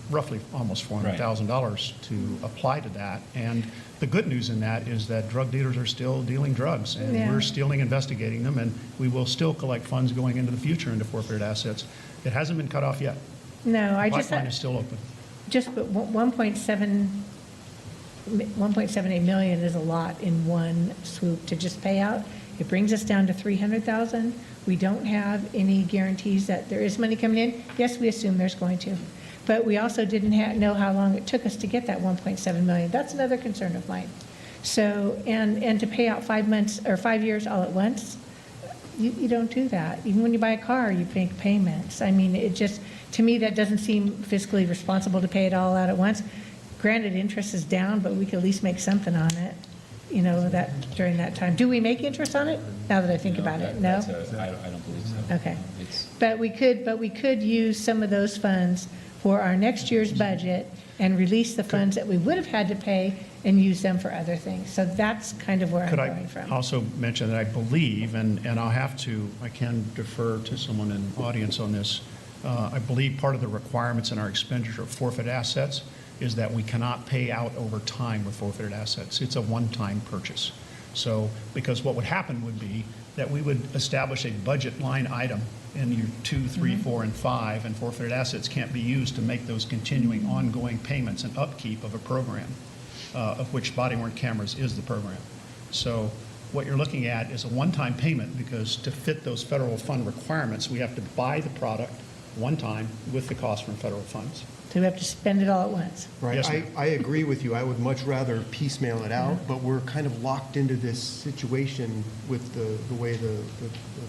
roughly almost $400,000 to apply to that. And the good news in that is that drug dealers are still dealing drugs, and Yeah. we're still investigating them, and we will still collect funds going into the future into forfeited assets. It hasn't been cut off yet. No, I The just, pipeline is still open. just but 1.78 million is a lot in one swoop to just pay out. It brings us down to 300,000. We don't have any guarantees that there is money coming in. Yes, we assume there's going to. But we also didn't know how long it took us to get that 1.7 million. That's another concern of mine. So, and to pay out 5 months or 5 years all at once, you don't do that. Even when you buy a car, you make payments. I mean, it just, to me, that doesn't seem fiscally responsible to pay it all out at once. Granted, interest is down, but we could at least make something on it, you know, that during that time. Do we make interest on it, now that I think about it? No? I don't believe so. Okay. It's- But we could use some of those funds for our next year's budget and release the funds that we would have had to pay and use them for other things. So that's kind of where I'm Could going I from. also mention that I believe, and I can defer to someone in the audience on this, I believe part of the requirements in our expenditure of forfeit assets is that we cannot pay out over time with forfeited assets. It's a one-time purchase. So, because what would happen would be that we would establish a budget line item in year 2, 3, 4, and 5, and forfeited assets can't be used to make those continuing ongoing payments and upkeep of a program, of which body-worn cameras is the program. So what you're looking at is a one-time payment, because to fit those federal fund requirements, we have to buy the product one time with the cost from federal funds. So we have to spend it all at once. Right, Yes, ma'am. I agree with you. I would much rather piecemeal it out, but we're kind of locked into this situation with the way the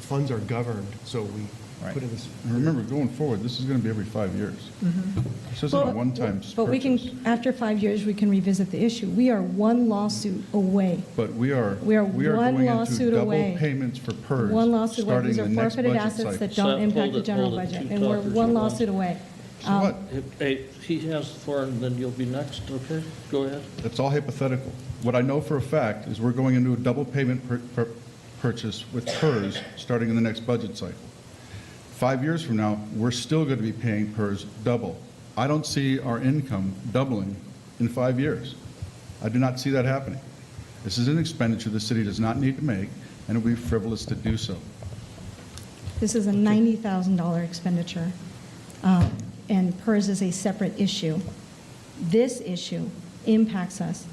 funds are governed, so we Right. put in this. And remember, going forward, this is going to be every 5 years. This isn't a Well, one-time purchase. But we can, after 5 years, we can revisit the issue. We are one lawsuit away. But we are one going lawsuit into double away. payments for PERS One lawsuit away. starting These the are next forfeited budget assets cycle. that don't Seth, impact hold the it, general hold it. budget. Two And we're talkers one at lawsuit away. So what? Hey, he has the floor, and then you'll be next, okay? Go ahead. That's all hypothetical. What I know for a fact is we're going into a double payment purchase with PERS starting in the next budget cycle. 5 years from now, we're still going to be paying PERS double. I don't see our income doubling in 5 years. I do not see that happening. This is an expenditure the city does not need to make, and it would be frivolous to do so. This is a $90,000 expenditure, and PERS is a separate issue. This issue impacts us.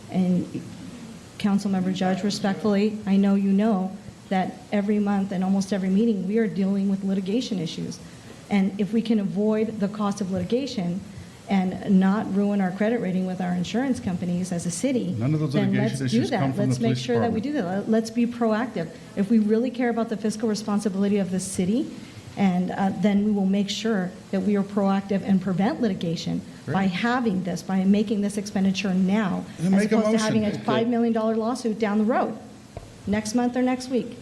And Councilmember Judge, respectfully, I know you know that every month and almost every meeting, we are dealing with litigation issues. And if we can avoid the cost of litigation and not ruin our credit rating with our insurance companies as a city, None of those then litigation let's do issues come that. from the Let's make police sure that we do that. Let's be proactive. If we really care about the fiscal responsibility of the city, and then we will make sure that we are proactive and prevent litigation by having this, by making this expenditure now, Then as make a opposed to having a motion. $5 million lawsuit down the road, next month or next week.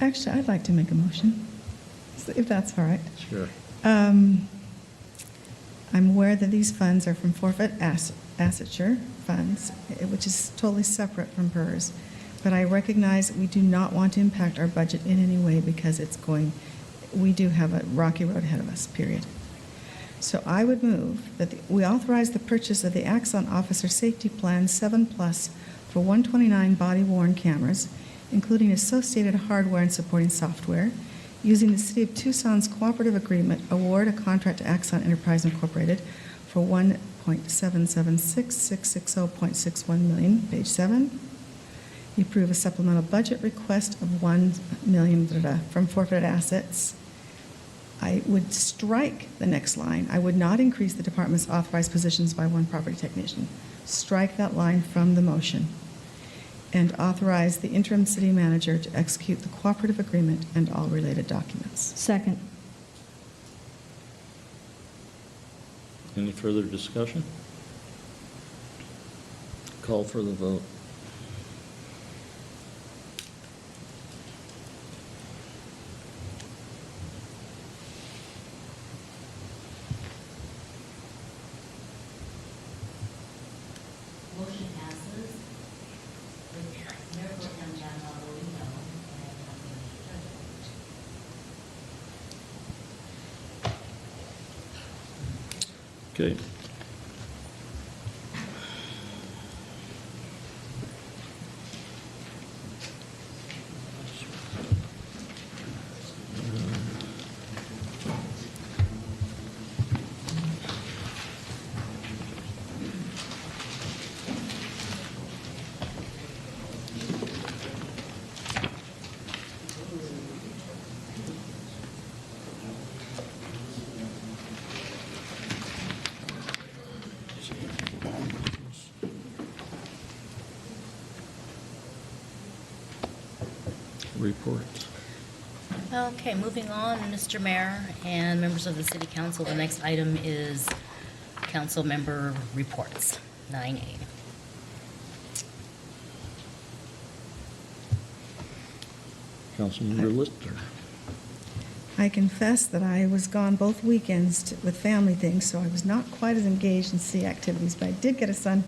Actually, I'd like to make a motion, if that's all right. Sure. I'm aware that these funds are from forfeit asseture funds, which is totally separate from PERS. But I recognize we do not want to impact our budget in any way because we do have a rocky road ahead of us, period. So I would move that we authorize the purchase of the Axon Officer Safety Plan 7 Plus for 129 body-worn cameras, including associated hardware and supporting software, using the City of Tucson's cooperative agreement, award a contract to Axon Enterprise Incorporated for $1.776660.61 million, page 7. You approve a supplemental budget request of $1 million from forfeited assets. I would strike the next line. I would not increase the department's authorized positions by one property technician. Strike that line from the motion. And authorize the interim city manager to execute the cooperative agreement and all related documents. Second. Any further discussion? Call for the vote. Motion passes with Mayor Pro Tem Kavanaugh voting no and Councilman Okay. Reports. Okay, moving on, Mr. Mayor and members of the City Council, the next item is council member reports, 9A. Councilmember Lister. I confess that I was gone both weekends with family things, so I was not quite as engaged in city activities, but I did get a son